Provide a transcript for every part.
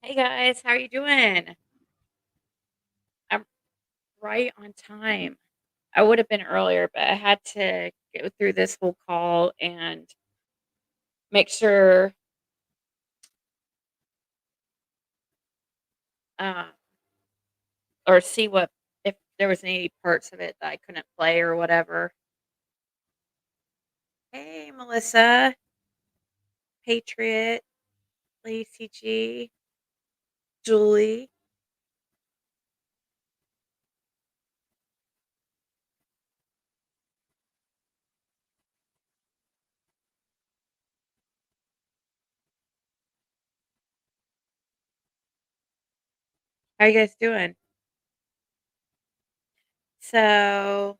Hey guys, how are you doing? I'm right on time. I would have been earlier, but I had to go through this whole call and make sure, um, or see what if there was any parts of it that I couldn't play or whatever. Hey, Melissa, Patriot, Lacey G, Julie. How you guys doing? So,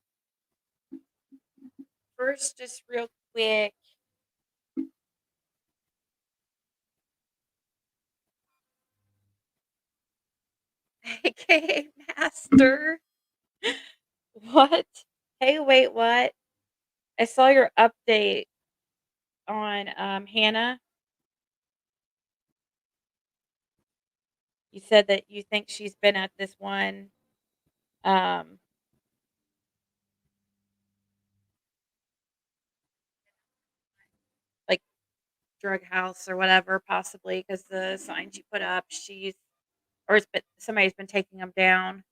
first, just real quick, AKA Master. What? Hey, wait, what? I saw your update on, Hannah. You said that you think she's been at this one, um, like, drug house or whatever, possibly because the signs you put up, she's or it's been somebody's been taking them down.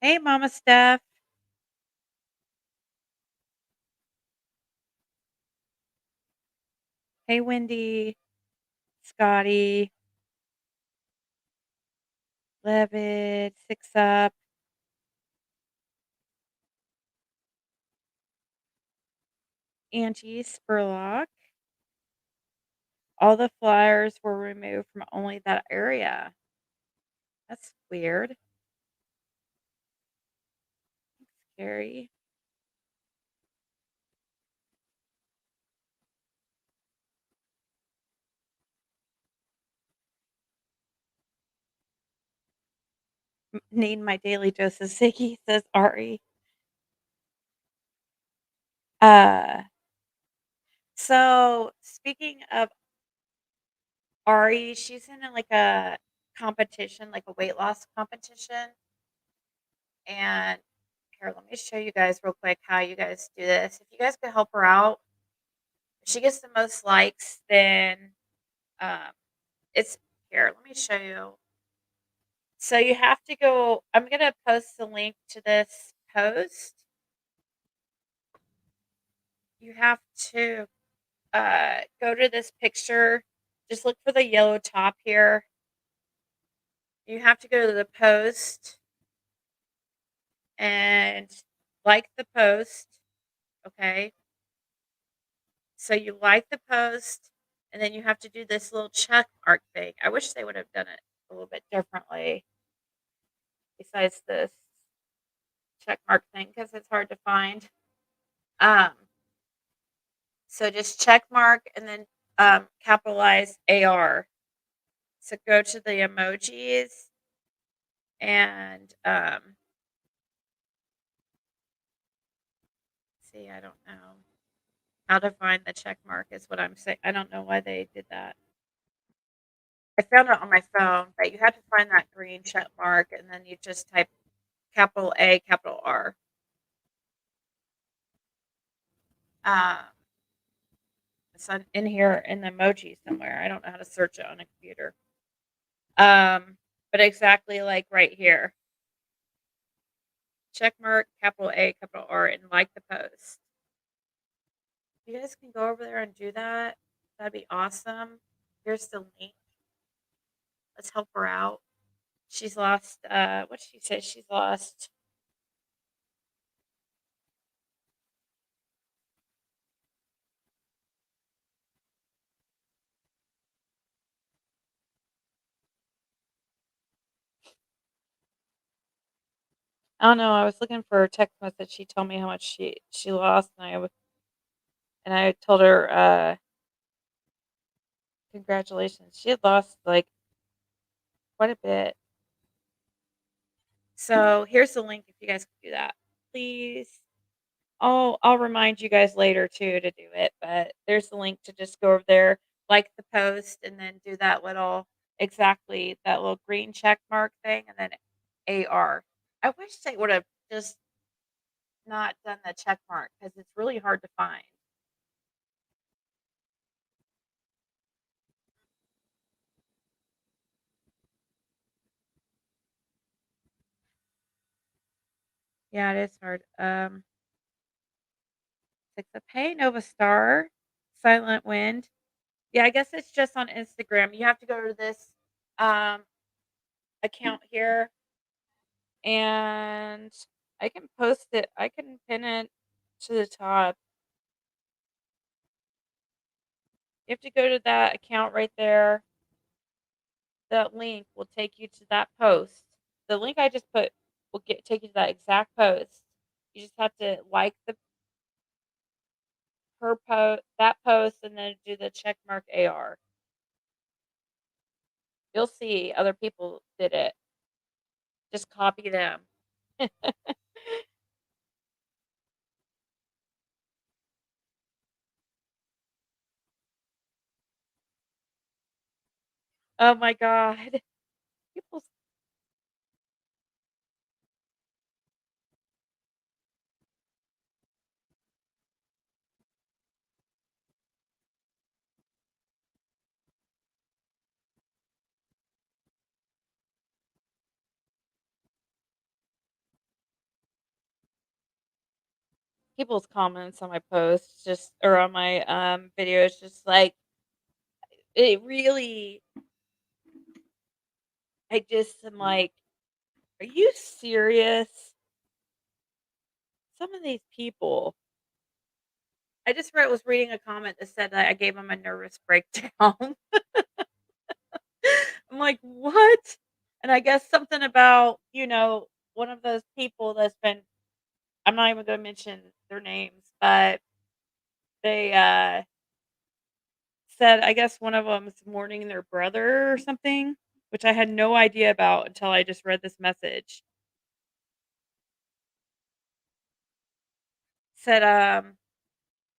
Hey, Mama Steph. Hey, Wendy, Scotty, Levitt, Six Up, Angie Spurlock. All the flyers were removed from only that area. That's weird. Scary. Need my daily dose of Ziggy, says Ari. Uh, so speaking of Ari, she's in like a competition, like a weight loss competition. And here, let me show you guys real quick how you guys do this. If you guys could help her out, if she gets the most likes, then um, it's here. Let me show you. So you have to go. I'm gonna post the link to this post. You have to go to this picture. Just look for the yellow top here. You have to go to the post and like the post. Okay. So you like the post, and then you have to do this little check mark thing. I wish they would have done it a little bit differently besides this check mark thing because it's hard to find. Um, so just check mark and then capitalize AR. So go to the emojis and see, I don't know how to find the check mark, is what I'm saying. I don't know why they did that. I found it on my phone, but you had to find that green check mark and then you just type capital A, capital R. Um, it's in here in the emoji somewhere. I don't know how to search it on a computer. But exactly like right here. Check mark, capital A, capital R, and like the post. You guys can go over there and do that. That'd be awesome. Here's the link. Let's help her out. She's lost what did she say? She's lost. I don't know. I was looking for a text message. She told me how much she lost, and I told her congratulations. She had lost like quite a bit. So here's the link if you guys can do that. Please. I'll remind you guys later too to do it, but there's the link to just go over there, like the post, and then do that little exactly that little green check mark thing, and then AR. I wish they would have just not done the check mark because it's really hard to find. Yeah, it is hard. It's a pay Nova Star, Silent Wind. Yeah, I guess it's just on Instagram. You have to go to this um account here, and I can post it. I can pin it to the top. You have to go to that account right there. That link will take you to that post. The link I just put will get take you to that exact post. You just have to like the her post that post and then do the check mark AR. You'll see other people did it. Just copy them. Oh my god. People's people's comments on my posts just or on my videos just like it really I just am like, "Are you serious?" Some of these people I just read was reading a comment that said that I gave him a nervous breakdown. I'm like, "What?" And I guess something about, one of those people that's been I'm not even gonna mention their names, but they, said I guess one of them's mourning their brother or something, which I had no idea about until I just read this message. Said,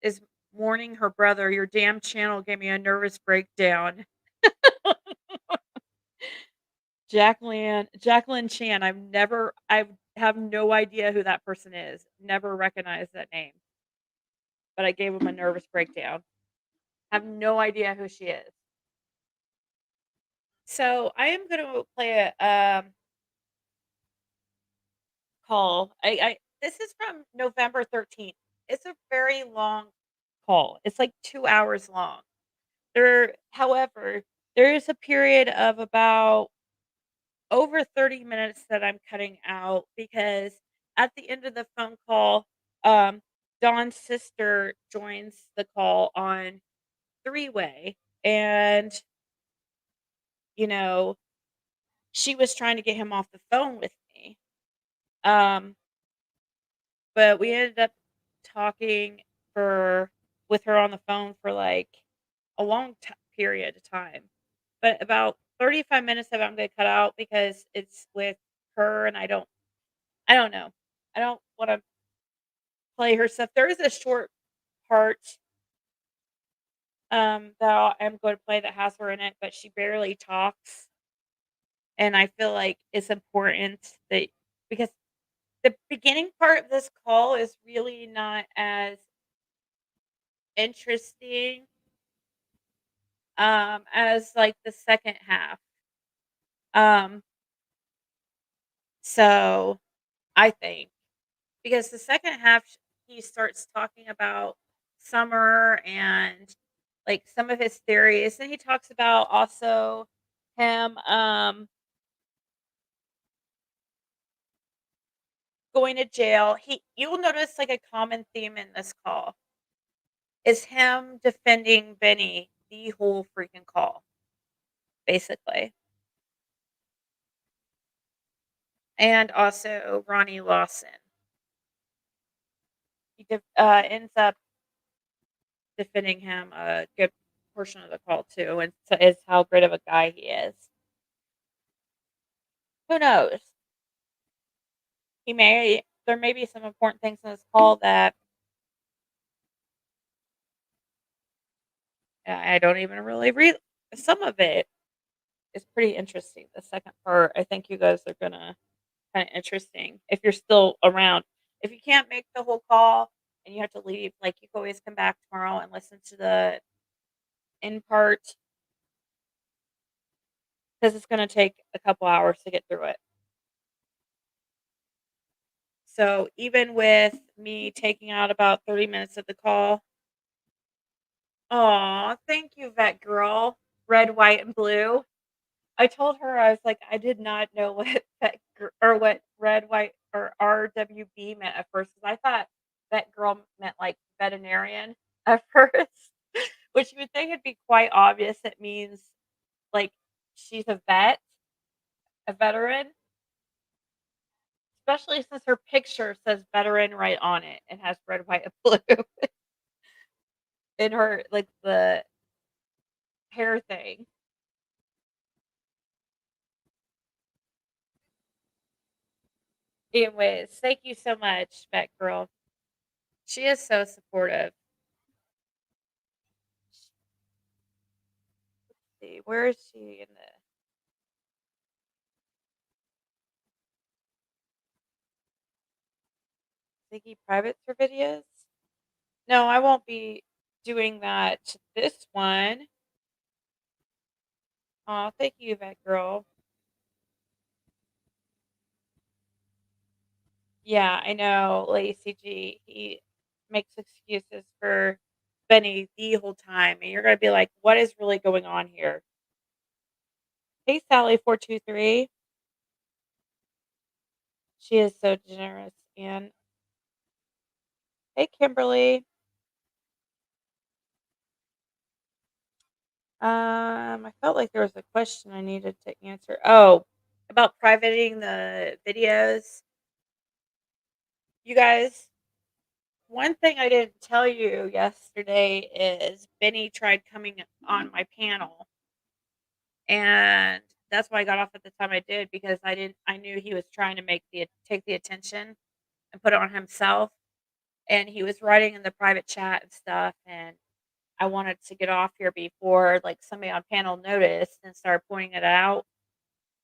"Is mourning her brother, your damn channel gave me a nervous breakdown." Jacqueline Chan, I have no idea who that person is. Never recognized that name, but I gave him a nervous breakdown. Have no idea who she is. So, I am gonna play a, call. I this is from November 13th. It's a very long call. It's like 2 hours long. However, there is a period of about over 30 minutes that I'm cutting out because at the end of the phone call, um, Dawn's sister joins the call on three-way, and, you know, she was trying to get him off the phone with me. Um, but we ended up talking for with her on the phone for, like, a long period of time. But about 35 minutes of it I'm gonna cut out because it's with her, and I don't know. I don't wanna play her stuff. There is a short part, that I'm going to play that has her in it, but she barely talks, and I feel like it's important that because the beginning part of this call is really not as interesting, as, like, the second half. Um, so I think because the second half, he starts talking about summer and, like, some of his theories, and he talks about also him, going to jail. You'll notice, like, a common theme in this call is him defending Benny the whole freaking call, basically, and also Ronnie Lawson. Ends up defending him a good portion of the call too, and so is how great of a guy he is. Who knows? There may be some important things in this call that I don't even really read. Some of it is pretty interesting. The second part, I think you guys are gonna find interesting if you're still around. If you can't make the whole call and you have to leave, like, you can always come back tomorrow and listen to the in part because it's gonna take a couple hours to get through it. So even with me taking out about 30 minutes of the call, aw, thank you, vet girl. Red, white, and blue. I told her, I was like, I did not know what or what red, white, or RWB meant at first because I thought vet girl meant like veterinarian at first, which you would think it'd be quite obvious. It means like she's a vet, a veteran, especially since her picture says veteran right on it and has red, white, and blue in her, like the hair thing. Anyways, thank you so much, vet girl. She is so supportive. See, where is she in the Ziggy private for videos? No, I won't be doing that to this one. Oh, thank you, vet girl. Yeah, I know, Lacey G. He makes excuses for Benny the whole time, and you're gonna be like, "What is really going on here?" Hey, Sally423. She is so generous. And hey, Kimberly. I felt like there was a question I needed to answer. Oh, about privating the videos. You guys, one thing I didn't tell you yesterday is Benny tried coming on my panel, and that's why I got off at the time I did because I knew he was trying to take the attention and put it on himself, and he was writing in the private chat and stuff, and I wanted to get off here before like somebody on panel noticed and started pointing it out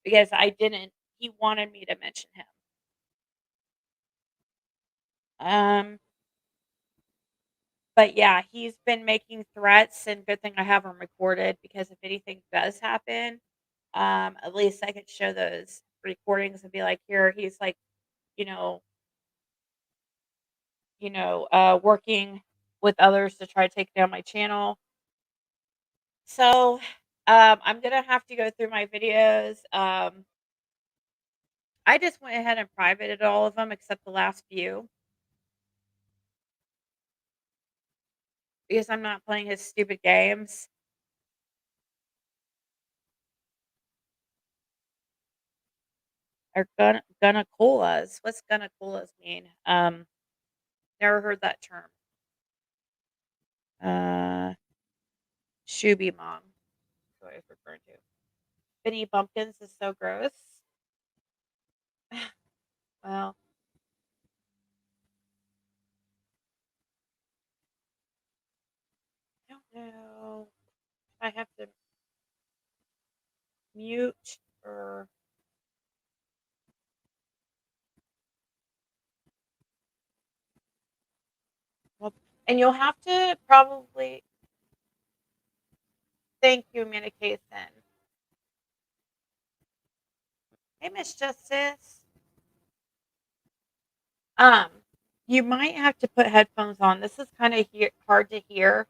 because I didn't. He wanted me to mention him. Um, but yeah, he's been making threats, and good thing I have them recorded because if anything does happen, at least I could show those recordings and be like, here, he's like, you know, working with others to try to take down my channel. So, I'm gonna have to go through my videos. I just went ahead and privated all of them except the last few because I'm not playing his stupid games. Or gonna colas. What's gonna colas mean? Never heard that term. Uh, Shuby mom. That's what I was referring to. Benny Bumpkins is so gross. Well, I don't know. I have to mute or well, and you'll have to probably thank you, Communication. Hey, Miss Justice. Um, you might have to put headphones on. This is kind of hard to hear,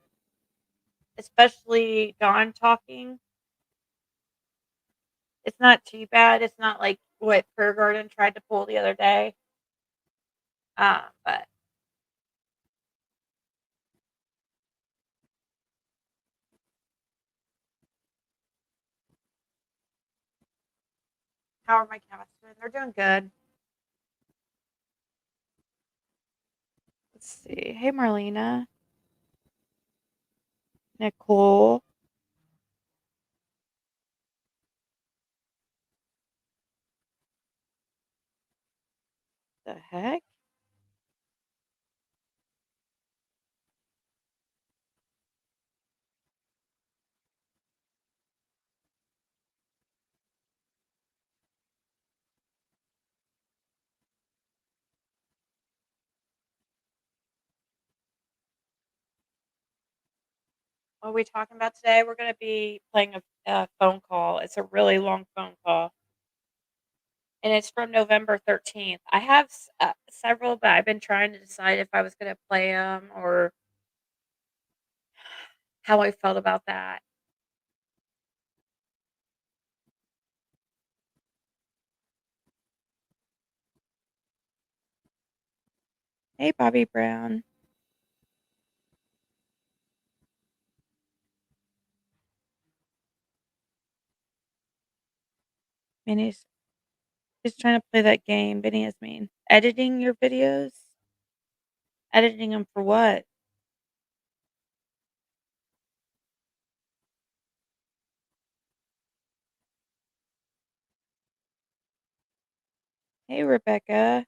especially Dawn talking. It's not too bad. It's not like what Prayer Garden tried to pull the other day. But how are my cats doing? They're doing good. Let's see. Hey, Marlena, Nicole. The heck? What are we talking about today? We're gonna be playing a phone call. It's a really long phone call, and it's from November 13th. I have several, but I've been trying to decide if I was gonna play them or how I felt about that. Hey, Bobby Brown. Benny's just trying to play that game. Benny is mean. Editing your videos? Editing them for what? Hey, Rebecca.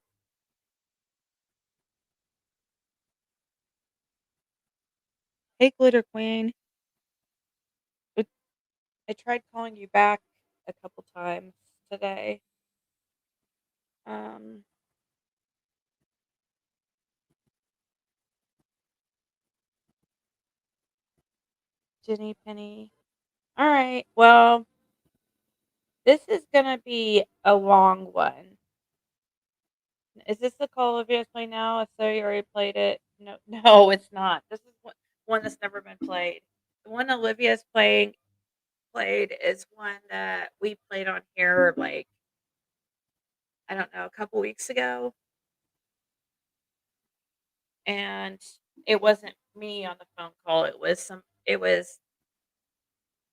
Hey, Glitter Queen. It- I tried calling you back a couple times today. Um, Jenny Penny. All right. Well, this is gonna be a long one. Is this the call Olivia's playing now? If so, you already played it. No, no, it's not. This is one that's never been played. The one Olivia's played is one that we played on here like I don't know a couple weeks ago, and it wasn't me on the phone call. It was some. It was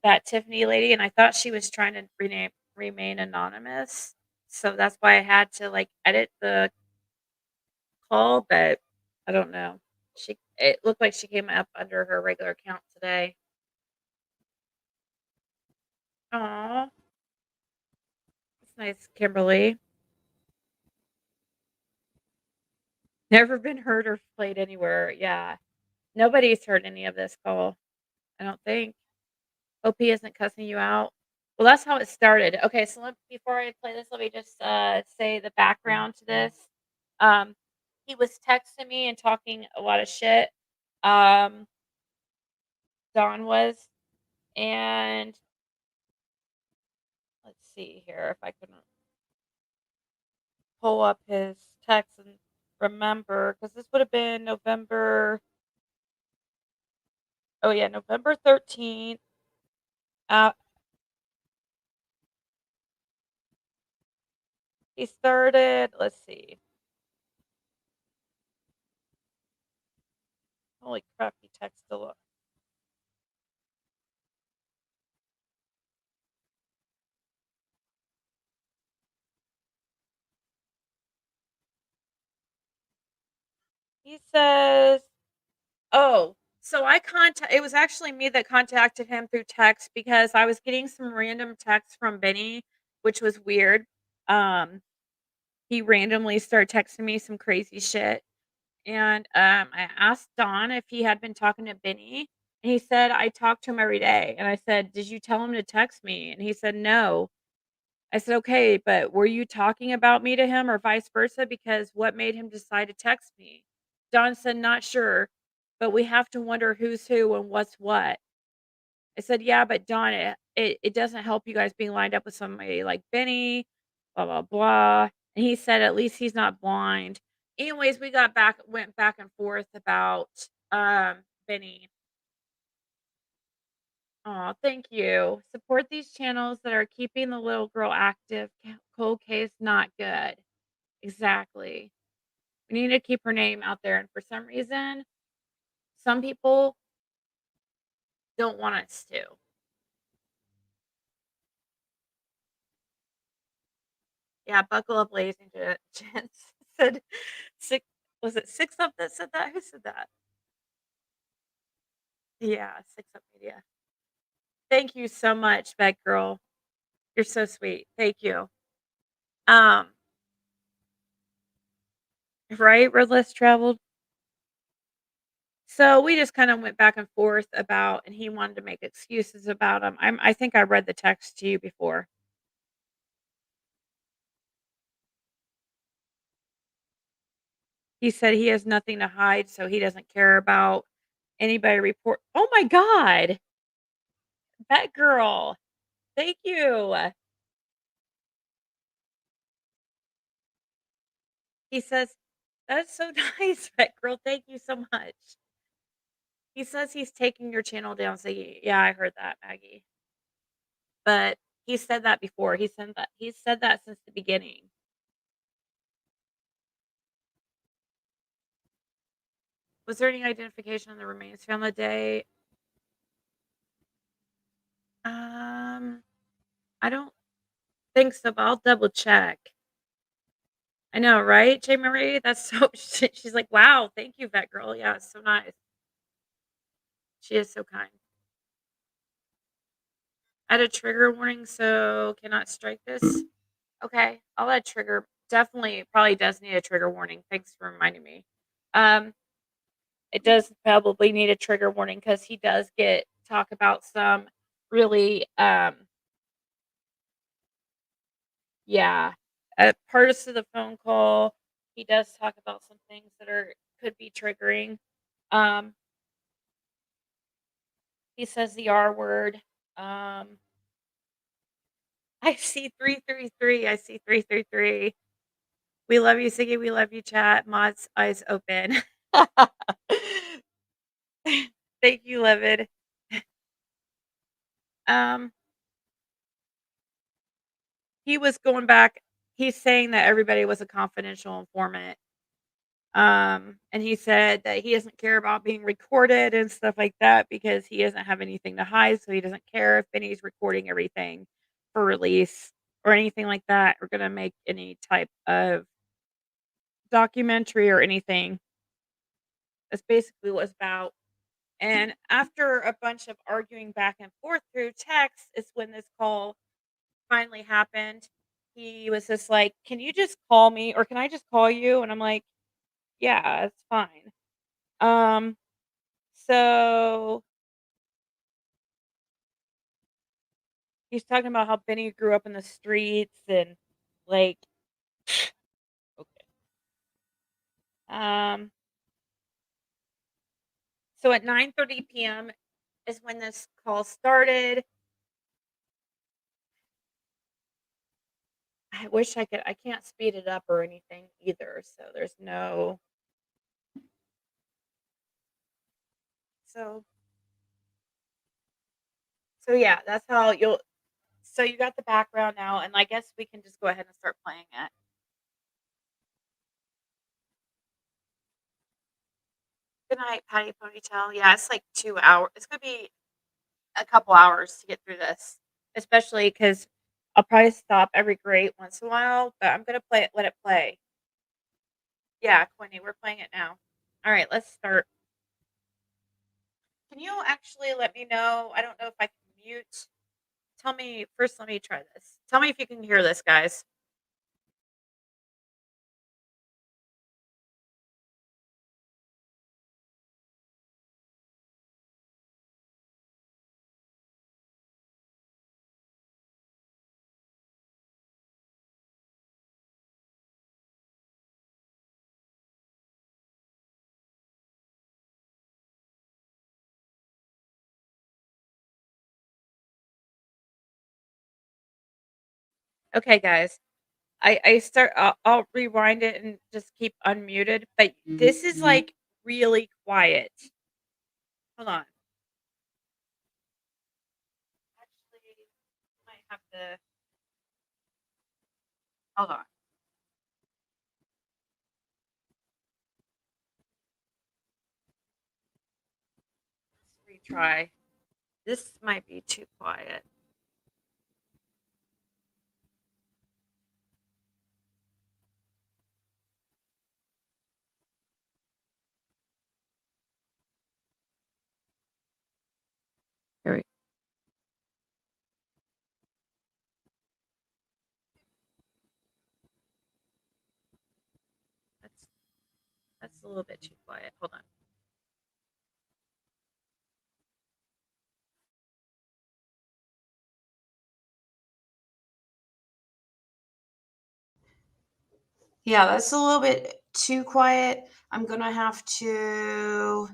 that Tiffany lady, and I thought she was trying to remain anonymous. So that's why I had to like edit the call, but I don't know. It looked like she came up under her regular account today. Aw, that's nice, Kimberly. Never been heard or played anywhere. Yeah. Nobody's heard any of this call, I don't think. OP isn't cussing you out. Well, that's how it started. Okay, so before I play this, let me just say the background to this. Um, he was texting me and talking a lot of shit. Um, Don was, and let's see here if I can pull up his text and remember because this would have been November. Oh yeah, November 13th. Uh, he started. Let's see. Holy crap! He texted a lot. He says, "Oh, so I contact. It was actually me that contacted him through text because I was getting some random texts from Benny, which was weird. Um, he randomly started texting me some crazy shit, and I asked Don if he had been talking to Benny, and he said I talk to him every day. And I said, "Did you tell him to text me?" And he said, "No." I said, "Okay, but were you talking about me to him or vice versa? Because what made him decide to text me?" Don said, "Not sure, but we have to wonder who's who and what's what." I said, "Yeah, but Don, it doesn't help you guys being lined up with somebody like Benny, blah, blah, blah." And he said, "At least he's not blind." Anyways, went back and forth about Benny. Oh, thank you. Support these channels that are keeping the little girl active. Cold case not good. Exactly. We need to keep her name out there. And for some reason, some people don't want us to. Yeah, buckle up, ladies and gents. Said six. Was it six up that said that? Who said that? Yeah, six up media. Thank you so much, Beg Girl. You're so sweet. Thank you. Um, Right? We're less traveled. So we just kind of went back and forth about, and he wanted to make excuses about him. I think I read the text to you before. He said he has nothing to hide, so he doesn't care about anybody report. Oh my God, that girl. Thank you. He says, "That's so nice, that girl. Thank you so much." He says he's taking your channel down. So yeah, I heard that, Maggie. But he said that before. He said that since the beginning. Was there any identification on the remains found that day? Um, I don't think so, but I'll double check. I know, right, J. Marie? That's so she's like, "Wow, thank you, vet girl." Yeah, it's so nice. She is so kind. Add a trigger warning, so cannot strike this. Okay, I'll add trigger. Definitely, probably does need a trigger warning. Thanks for reminding me. Um, it does probably need a trigger warning because he does get talk about some really, yeah, parts of the phone call. He does talk about some things that are could be triggering. Um, he says the R word. Um, I see 333. I see 333. We love you, Ziggy. We love you, chat. Mod's eyes open. Thank you, Livid. Um, he was going back. He's saying that everybody was a confidential informant. And he said that he doesn't care about being recorded and stuff like that because he doesn't have anything to hide. So he doesn't care if Benny's recording everything for release or anything like that, or gonna make any type of documentary or anything. That's basically what it's about. And after a bunch of arguing back and forth through text is when this call finally happened. He was just like, "Can you just call me or can I just call you?" And I'm like, "Yeah, it's fine." Um, so he's talking about how Benny grew up in the streets and like okay. Um, so at 9:30 p.m. is when this call started. I wish I can't speed it up or anything either. So there's no so so yeah, that's how you'll so you got the background now, and I guess we can just go ahead and start playing it. Good night, Patty Ponytail. Yeah, it's like 2 hours. It's gonna be a couple hours to get through this, especially because I'll probably stop every great once in a while, but I'm gonna play it, let it play. Yeah, Quinny, we're playing it now. All right, let's start. Can you actually let me know? I don't know if I can mute. Tell me first. Let me try this. Tell me if you can hear this, guys. Okay, guys. I start. I'll rewind it and just keep unmuted. But this is like really quiet. Hold on. Actually, might have to. Hold on. Let's retry. This might be too quiet. Here we go. That's a little bit too quiet. Hold on. Yeah, that's a little bit too quiet. I'm going to have to...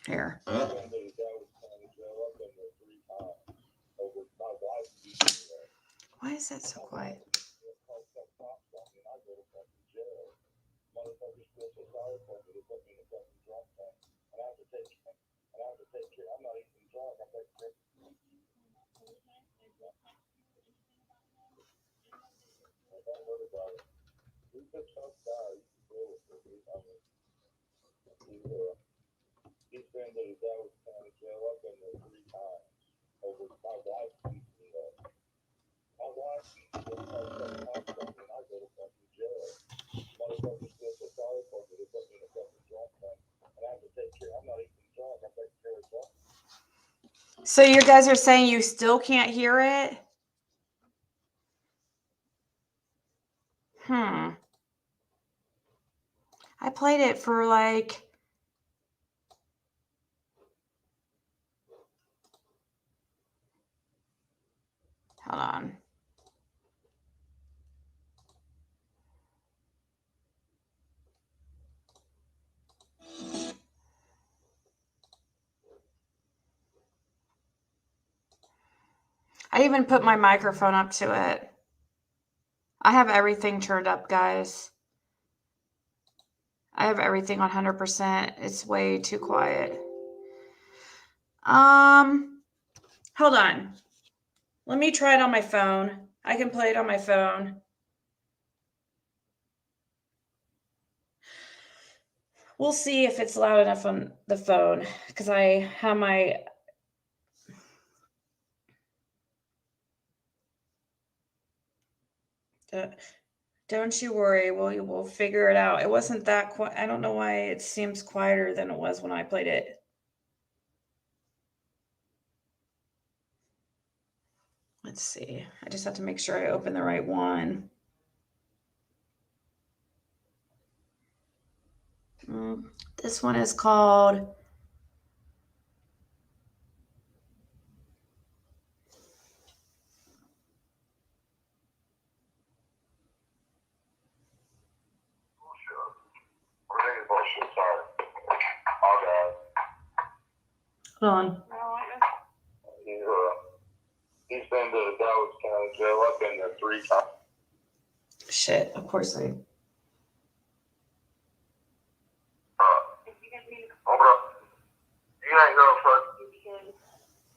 Here. Why is that so quiet? So you guys are saying you still can't hear it? I played it for like... Hold on. I even put my microphone up to it. I have everything turned up, guys. I have everything on 100%. It's way too quiet. Hold on. Let me try it on my phone. I can play it on my phone. We'll see if it's loud enough on the phone because I have my... Don't you worry. We'll figure it out. It wasn't that quiet. I don't know why it seems quieter than it was when I played it. Let's see. I just have to make sure I open the right one. This one is called... Hold on. He's been to the Dallas County Jail. I've been there 3 times. Shit, of course I...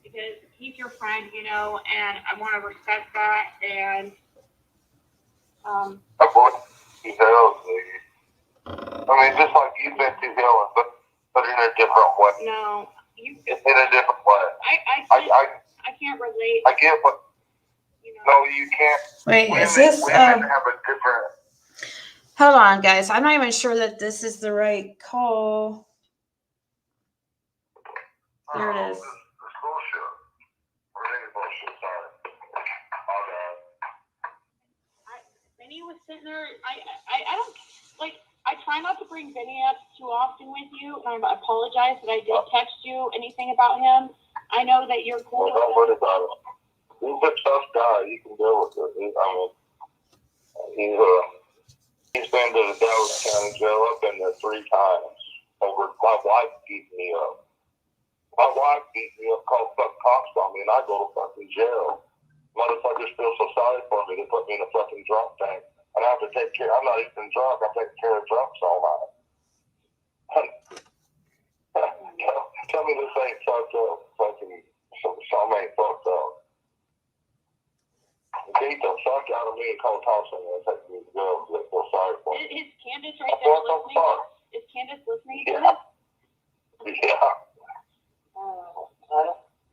Because he's your friend, you know, and I want to respect that. And I brought you to hell, Ziggy. I mean, just like you've been to hell, but in a different way. No, you. In a different way. I can't relate. I get what. You know. No, you can't. Wait, women, is this? Women have a different. Hold on, guys. I'm not even sure that this is the right call. There it is. It's bullshit. Or any bullshit, sorry. Benny was sitting there. I don't like. I try not to bring Benny up too often with you, and I apologize that I did text you anything about him. I know that you're cool. Don't worry about it. He's a tough guy. You can deal with it. He's been to the Dallas County Jail. I've been there 3 times. Over my wife beat me up. My wife beat me up, called fuck cops on me, and I go to fucking jail. Motherfuckers feel so sorry for me. They put me in a fucking drunk tank. And I have to take care. I'm not even drunk. I'm taking care of drunks all night. Tell me this ain't fucked up. Fucking some ain't fucked up. Beat the fuck out of me and call Thompson and take me to jail because they feel sorry for me. Is Candace right there listening? Is Candace listening to this? Yeah.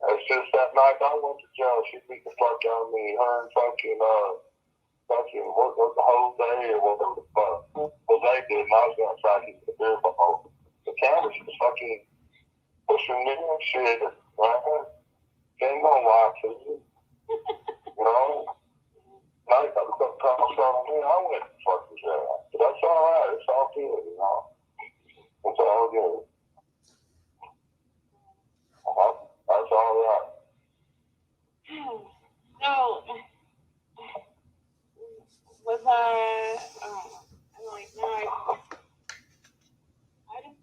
It's just that night I went to jail. She beat the fuck out of me. Her and fucking worked the whole day or whatever the fuck. Well, they did, and I was going to try to get the beer bottle. fucking pushing me and shit. Right? Ain't gonna lie to you. You know? Now you got to put cops on me. I went to fucking jail. But that's alright. It's all good, you know? It's all good. That's alright. So, was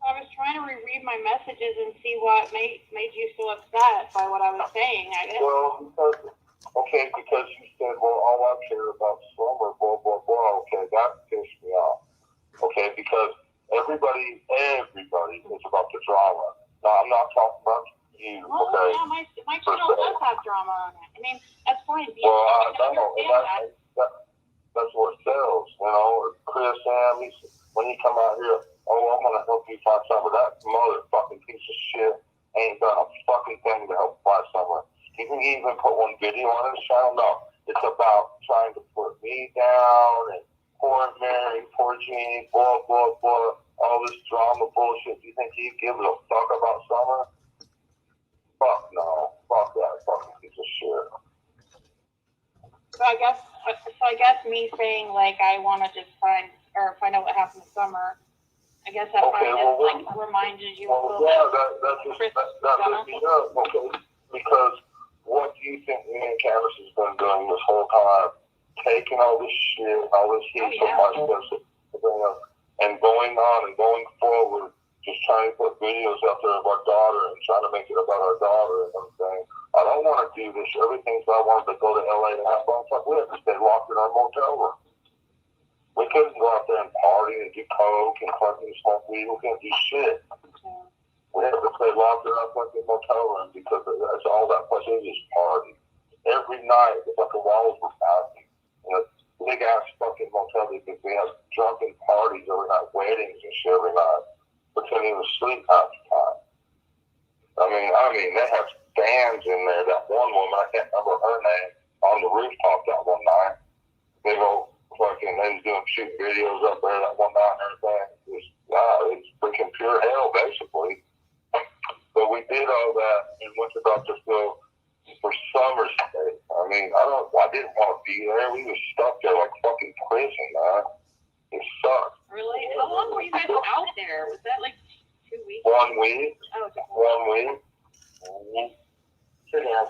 I was trying to reread my messages and see what made you so upset by what I was saying. I guess. Well, because you said, well, all I care about is Summer, blah, blah, blah. Okay, that pissed me off. Okay, because everybody is about the drama. Now, I'm not talking about you, well, okay? Yeah, my channel does have drama on it. I mean, that's fine. Well, I know, that's what sells, you know? Chris, Sam, when you come out here, I'm going to help you find Summer. That motherfucking piece of shit ain't done a fucking thing to help find Summer. He can even put one video on his channel. No, it's about trying to put me down and poor Mary, poor Jeannie, blah, blah, blah, all this drama bullshit. Do you think he gives a fuck about Summer? Fuck no. Fuck that fucking piece of shit. So I guess me saying like I want to just find out what happened this summer. I guess that reminded you a little bit. Yeah, that just me up. Okay, because what do you think me and Candace has been doing this whole time? Taking all this shit, all this heat from my sister, and going on and going forward, just trying to put videos out there of our daughter and trying to make it about our daughter and everything. I don't want to do this. Everything's I wanted to go to LA and have fun. We had to stay locked in our motel room. We couldn't go out there and party and do coke and fucking smoke weed. We couldn't do shit. We had to stay locked in our fucking motel room because that's all that place is party. Every night, the fucking walls were pounding. Big ass fucking motel because we had drunken parties every night, weddings and shit every night. We couldn't even sleep half the time. I mean, they have fans in there. That one woman, I can't remember her name, on the rooftop that one night. They go fucking, they was doing shooting videos up there that one night and everything. It's freaking pure hell, basically. But we did all that and went to Dr. Phil for Summer's sake. I mean, I didn't want to be there. We were stuck there like fucking prison, man. It sucked. Really? How long were you guys out there? Was that like 2 weeks? 1 week. Oh, okay. 1 week. Yeah,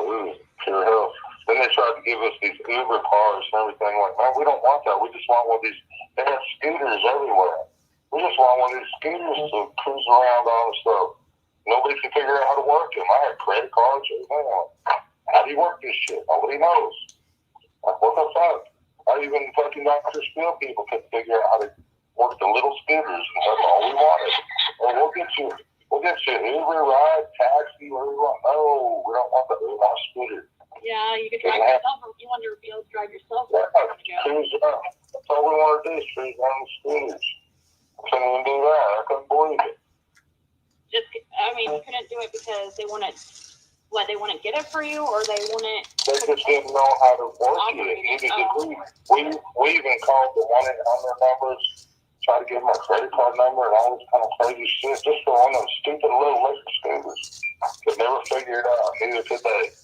we was pure hell. Then they tried to give us these Uber cars and everything. Like, man, we don't want that. We just want one of these. They have scooters everywhere. We just want one of these scooters to cruise around on and stuff. Nobody can figure out how to work them. I had credit cards. Everything. How do you work this shit? Nobody knows. Like, what the fuck? Not even fucking Dr. Spill people couldn't figure out how to work the little scooters. And that's all we wanted. Well, we'll get you Uber ride, taxi, whatever you want. No, we don't want that. We want a scooter. Yeah, you could drive yourself. You want to be able to drive yourself. Cruise up. That's all we want to do is cruise on the scooters. I couldn't even do that. I couldn't believe it. You couldn't do it because they wouldn't. What, they wouldn't get it for you, or they wouldn't? They just didn't know how to work it. We even called the 1-800 numbers, tried to give them a credit card number and all this kind of crazy shit, just for one of them stupid little electric scooters. Could never figure it out. Neither could they.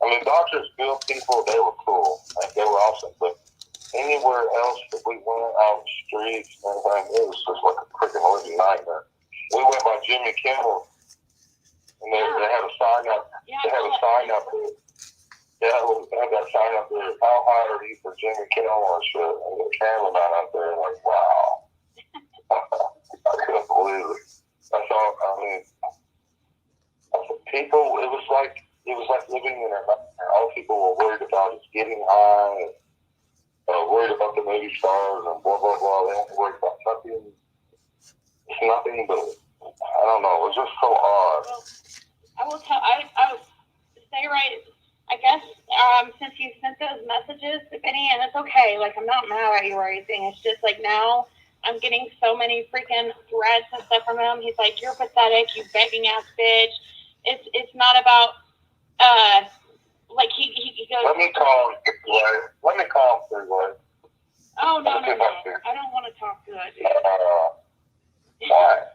I mean, doctors, Bill people, they were cool. Like, they were awesome. But anywhere else that we went out the streets and everything, it was just like a freaking living nightmare. We went by Jimmy Kimmel. And they had a sign up. They had a sign up there. Yeah, they had that sign up there. How high are you for Jimmy Kimmel and shit? And the cameraman out there, like, wow. I couldn't believe it. That's all. I mean, people. It was like living in a nightmare. All people were worried about is getting high, and worried about the movie stars and blah blah blah. They weren't worried about nothing. It's nothing but I don't know. It's just so odd. Well, I will tell. I would say right. I guess since you sent those messages to Benny, and it's okay. Like, I'm not mad at you or anything. It's just like now I'm getting so many freaking threats and stuff from him. He's like, "You're pathetic, you begging ass bitch." It's not about like he goes. Let me call him three-way. Let me call him three-way. Oh no! I don't want to talk to it. Why?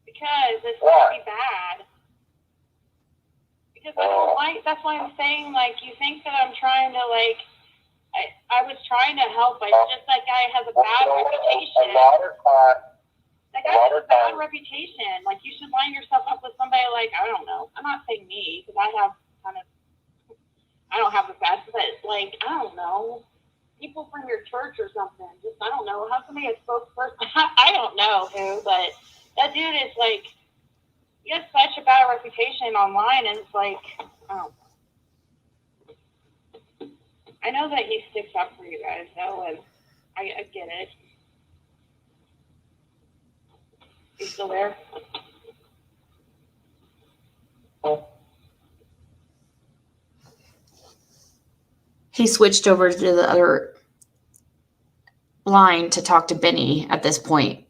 Because it's gonna be bad. Because I don't like. That's why I'm saying, like, you think that I'm trying to, like, I was trying to help, but it's just that guy has a bad reputation. That guy has a bad reputation. Like, you should line yourself up with somebody like, I don't know. I'm not saying me, because I don't have the best, but, like, I don't know. People from your church or something. Just, I don't know. How somebody a spokesperson? I don't know who, but that dude is, like, he has such a bad reputation online, and it's like, oh. I know that he sticks up for you guys, though, and I get it. You still there? He switched over to the other line to talk to Benny at this point.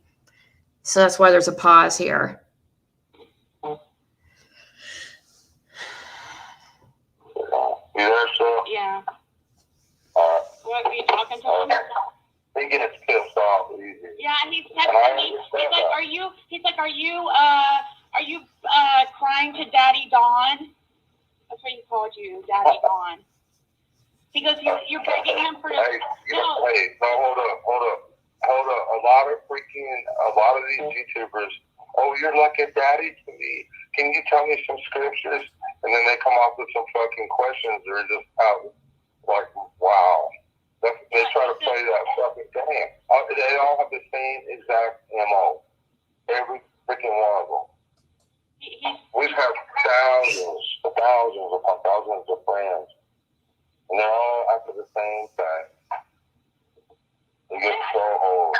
So that's why there's a pause here. You there, sir? Yeah. What, were you talking to him? He gets pissed off easy. Yeah, he's texting me. He's like, are you crying to Daddy Dawn? That's what he called you, Daddy Dawn. He goes, you're begging him for... Hey, hold up. A lot of these YouTubers, you're like a daddy to me. Can you tell me some scriptures? And then they come up with some fucking questions that are just out, like, wow. They try to play that fucking game. They all have the same exact MO. Every freaking one of them. We've had thousands upon thousands of friends. And they're all after the same thing. They get so old.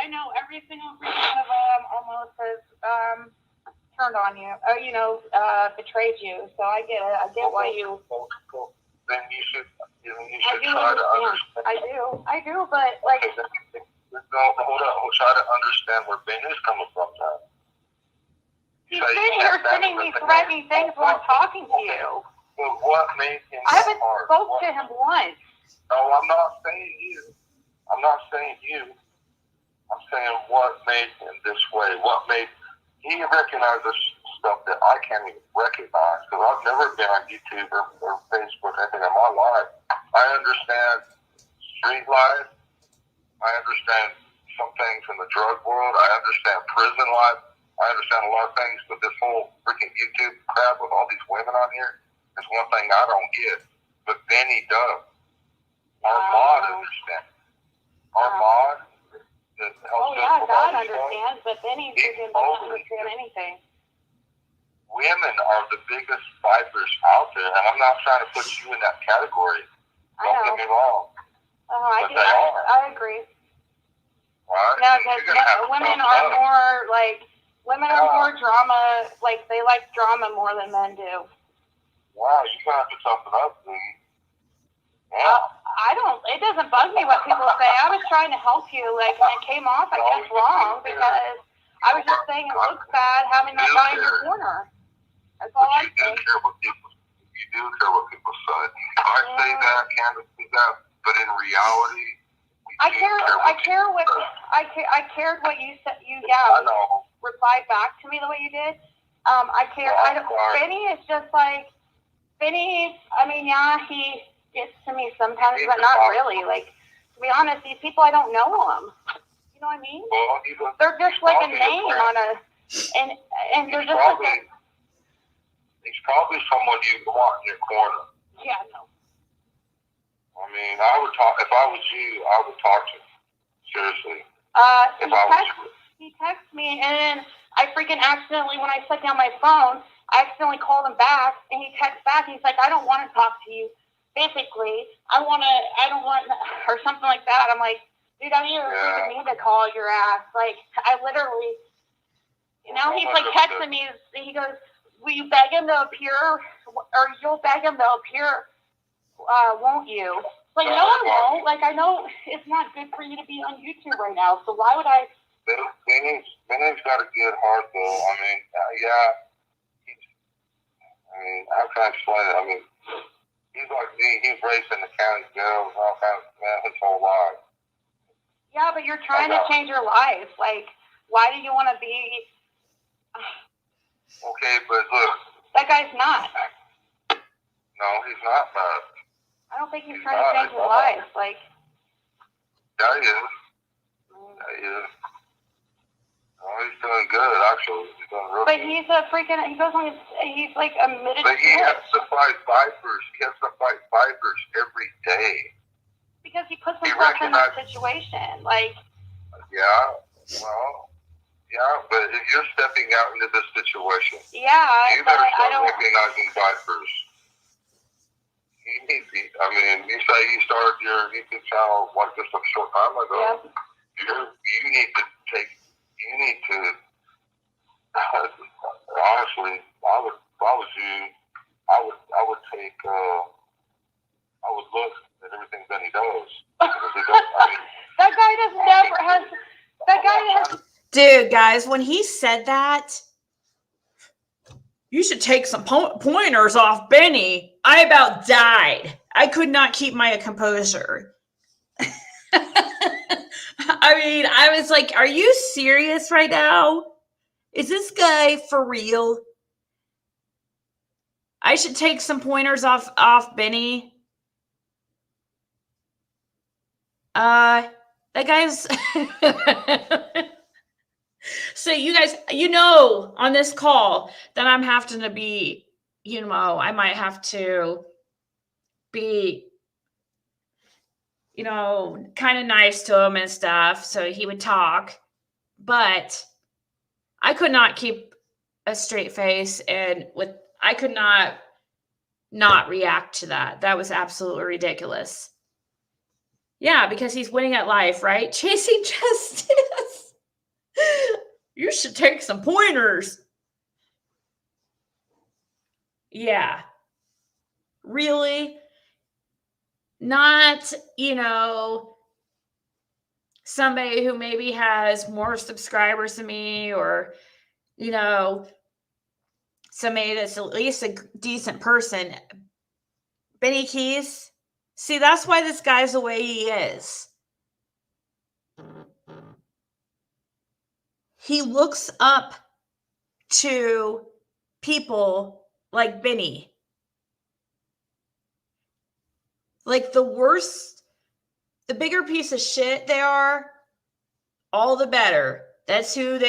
I know every single one of them almost has turned on you. Betrayed you. So I get it. I get why you... Then you should try to understand. I do, but like... No, hold on. We'll try to understand where Ben is coming from now. He's sitting here sending me threatening things while I'm talking to you. Well, what made him I haven't spoke to him once. No, I'm not saying you. I'm saying what made him this way. What made... He recognizes stuff that I can't even recognize because I've never been on YouTube or Facebook or anything in my life. I understand street life. I understand some things in the drug world. I understand prison life. I understand a lot of things, but this whole freaking YouTube crap with all these women on here is one thing I don't get. But Benny does. Our mod understands. Our mod that helps us with God all these understands, but Benny doesn't understand anything. Women are the biggest vipers out there, and I'm not trying to put you in that category. Don't get me wrong. I agree. Right? No, because women are more drama, like they like drama more than men do. Wow, you gonna have to toughen up, dude. Yeah. It doesn't bug me what people say. I was trying to help you, like, and it came off, I guess, wrong, because I was just saying it looks bad having that guy in your corner. That's all I'm saying. You do care what people say. I say that, Candace says that, but in reality, I cared what you said. I know. Replied back to me the way you did. Benny is just like, he gets to me sometimes, but not really. Like, to be honest, these people, I don't know them. You know what I mean? Well, they're just like a name on and they're just like he's probably someone you want in your corner. Yeah, no. I mean, if I was you, I would talk to him. Seriously. He texted me, and then I freaking accidentally, when I set down my phone, I accidentally called him back, and he texted back, and he's like, I don't want to talk to you. Basically, I don't want, or something like that. I'm like, dude, I didn't even mean to call your ass. Like, I literally, now he's like texting me, he goes, will you beg him to appear, or you'll beg him to appear, won't you? Like, no, I won't. Like, I know it's not good for you to be on YouTube right now, so why would I? Benny's got a good heart, though. I mean, how can I explain it? I mean, he's like me. He's raised in the county jails and all kinds of, his whole life. Yeah, but you're trying to change your life. Like, Why do you want to be? Okay, but look. That guy's not. No, he's not bad. I don't think he's trying to change his life. Like. Yeah, he is. Yeah, he is. Oh, he's doing good, actually. He's doing real good. But he's a freaking, he goes on his, he's like admitted. But he has to fight vipers. He has to fight vipers every day. Because he puts himself in that situation. Like. Yeah, well, yeah, but if you're stepping out into this situation, yeah, you better start recognizing vipers. You need to, I mean, you say you started your YouTube channel like just a short time ago. Yep. You need to take. You need to, honestly, if I was you, I would take, I would look at everything that he does. That guy does never has, that guy has. Dude, guys, when he said that, you should take some pointers off Benny. I about died. I could not keep my composure. I mean, I was like, are you serious right now? Is this guy for real? I should take some pointers off Benny. That guy's... So you guys, on this call that I'm having to be, I might have to be, kind of nice to him and stuff. So he would talk, but I could not keep a straight face I could not react to that. That was absolutely ridiculous. Yeah, because he's winning at life, right? Chasing justice. You should take some pointers. Yeah. Really? Not, somebody who maybe has more subscribers than me or, somebody that's at least a decent person. Benny Keys. See, that's why this guy's the way he is. He looks up to people like Benny. Like the bigger piece of shit they are, all the better. That's who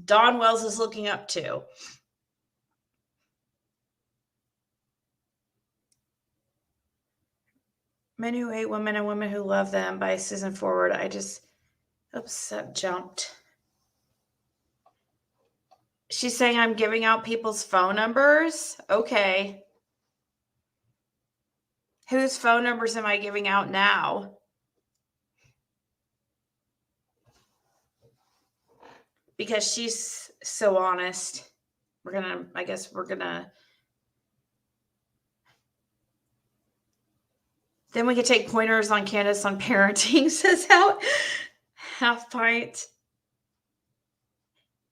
Don Wells is looking up to. Men Who Hate Women and Women Who Love Them by Susan Forward. Oops, that jumped. She's saying I'm giving out people's phone numbers. Okay. Whose phone numbers am I giving out now? Because she's so honest. I guess we're gonna. Then we could take pointers on Candace on parenting, says Half Pint.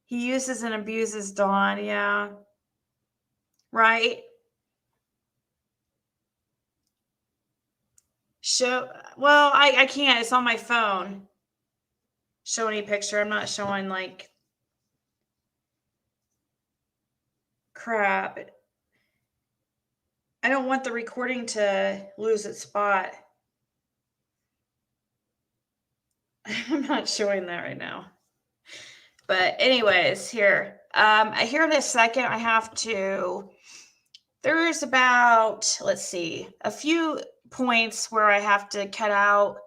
He uses and abuses Dawn, yeah. Right? Well, I can't. It's on my phone. Show any picture. I'm not showing like crap. I don't want the recording to lose its spot. I'm not showing that right now. But anyways, here. Here in a second, I have to... There's about, let's see, a few points where I have to cut out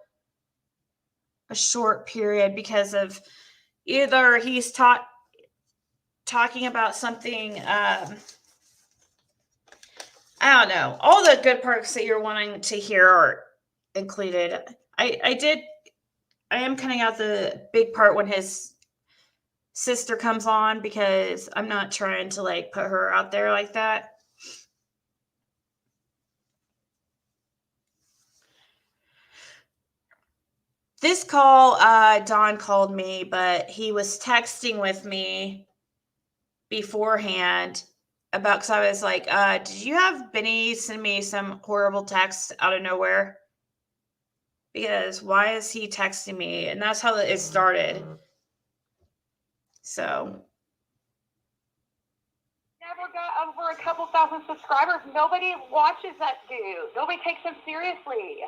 a short period because of either he's talking about something... I don't know. All the good parts that you're wanting to hear are included. I am cutting out the big part when his sister comes on because I'm not trying to like put her out there like that. This call, Don called me, but he was texting with me beforehand about, because I was like, did you have Benny send me some horrible text out of nowhere? Because why is he texting me? And that's how it started. So Never got over a couple thousand subscribers. Nobody watches that dude. Nobody takes him seriously.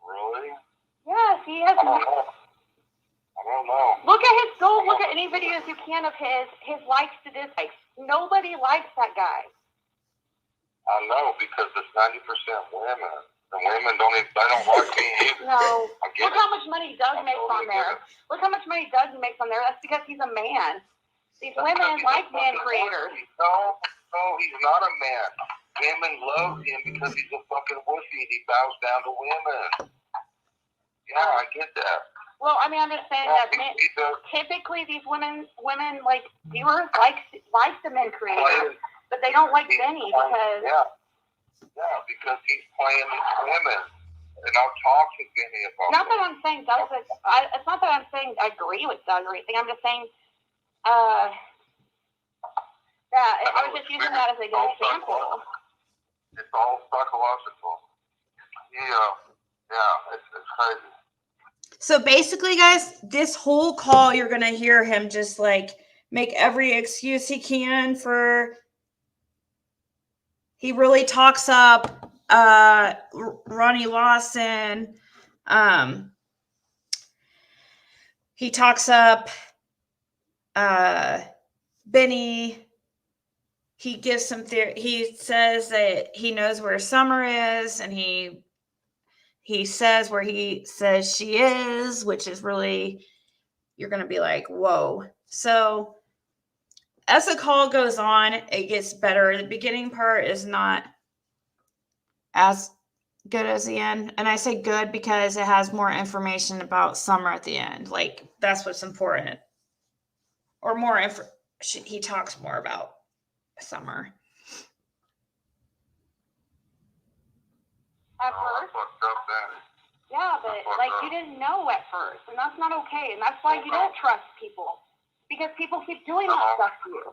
Really? Yes, he has. I don't know. I don't know. Look at his. Go look at any videos you can of his likes to dislikes. Nobody likes that guy. I know, because it's 90% women. And women don't even, they don't like me either. No. I get Look it. how much money Doug I makes on totally get there. it. Look how much money Doug makes on there. That's because he's a man. These women like man creators. No, he's not a man. Women love him because he's a fucking wussy. He bows down to women. Yeah, I get that. Well, I mean, I'm just saying that men, typically these women like viewers like the men creators, but they don't like Benny because because he's playing these women, and I'll talk to Benny about. Not that I'm saying Doug. It's not that I'm saying I agree with Doug or anything. I'm just saying, I was just using that as a good example. It's all psychological. It's crazy. So basically, guys, this whole call, you're going to hear him just like make every excuse he can for. He really talks up Ronnie Lawson. He talks up Benny. He gives some theory. He says that he knows where Summer is, and he says where he says she is, which is really, you're going to be like, whoa. So as the call goes on, it gets better. The beginning part is not as good as the end. And I say good because it has more information about Summer at the end. Like, that's what's important. Or more he talks more about Summer. At first. Yeah, but like you didn't know at first, and that's not okay, and that's why you don't trust people, because people keep doing that stuff to you.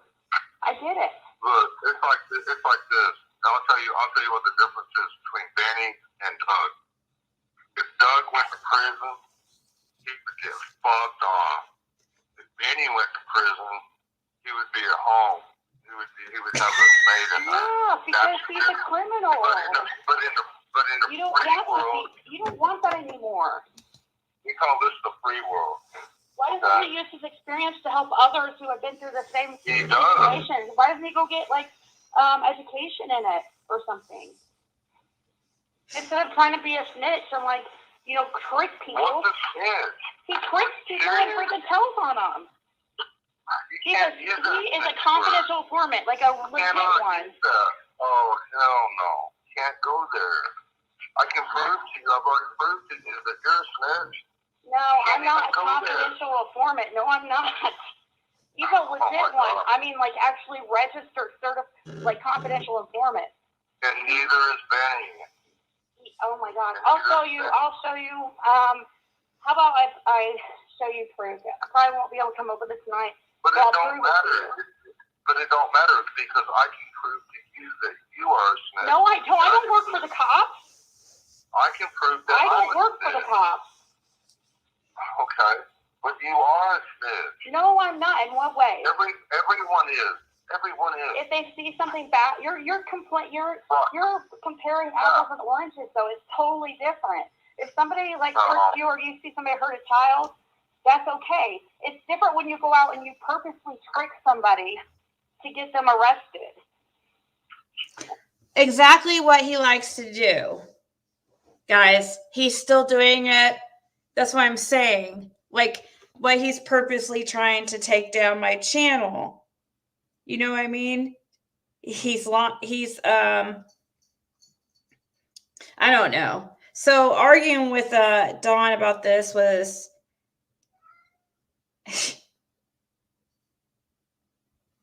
I get it. Look, it's like this. I'll tell you what the difference is between Benny and Doug. If Doug went to prison, he would get fucked off. If Benny went to prison, he would be at home. He would have a maid in there. Yeah, because he's a criminal. But in the free world, you don't want that anymore. we call this the free world. Why doesn't he use his experience to help others who have been through the same He situation? Why doesn't he go get education in it or something? Instead of trying to be a snitch and trick people. What's a snitch? He tricks people and freaking tells on them. He is a confidential informant, like a legit one. Oh, hell no. Can't go there. I can prove to you, I've already proved to you that you're a snitch. No, I'm not a confidential informant. No, I'm not. He's a legit one. I mean, like, actually registered, confidential informant. And neither is Benny. Oh, my God. I'll show you. How about I show you proof? I probably won't be able to come over this tonight. But it don't matter. But it don't matter because I can prove to you that you are a snitch. No, I don't. I don't work for the cops. I can prove that I don't work for the cops. Okay. But you are a snitch. No, I'm not. In what way? Everyone is. Everyone is. If they see something bad, you're comparing apples and oranges, though. It's totally different. If somebody hurts you or you see somebody hurt a child, that's okay. It's different when you go out and you purposely trick somebody to get them arrested. Exactly what he likes to do. Guys, he's still doing it. That's what I'm saying. Like, what he's purposely trying to take down my channel. You know what I mean? I don't know. So arguing with Dawn about this was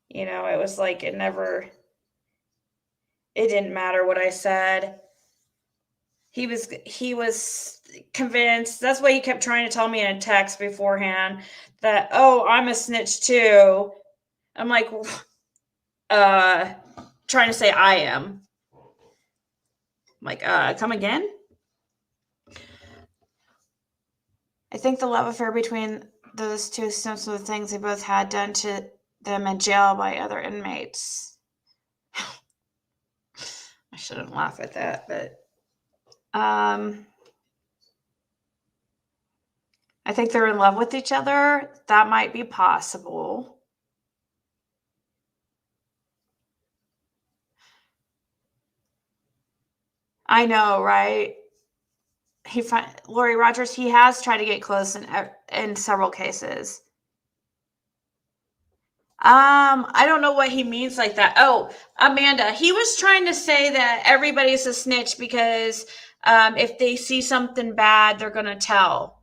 it was like it didn't matter what I said. He was convinced. That's what he kept trying to tell me in a text beforehand, that, oh, I'm a snitch too. I'm like, trying to say I am. I'm like, come again? I think the love affair between those two stems of the things they both had done to them in jail by other inmates. I shouldn't laugh at that, but I think they're in love with each other. That might be possible. I know, right? Lori Rogers, he has tried to get close in several cases. I don't know what he means like that. Oh, Amanda, he was trying to say that everybody's a snitch because if they see something bad, they're gonna tell.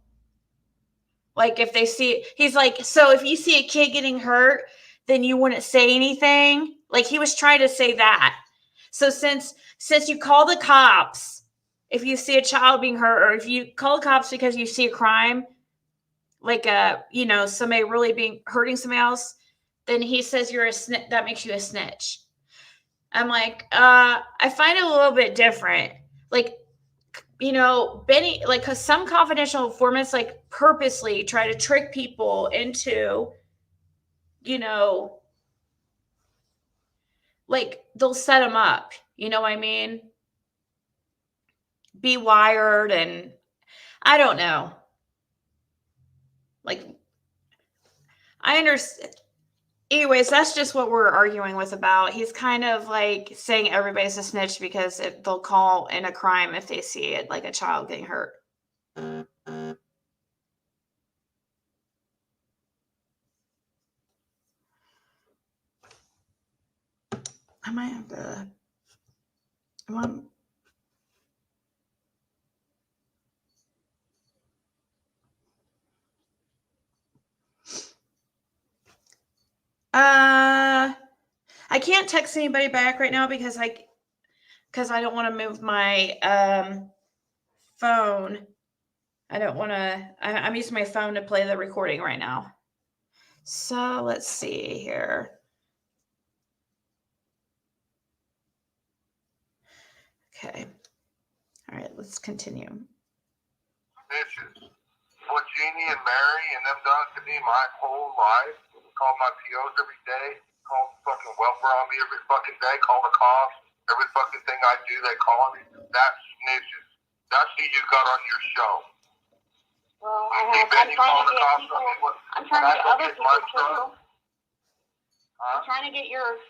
Like if they see, he's like, so if you see a kid getting hurt, then you wouldn't say anything. Like he was trying to say that. So since you call the cops, if you see a child being hurt, or if you call the cops because you see a crime, like somebody really being hurting somebody else, then he says you're a snitch. That makes you a snitch. I'm like, I find it a little bit different. Like, Benny, like, because some confidential informants like purposely try to trick people into, like they'll set them up. You know what I mean? Be wired, and I don't know. Like, I understand. Anyways, that's just what we're arguing with about. He's kind of like saying everybody's a snitch because they'll call in a crime if they see it, like a child getting hurt. I might have to. I can't text anybody back right now because I don't want to move my phone. I don't want to. I'm using my phone to play the recording right now. So let's see here. Okay. All right, let's continue. Bitches. What Jeannie and Mary and them done to me my whole life. Call my POs every day. Call fucking welfare on me every fucking day. Call the cops. Every fucking thing I do, they call me. That's snitches. That's who you got on your show. Well, I'm trying to get other people too. I'm trying to get your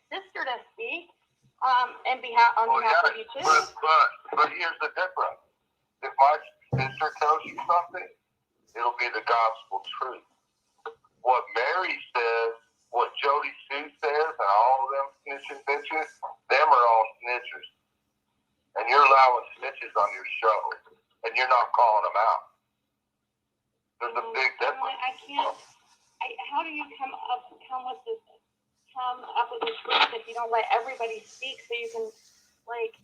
sister to speak on behalf of you too. But here's the difference. If my sister tells you something, it'll be the gospel truth. What Mary says, what Jody Sue says, and all of them snitches, bitches, them are all snitches. And you're allowing snitches on your show, and you're not calling them out. There's a big difference. I can't. How do you come up with this truth if you don't let everybody speak so you can, like,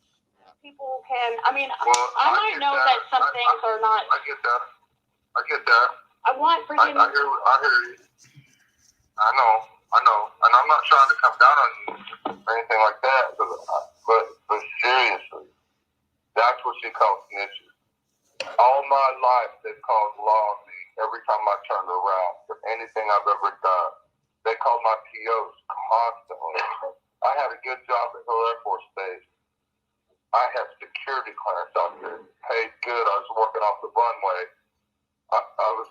people can, I mean, I might know that some things are not. I get that. I want freaking. I hear you. I know. And I'm not trying to come down on you or anything like that, but seriously, that's what you call snitches. All my life, they've called law on me every time I turned around for anything I've ever done. They called my POs constantly. I had a good job at Hill Air Force Base. I had security clearance out there. Paid good. I was working off the runway. I was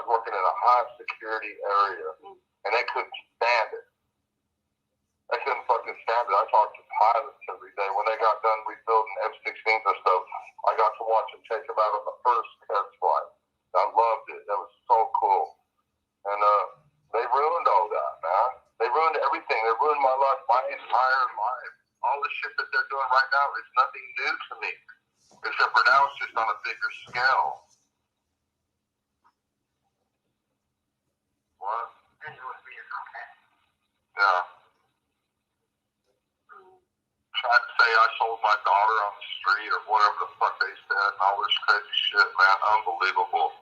working in a high security area, and they couldn't stand it. They couldn't fucking stand it. I talked to pilots every day. When they got done rebuilding F-16s and stuff, I got to watch them take them out on the first test flight. I loved it. That was so cool. And they ruined all that, man. They ruined everything. They ruined my life, my entire life. All the shit that they're doing right now is nothing new to me, except for now it's just on a bigger scale. What? Yeah. Tried to say I sold my daughter on the street or whatever the fuck they said and all this crazy shit, man. Unbelievable.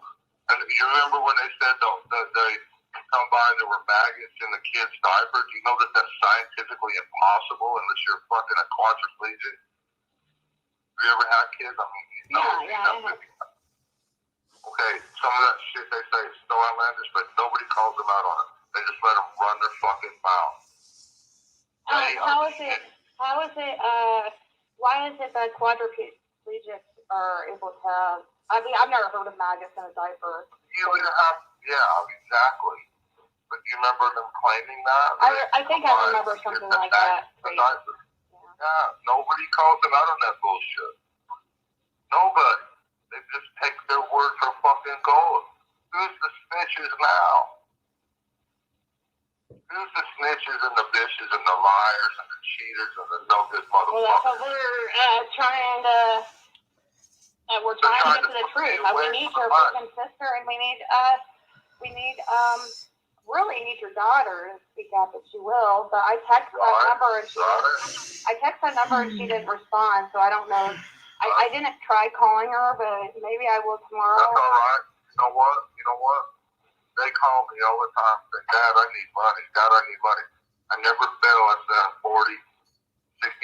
And you remember when they said that they come by and there were maggots in the kid's diaper? Do you know that that's scientifically impossible unless you're fucking a quadriplegic? Have you ever had kids? I mean, Yeah. Okay, some of that shit they say is so outlandish, but nobody calls them out on it. They just let them run their fucking mouth. How is it, why is it that quadriplegics are able to have, I mean, I've never heard of maggots in a diaper. You would have, yeah, exactly. But you remember them claiming that? I think I remember something like that. Yeah, nobody calls them out on that bullshit. Nobody. They just take their word for fucking gold. Who's the snitches now? Who's the snitches and the bitches and the liars and the cheaters and the no-good motherfuckers? Well, that's what we're trying to get to the truth. We need your fucking sister, and we need really need your daughter to speak up if she will. But I text that number and she didn't respond, so I don't know. I didn't try calling her, but maybe I will tomorrow. That's all right. You know what? They call me all the time saying, Dad, I need money. Dad, I need money. I never fail less than $40,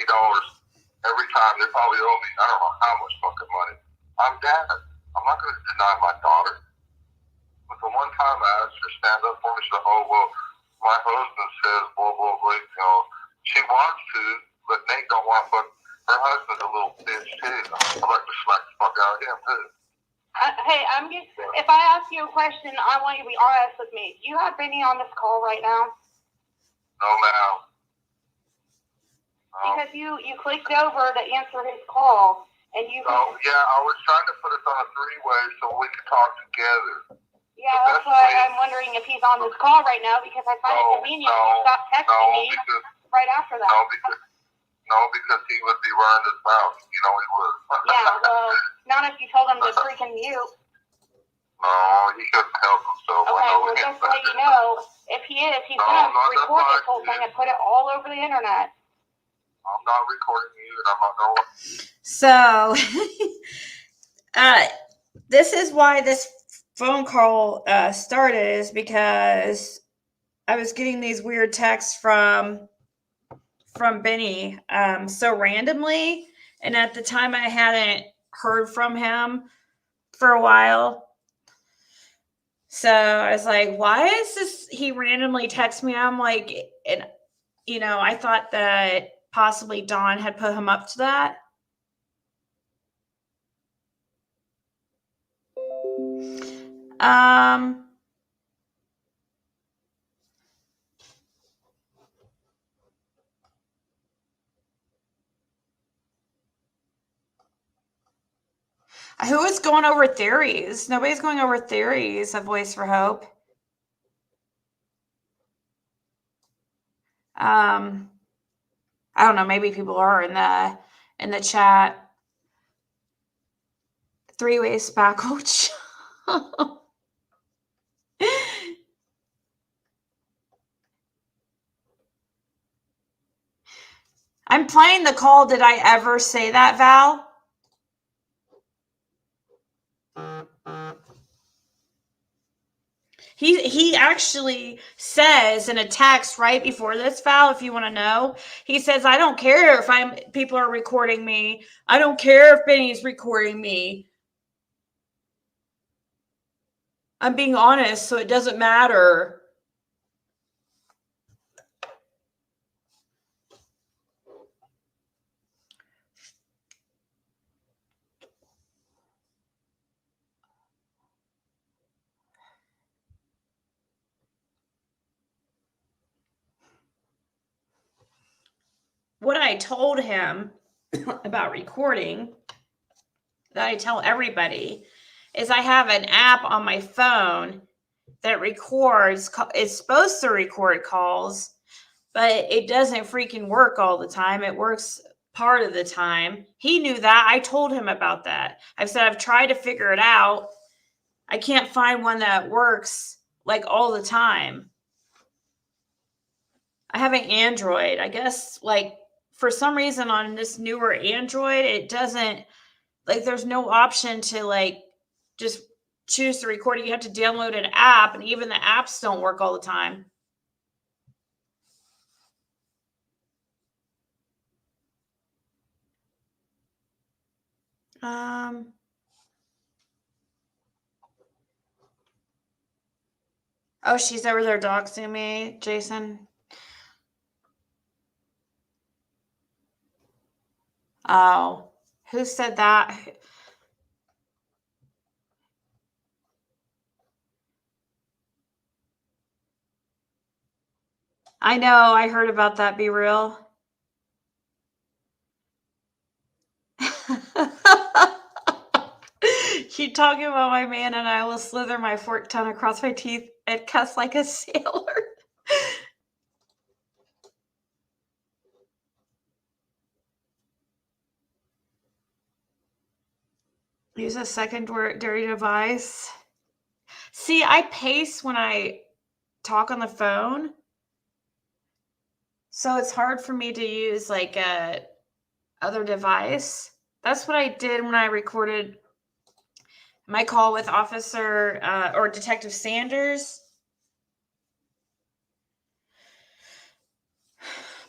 $60 every time. They probably owe me, I don't know how much fucking money. I'm Dad. I'm not going to deny my daughter. But the one time I asked her to stand up for me, she said, oh, well, my husband says, blah, blah, blah. You know, she wants to, but Nate don't want, but her husband's a little bitch, too. I'd like to smack the fuck out of him, too. Hey, if I ask you a question, I want you to be honest with me. Do you have Benny on this call right now? No, ma'am. Because you clicked over to answer his call, and you... Oh, yeah, I was trying to put us on a three-way so we could talk together. Yeah, that's why I'm wondering if he's on this call right now, because I find it convenient he stopped texting me right after that. No, because he would be running his mouth. You know he would. Yeah, well, not if you told him to freaking mute. No, he couldn't help himself. Okay, well, just to let you know, if he is, he's going to record this whole thing and put it all over the internet. I'm not recording you, and I'm not going to... So, this is why this phone call started, is because I was getting these weird texts from Benny so randomly, and at the time I hadn't heard from him for a while. So I was like, why is this? He randomly texts me. I'm like, and you know, I thought that possibly Dawn had put him up to that. Who is going over theories? Nobody's going over theories of Voice for Hope. I don't know. Maybe people are in the chat. Three-way spackle. I'm playing the call. Did I ever say that, Val? He actually says in a text right before this, Val, if you want to know, he says, I don't care if people are recording me. I don't care if Benny's recording me. I'm being honest, so it doesn't matter. What I told him about recording, that I tell everybody, is I have an app on my phone that records, it's supposed to record calls, but it doesn't freaking work all the time. It works part of the time. He knew that. I told him about that. I've said I've tried to figure it out. I can't find one that works like all the time. I have an Android. I guess like for some reason on this newer Android, it doesn't, like there's no option to like just choose to record it. You have to download an app, and even the apps don't work all the time. Oh, she's over there doxing me, Jason. Oh, who said that? I know, I heard about that. Be real. Keep talking about my man, and I will slither my forked tongue across my teeth and cuss like a sailor. Use a secondary device. See, I pace when I talk on the phone, so it's hard for me to use like a other device. That's what I did when I recorded my call with Officer or Detective Sanders.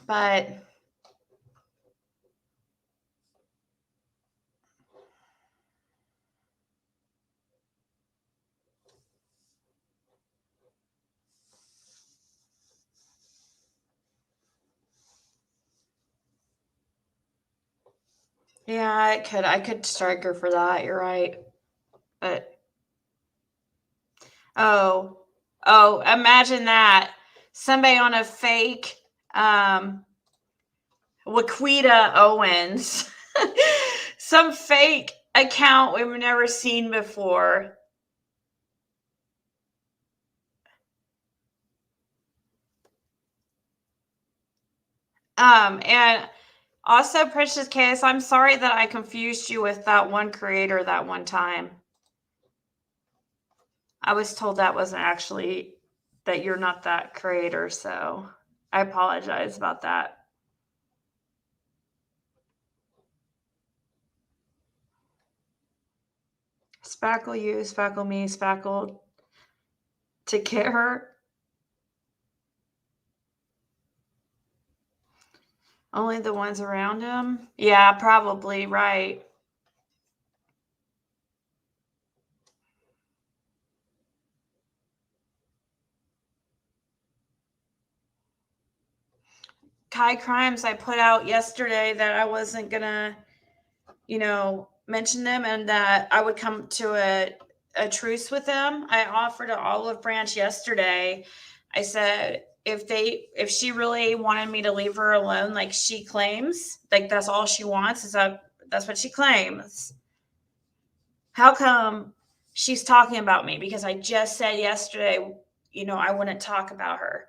But yeah, I could strike her for that. You're right. But oh, imagine that. Somebody on a fake Waquita Owens. Some fake account we've never seen before. And also, Precious Case, I'm sorry that I confused you with that one creator that one time. I was told that wasn't actually, that you're not that creator, so I apologize about that. Spackle you, spackle me, spackle to get her. Only the ones around him? Yeah, probably, right. Kai Crimes, I put out yesterday that I wasn't gonna, mention them and that I would come to a truce with them. I offered an olive branch yesterday. I said, if she really wanted me to leave her alone, like she claims, like that's all she wants, that's what she claims. How come she's talking about me? Because I just said yesterday, I wouldn't talk about her.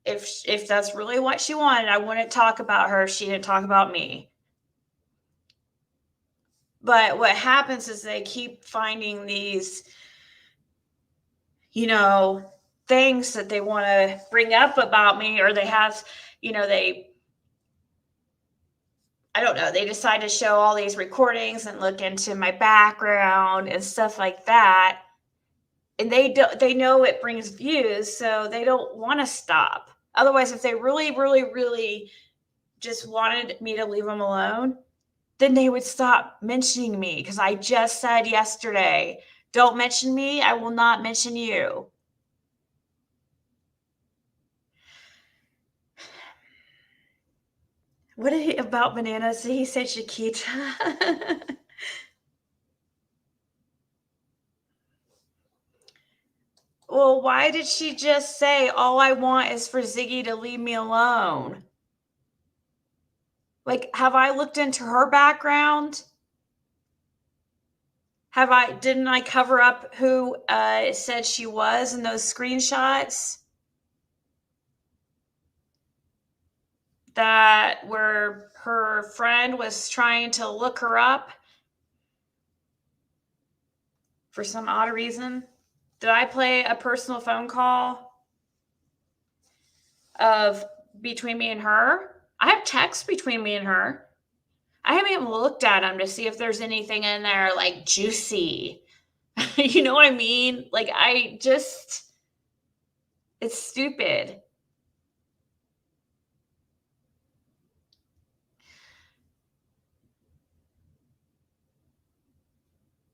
If that's really what she wanted, I wouldn't talk about her if she didn't talk about me. But what happens is they keep finding these, things that they want to bring up about me, or they have, I don't know, they decide to show all these recordings and look into my background and stuff like that. And they know it brings views, so they don't want to stop. Otherwise, if they really, really, really just wanted me to leave them alone, then they would stop mentioning me, because I just said yesterday, don't mention me, I will not mention you. What did he about bananas? He said Chiquita. Well, why did she just say, all I want is for Ziggy to leave me alone? Like, have I looked into her background? Didn't I cover up who said she was in those screenshots? That where her friend was trying to look her up for some odd reason. Did I play a personal phone call of between me and her? I have texts between me and her. I haven't even looked at them to see if there's anything in there like juicy. You know what I mean? Like, it's stupid.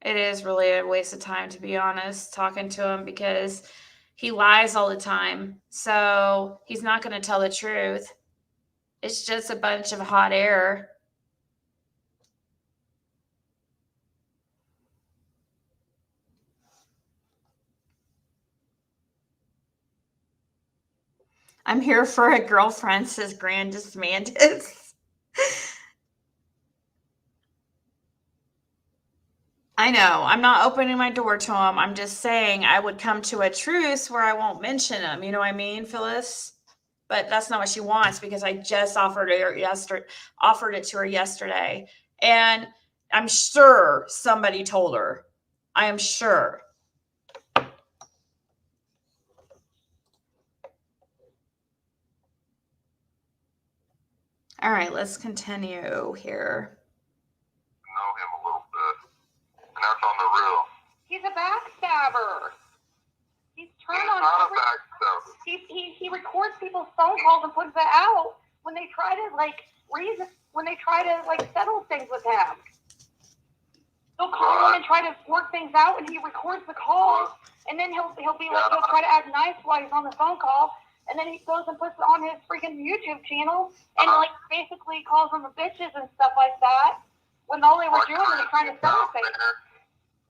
It is really a waste of time, to be honest, talking to him because he lies all the time. So he's not going to tell the truth. It's just a bunch of hot air. I'm here for a girlfriend, says Grandis Mantis. I know. I'm not opening my door to him. I'm just saying I would come to a truce where I won't mention him. You know what I mean, Phyllis? But that's not what she wants because I just offered it to her yesterday. And I'm sure somebody told her. I am sure. All right, let's continue here. Know him a little bit, and that's on the real. He's a backstabber. He's turned He's on not a every. backstabber. He records people's phone calls and puts it out when they try to settle things with him. He'll call in and try to work things out, and he records the calls, and then he'll try to act nice while he's on the phone call, and then he goes and puts it on his freaking YouTube channel, and basically calls them the bitches and stuff like that, when all they were doing was trying to settle things.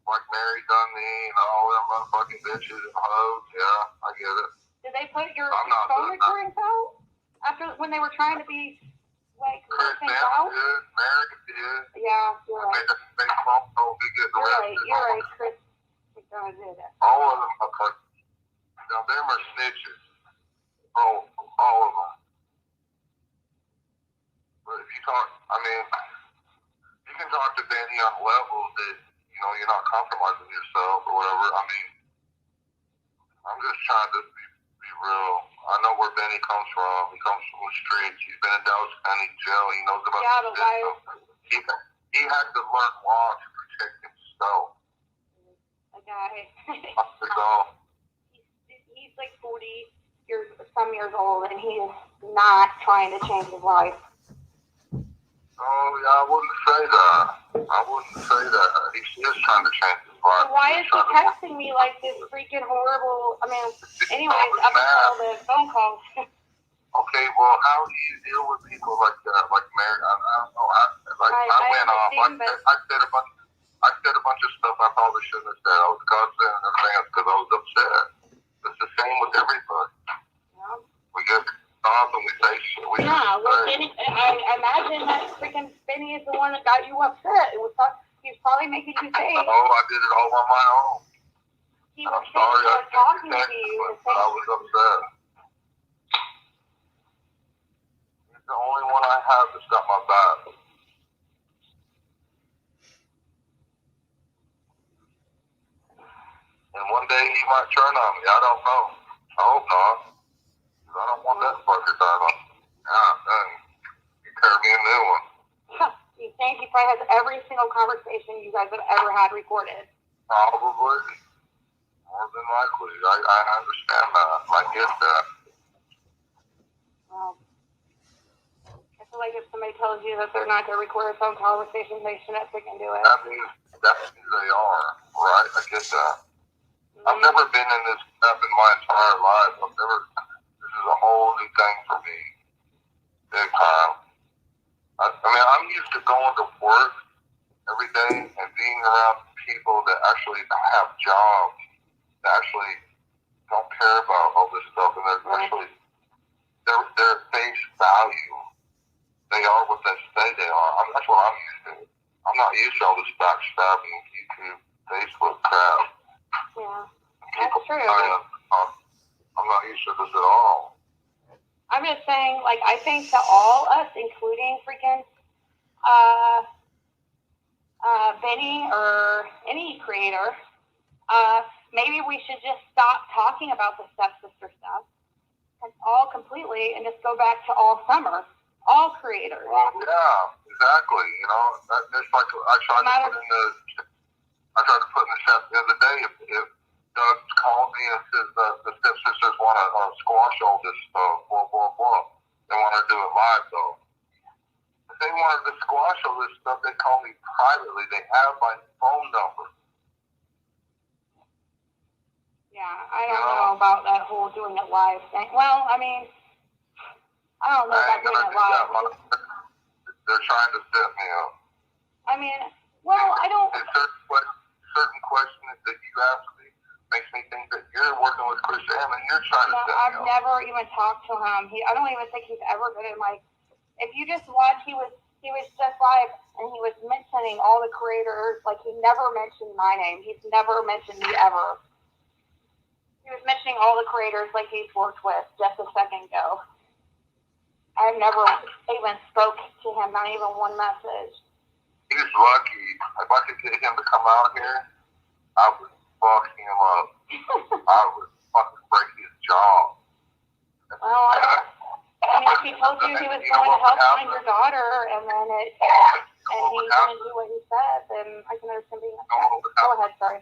Like Mary done me and all them motherfucking bitches and hoes. Yeah, I get it. Did they put your I'm not phone doing that. recordings out after when they were trying to be Chris work things Sampson out? did, Mary did. Yeah, you're right. They phone call me getting arrested. You're right, Chris. McDonough did that. All of them are fucking. Now them are snitches. All of them. But if you talk, I mean, you can talk to Benny on levels that, you know, you're not compromising yourself or whatever. I mean, I'm just trying to be real. I know where Benny comes from. He comes from the streets. He's been in Dallas County Jail. He knows about the system. He had to learn law to protect himself. A guy. That's all. He's like 40 years old, and he is not trying to change his life. Oh, yeah, I wouldn't say that. He is trying to change his life. So why is he texting me like this freaking horrible? I mean, anyways, up until all the phone calls. Okay, well, how do you deal with people like that? Like Mary, I don't know. I went off. I said a bunch of stuff I probably shouldn't have said. I was cussing and everything else because I was upset. It's the same with everybody. Yeah. We get off and we say shit. I imagine that freaking Benny is the one that got you upset. He was probably making you say. Oh, I did it all on my own. He was sorry, I talking to you. but I was upset. He's the only one I have that's got my back. And one day he might turn on me. I don't know. I hope not. I don't want that fucker done. Yeah, dang. You tear me a new one. You think he probably has every single conversation you guys have ever had recorded? Probably. More than likely. I understand that. I get that. Well, I feel like if somebody tells you that they're not going to record a phone conversation, they shouldn't freaking do it. That means they are. Right? I get that. I've never been in this step in my entire life. This is a whole new thing for me. Big time. I mean, I'm used to going to work every day and being around people that actually have jobs, that actually don't care about all this stuff, and they're actually, their face value. They are what they say they are. That's what I'm used to. I'm not used to all this backstabbing, YouTube, Facebook crap. Yeah, that's true. I'm not used to this at all. I'm just saying, like, I think to all us, including freaking Benny or any creator, maybe we should just stop talking about the stepsister stuff and all completely and just go back to all summer, all creators. Well, yeah, exactly. You know, it's like I tried to put in the chat the other day. If Doug called me and says the stepsisters want to squash all this stuff, blah, blah, blah. They want to do it live, though. If they wanted to squash all this stuff, they call me privately. They have my phone number. Yeah, I don't know about that whole doing it live thing. Well, I mean, I don't know I about ain't doing gonna it do that, live. motherfucker. They're trying to set me up. I mean, well, I don't. And certain questions that you ask me makes me think that you're working with Chris Am and you're trying to No, set I've me up. never even talked to him. I don't even think he's ever been in my. If you just watch, he was just live and he was mentioning all the creators. Like he never mentioned my name. He's never mentioned me ever. He was mentioning all the creators like he's worked with just a second ago. I've never even spoke to him, not even one message. He's lucky. If I could get him to come out here, I would fuck him up. I would fucking break his jaw. Well, I mean, if he told you he was going to help find your daughter, and then he didn't do what he said, then I can understand being upset. Go ahead, sorry.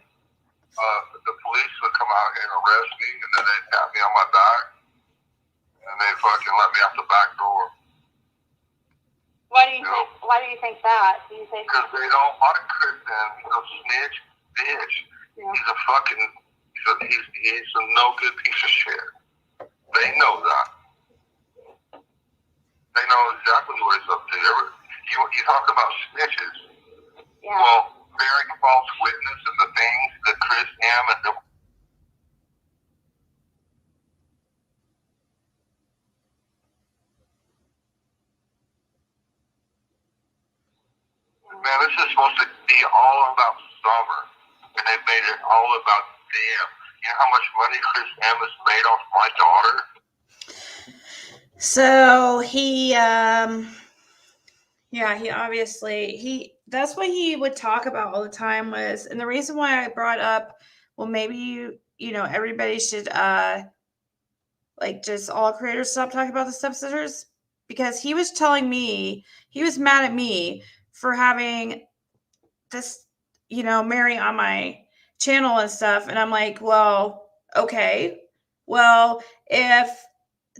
The police would come out here and arrest me, and then they'd tap me on my back, and they fucking let me out the back door. Why do you think that? Do you think? Because they don't like Kristen. He's a snitch bitch. Yeah. He's a fucking. He's a no good piece of shit. They know that. They know exactly what he's up to. You talk about snitches. Yeah. Well, bearing false witness and the things that Chris Am and the man, this is supposed to be all about Summer, and they made it all about them. You know how much money Chris M has made off my daughter? So he that's what he would talk about all the time was, and the reason why I brought up, well, maybe everybody should like just all creators stop talking about the stepsisters, because he was telling me he was mad at me for having this Mary on my channel and stuff, and I'm like, well, okay, well,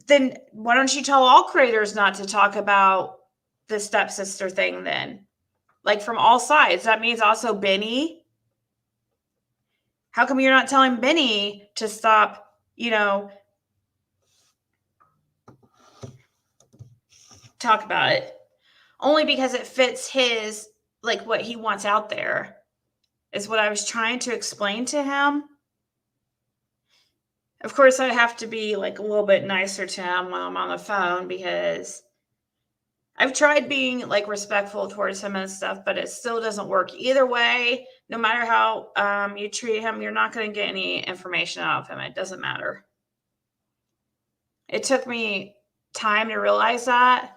then why don't you tell all creators not to talk about the stepsister thing then? Like from all sides. That means also Benny. How come you're not telling Benny to stop, talk about it? Only because it fits his, like what he wants out there is what I was trying to explain to him. Of course, I'd have to be like a little bit nicer to him while I'm on the phone, because I've tried being like respectful towards him and stuff, but it still doesn't work either way. No matter how you treat him, you're not going to get any information out of him. It doesn't matter. It took me time to realize that,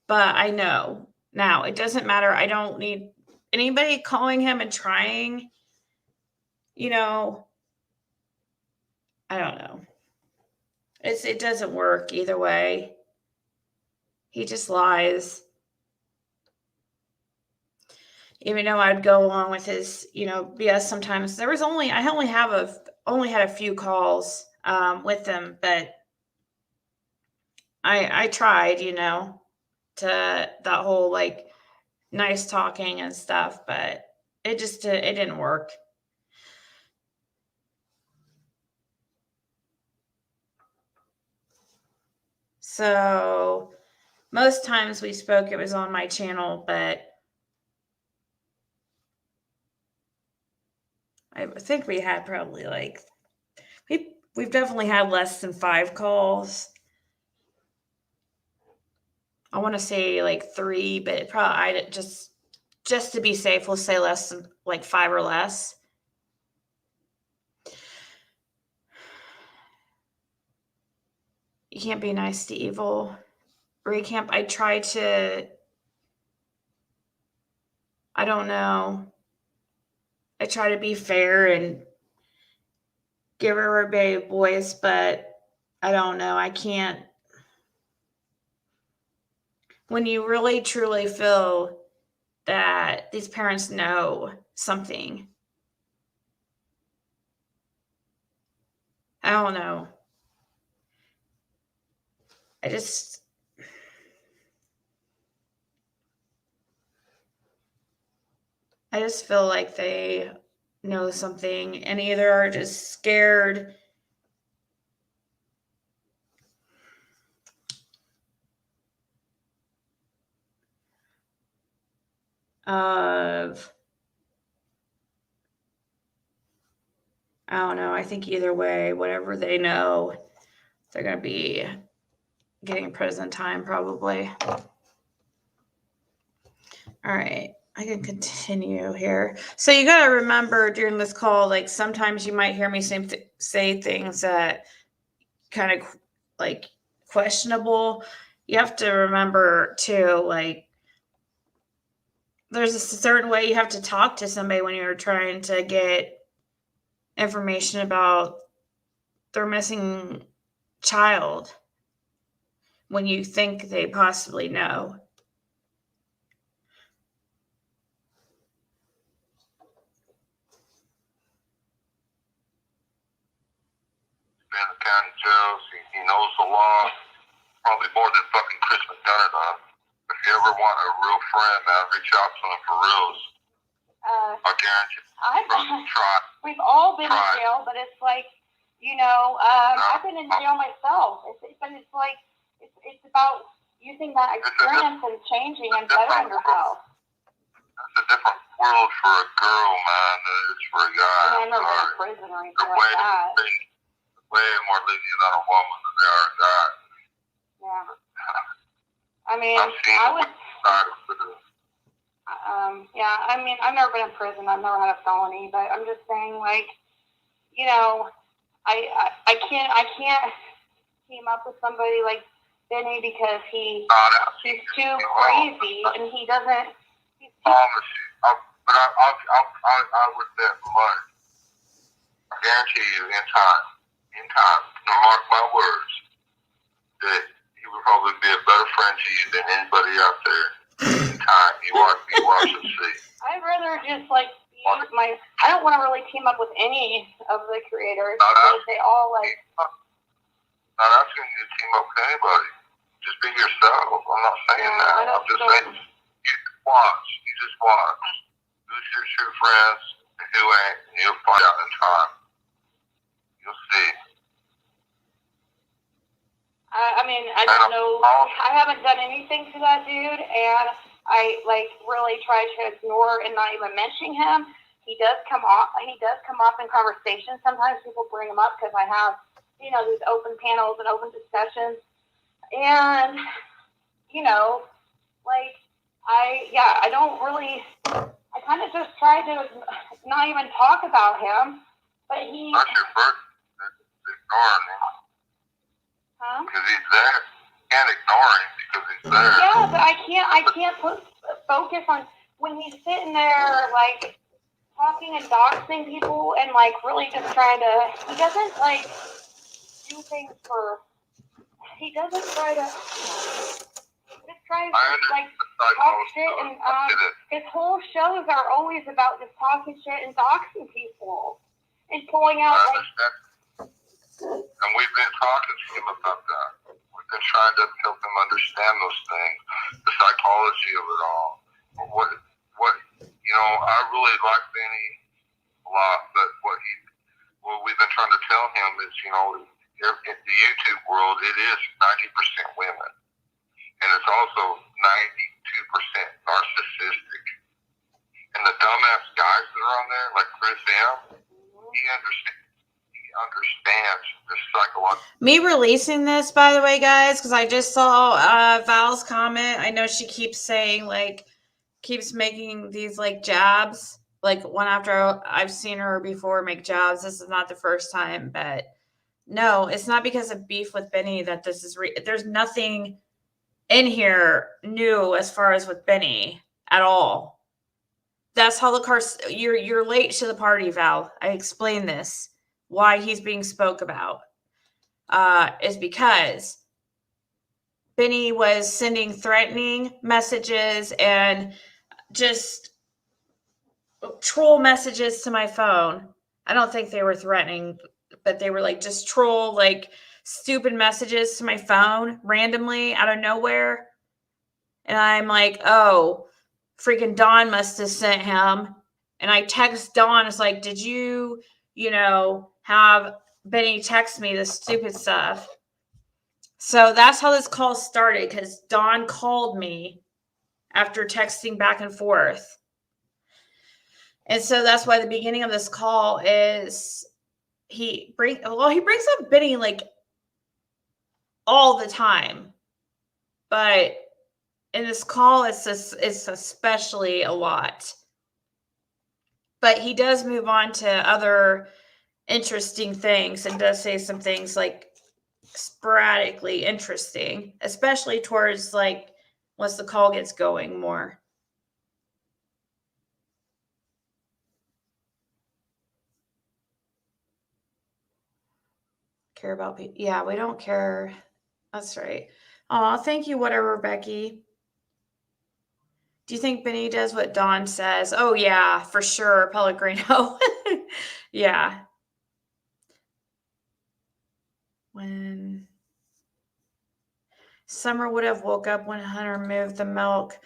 but I know now it doesn't matter. I don't need anybody calling him and trying, I don't know. It doesn't work either way. He just lies. Even though I'd go along with his, BS sometimes. I only had a few calls with him, but I tried, to that whole like nice talking and stuff, but it didn't work. So most times we spoke, it was on my channel, but I think we had probably like, we've definitely had less than 5 calls. I want to say like 3, but probably I just to be safe, we'll say less than like 5 or less. You can't be nice to evil. Or you can't, I don't know. I try to be fair and give everybody a voice, but I don't know. I can't. When you really truly feel that these parents know something, I don't know. I just feel like they know something and either are just scared of, I don't know. I think either way, whatever they know, they're going to be getting prison time probably. All right. I can continue here. So you got to remember during this call, like sometimes you might hear me say things that kind of like questionable. You have to remember too, like there's a certain way you have to talk to somebody when you're trying to get information about their missing child when you think they possibly know. In the county jails, he knows the law probably more than fucking Chris McDonough does. If you ever want a real friend, man, reach out to him for reals. I guarantee you. We've all been in jail, but it's like, you know, I've been in jail myself. But it's like, it's about using that experience and changing and bettering yourself. It's a different world for a girl, man, than it is for a guy. I mean, I've never been in prison or anything like that. Way more lenient on a woman than they are a guy. Yeah. I mean, yeah, I mean, I've never been in prison. I've never had a felony, but I'm just saying, like, you know, I can't team up with somebody like Benny because he's too crazy and he doesn't. But I would bet money. I guarantee you, in time, mark my words, that he would probably be a better friend to you than anybody out there. In time, you watch and see. I'd rather just like use I don't want to really team up with any of the creators because they all like. Not asking you to team up with anybody. Just be yourself. I'm not saying that. I'm just saying you just watch. Who's your true friends and who ain't, and you'll find out in time. You'll see. I mean, I don't know. I haven't done anything to that dude, and I like really try to ignore and not even mention him. He does come off in conversation. Sometimes people bring him up because I have, you know, these open panels and open discussions, and you know, like I don't really. I kind of just try to not even talk about him, but he. That's your first. Ignoring him. Huh? Because he's there. You can't ignore him because he's there. Yeah, but I can't focus on when he's sitting there like talking and doxing people and like really just trying to. He doesn't like do things for. He doesn't try to. Just trying to like talk shit and his whole shows are always about just talking shit and doxing people and pulling out like. And we've been talking to him about that. We've been trying to help him understand those things, the psychology of it all. What you know, I really like Benny a lot, but what we've been trying to tell him is, you know, in the YouTube world, it is 90% women, and it's also 92% narcissistic. And the dumbass guys that are on there, like Chris M, he understands the psychological. Me releasing this, by the way, guys, because I just saw Val's comment. I know she keeps saying, like, keeps making these, like, jabs. Like, one after I've seen her before make jabs. This is not the first time, but no, it's not because of beef with Benny that this is there's nothing in here new as far as with Benny at all. That's how the car. You're late to the party, Val. I explained this. Why he's being spoke about is because Benny was sending threatening messages and just troll messages to my phone. I don't think they were threatening, but they were like just troll, like stupid messages to my phone randomly out of nowhere. And I'm like, oh, freaking Dawn must have sent him. And I text Dawn. It's like, did you know, have Benny text me this stupid stuff? So that's how this call started, because Dawn called me after texting back and forth. And so that's why the beginning of this call is he brings up Benny like all the time, but in this call it's especially a lot. But he does move on to other interesting things and does say some things like sporadically interesting, especially towards like once the call gets going more. Care about people. Yeah, we don't care. That's right. Oh, thank you, whatever, Becky. Do you think Benny does what Dawn says? Oh, yeah, for sure, Pellegrino. Yeah. When Summer would have woke up when Hunter moved the milk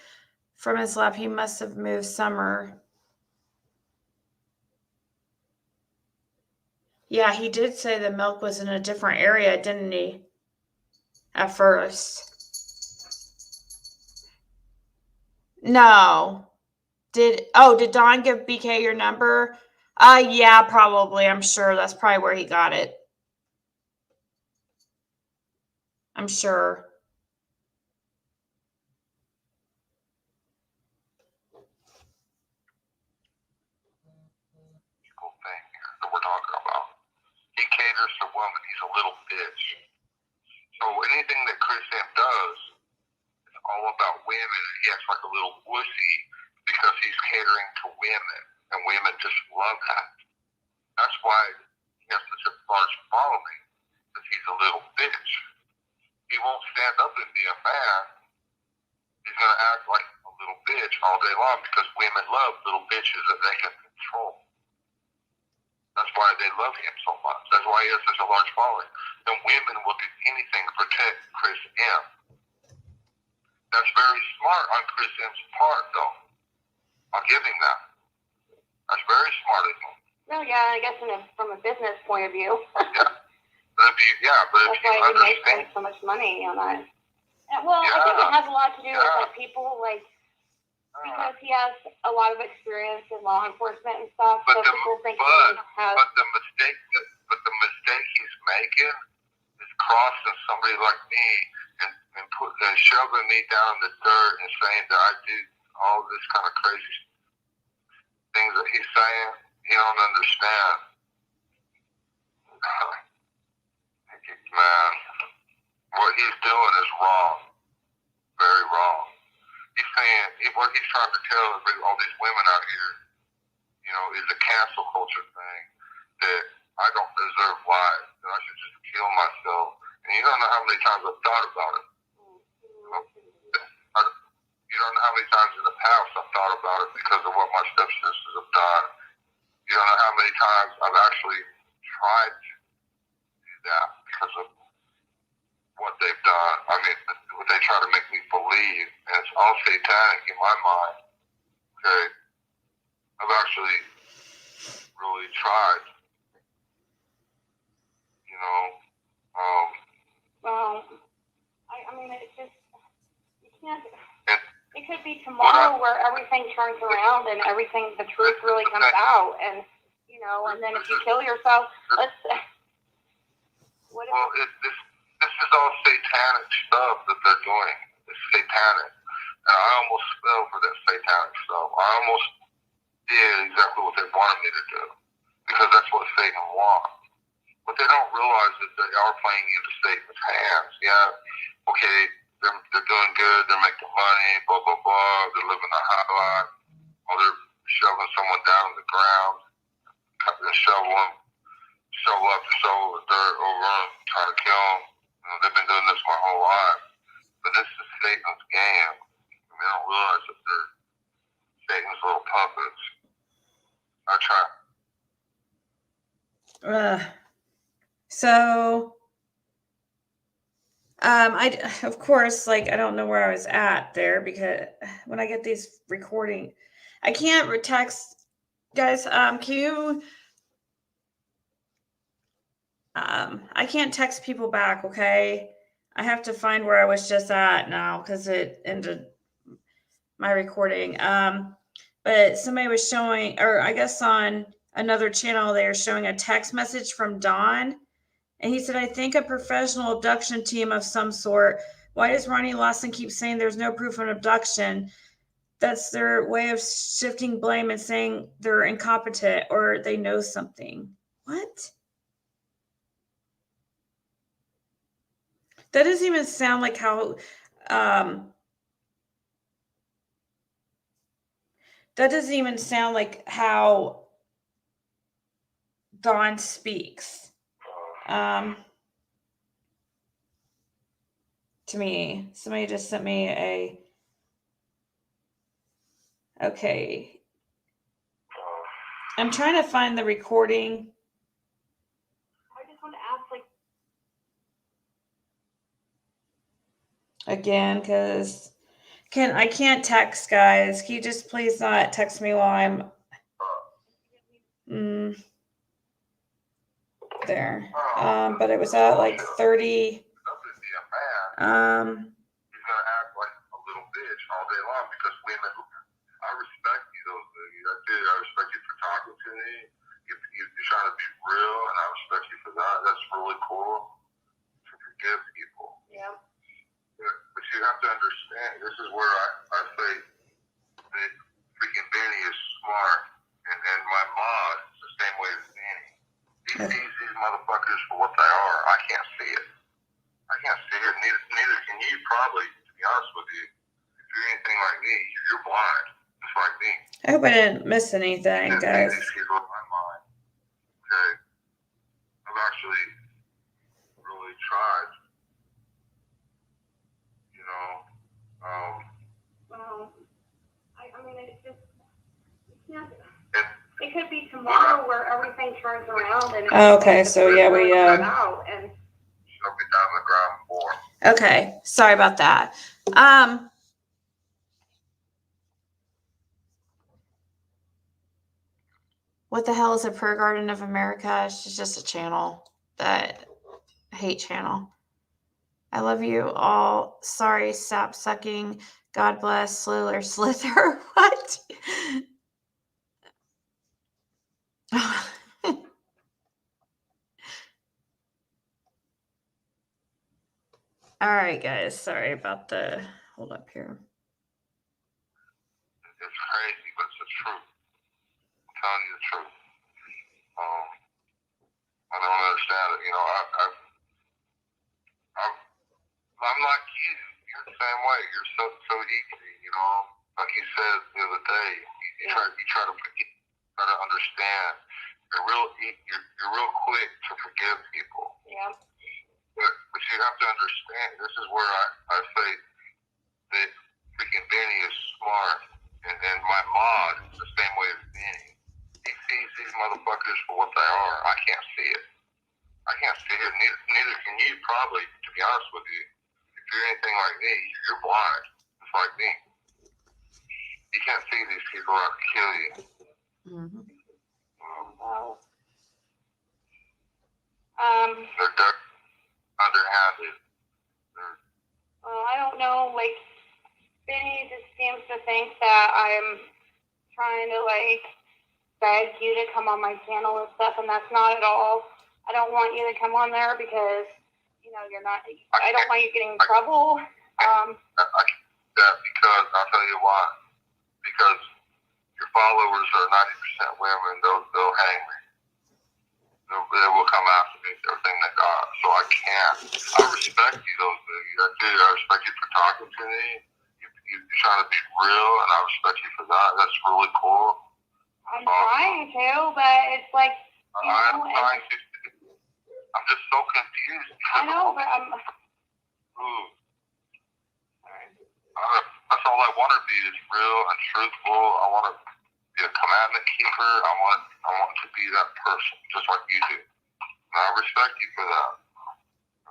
from his lap, he must have moved Summer. Yeah, he did say the milk was in a different area, didn't he? At first. No. Did Don give BK your number? Yeah, probably. I'm sure that's probably where he got it. I'm sure. Cool thing here that we're talking about. He caters to women. He's a little bitch. So anything that Chris M does is all about women. He acts like a little wussy because he's catering to women, and women just love that. That's why he has such a large following, because he's a little bitch. He won't stand up and be a man. He's going to act like a little bitch all day long because women love little bitches that they can control. That's why they love him so much. That's why he has such a large following. And women will do anything to protect Chris M. That's very smart on Chris M's part, though. I'll give him that. That's very smart of him. Well, yeah, I guess from a business point of view. Yeah. But if you understand, so much money on that. Well, I think it has a lot to do with like people like because he has a lot of experience in law enforcement and stuff. But so people think he has. But the mistake he's making is crossing somebody like me and shoving me down in the dirt and saying that I do all this kind of crazy things that he's saying. He don't understand. Man, what he's doing is wrong. Very wrong. He's saying, what he's trying to tell all these women out here, is a cancel culture thing, that I don't deserve life, that I should just kill myself. And you don't know how many times I've thought about it. You don't know how many times in the past I've thought about it because of what my stepsisters have done. You don't know how many times I've actually tried to do that because of what they've done. I mean, what they try to make me believe, and it's all satanic in my mind. Okay, I've actually really tried. Well, I mean, it's just you can't. It could be tomorrow where everything turns around and everything, the truth really comes out, and and then if you kill yourself, this is all satanic stuff that they're doing. It's satanic. And I almost fell for that satanic stuff. I almost did exactly what they wanted me to do. Because that's what Satan wants. What they don't realize is they are playing into Satan's hands. Yeah, okay, they're doing good, they're making money, blah, blah, blah, they're living a high life, or they're shoving someone down on the ground, shovel the dirt over them, trying to kill them. They've been doing this my whole life. But this is Satan's game. And they don't realize that they're Satan's little puppets. I try. So, of course, like, I don't know where I was at there because when I get these recording, I can't text, guys, can you, I can't text people back, okay? I have to find where I was just at now because it ended my recording. but somebody was showing, or I guess on another channel, they were showing a text message from Don. And he said, I think a professional abduction team of some sort. Why does Ronnie Lawson keep saying there's no proof of abduction? That's their way of shifting blame and saying they're incompetent or they know something. What? That doesn't even sound like how that doesn't even sound like how Don speaks. To me, somebody just sent me a. Okay. I'm trying to find the recording. I just want to ask, like, Again, because I can't text, guys. Can you just please not text me while I'm there? But it was at like 30. He's gonna act like a little bitch all day long because women. I respect you, though. I do. I respect you for talking to me. You're trying to be real, and I respect you for that. That's really cool to forgive people. yeah. But you have to understand, this is where I say that freaking Benny is smart, and my mod is the same way as Danny. He sees these motherfuckers for what they are. I can't see it. I can't see it. Neither can you, probably, to be honest with you. If you're anything like me, you're blind, just like me. I hope I didn't miss anything, guys. These people in my mind. Okay. I've actually really tried. You know. Well, I mean, it's just, it could be tomorrow where everything turns around and. Okay, so yeah, we out and. She'll be down on the ground floor. Okay, sorry about that. What the hell is a Prayer Garden of America? It's just a channel that hate channel. I love you all. Sorry, sap sucking. God bless Slither Slither. What? All right, guys. Sorry about the hold up here. It's crazy, but it's the truth. I'm telling you the truth. I don't understand it. You know, I'm like you. You're the same way. You're so easy. You know, like you said the other day. You try to forget, try to understand. You're real quick to forgive people. Yeah. But you have to understand. This is where I say that freaking Benny is smart, and my mod is the same way as Benny. He sees these motherfuckers for what they are. I can't see it. I can't see it. Neither can you, probably, to be honest with you. If you're anything like me, you're blind, just like me. You can't see these people out to kill you. Mm-hmm. Well, They're dark, underhanded. well, I don't know. Like, Benny just seems to think that I'm trying to, like, beg you to come on my channel and stuff, and that's not at all. I don't want you to come on there because, you know, you're not. I don't want you getting in trouble. I can't do that because I'll tell you why. Because your followers are 90% women. They'll hang me. They will come after me, everything they got. So I can't. I respect you, though. I do. I respect you for talking to me. You're trying to be real, and I respect you for that. That's really cool. I'm trying to, but it's like, you know, I'm trying to. I'm just so confused. I know, but I'm. That's all I want to be is real and truthful. I want to be a commandment keeper. I want to be that person, just like you do. And I respect you for that.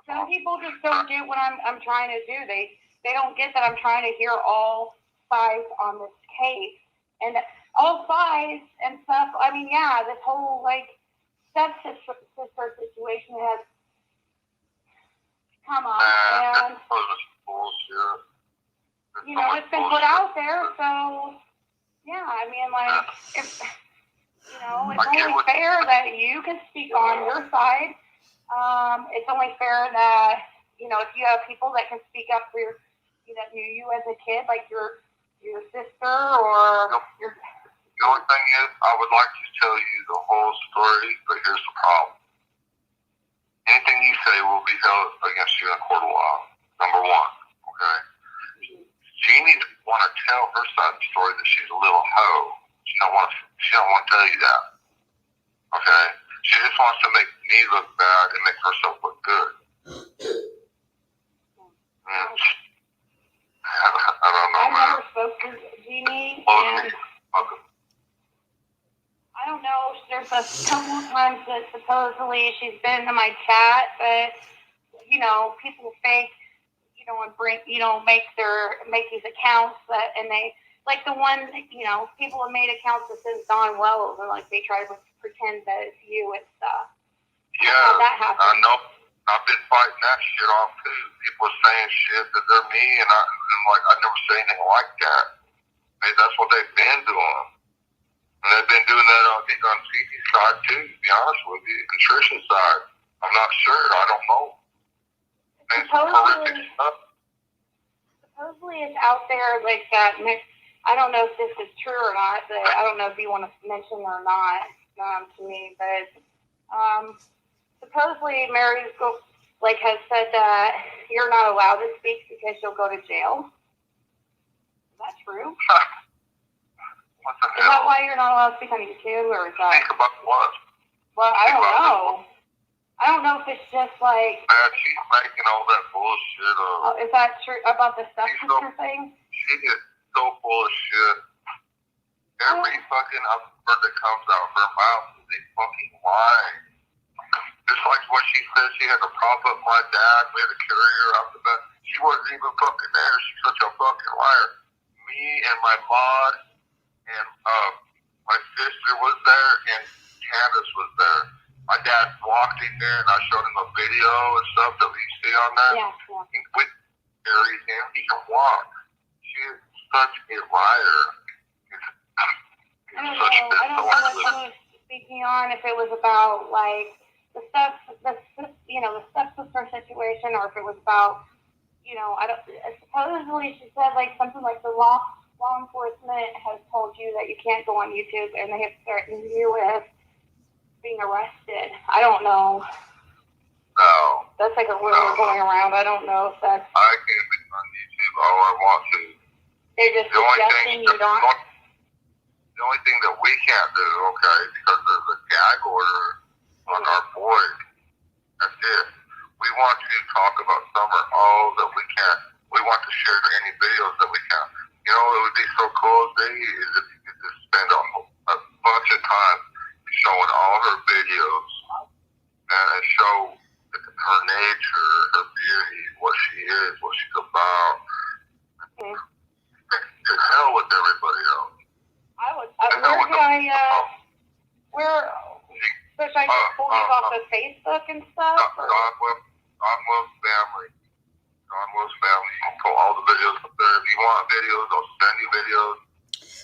Some people just don't get what I'm trying to do. They don't get that I'm trying to hear all sides on this case. And all sides and stuff, I mean, yeah, this whole, like, stepsister situation has come up. And, that's bullshit. you know, it's been put out there, so Yeah, I mean, like, if, you know, it's only fair that you can speak on your side. It's only fair that, you know, if you have people that can speak up for your, you know, you as a kid, like your sister or your. The only thing is, I would like to tell you the whole story, but here's the problem. Anything you say will be held against you in a court of law. Number one, okay? Jeannie doesn't want to tell her side of the story that she's a little hoe. She don't want to tell you that. Okay? She just wants to make me look bad and make herself look good. I don't know, I've man. never spoke to Jeannie, and I don't know. There's a couple of times that supposedly she's been to my chat, but you know, people fake, you know, and bring, you know, make these accounts that, and they like the one, you know, people have made accounts that says Don Wells, and like they try to pretend that it's you and stuff. Yeah, that happens. I know. I've been fighting that shit off too. People are saying shit that they're me, and like I never say anything like that. Maybe that's what they've been doing. And they've been doing that, I think, on Ziggy's side, too, to be honest with you. And Trish's side. I'm not sure. I don't know. And some horrific stuff. Supposedly it's out there like that. I don't know if this is true or not, but I don't know if you want to mention or not to me. But supposedly Mary like has said that you're not allowed to speak because you'll go to jail. Is that true? What the hell? Is that why you're not allowed to speak on YouTube, or is that? Think about what? Well, I don't know. I don't know if it's just like. Man, she's making all that bullshit up. Is that true about the stepsister thing? She is so full of shit. Every fucking word that comes out of her mouth is a fucking lie. Just like when she said she had to prop up my dad, we had to carry her out the bed. She wasn't even fucking there. She's such a fucking liar. Me and my mod and my sister was there, and Candace was there. My dad walked in there, and I showed him a video and stuff that we see on there. Yeah. He quit carrying him. He can walk. She is such a liar. I don't know what she was speaking on, if it was about like the stepsister situation, or if it was about, you know, supposedly she said like something like the law enforcement has told you that you can't go on YouTube, and they have threatened you with being arrested. I don't know. No. That's like a rumor going around. I don't know if that's. I can't be on YouTube all I want to. They're just suggesting you don't. The only thing that we can't do, okay, because there's a gag order on our board. That's it. We want to talk about Summer all that we can. We want to share any videos that we can. You know, it would be so cool, Ziggy, is if you could just spend a bunch of time showing all her videos and show her nature, her beauty, what she is, what she's about. Okay. To hell with everybody else. Should I just pull these off of Facebook and stuff? Don Will's family. Don Will's family. You can pull all the videos up there. If you want videos, I'll send you videos.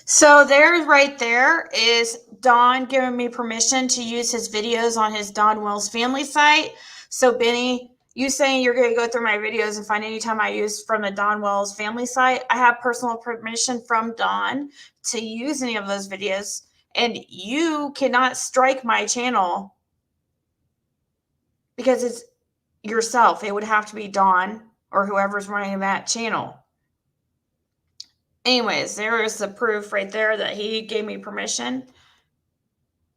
So there, right there, is Don giving me permission to use his videos on his Don Will's family site. So Benny, you saying you're going to go through my videos and find any time I use from the Don Will's family site, I have personal permission from Don to use any of those videos, and you cannot strike my channel because it's yourself. It would have to be Don or whoever's running that channel. Anyways, there is the proof right there that he gave me permission.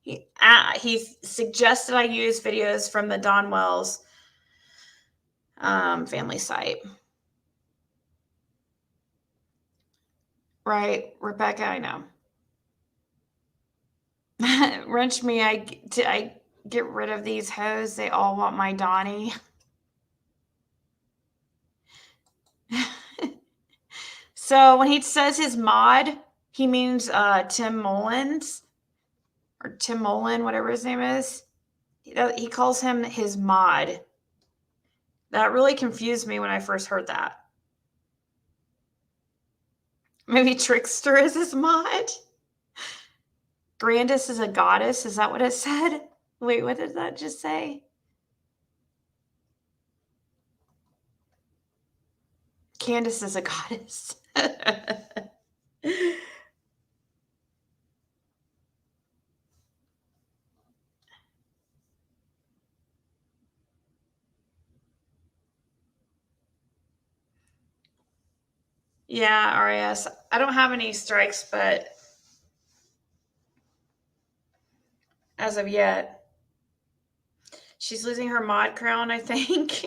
He suggested I use videos from the Don Will's family site. Right, Rebecca, I know. Wrench me, I get rid of these hoes. They all want my Donnie. So when he says his mod, he means Tim Mullins or Tim Mullen, whatever his name is. He calls him his mod. That really confused me when I first heard that. Maybe Trickster is his mod. Grandis is a goddess. Is that what it said? Wait, what did that just say? Candace is a goddess. Yeah, RAS. I don't have any strikes, but as of yet, she's losing her mod crown, I think.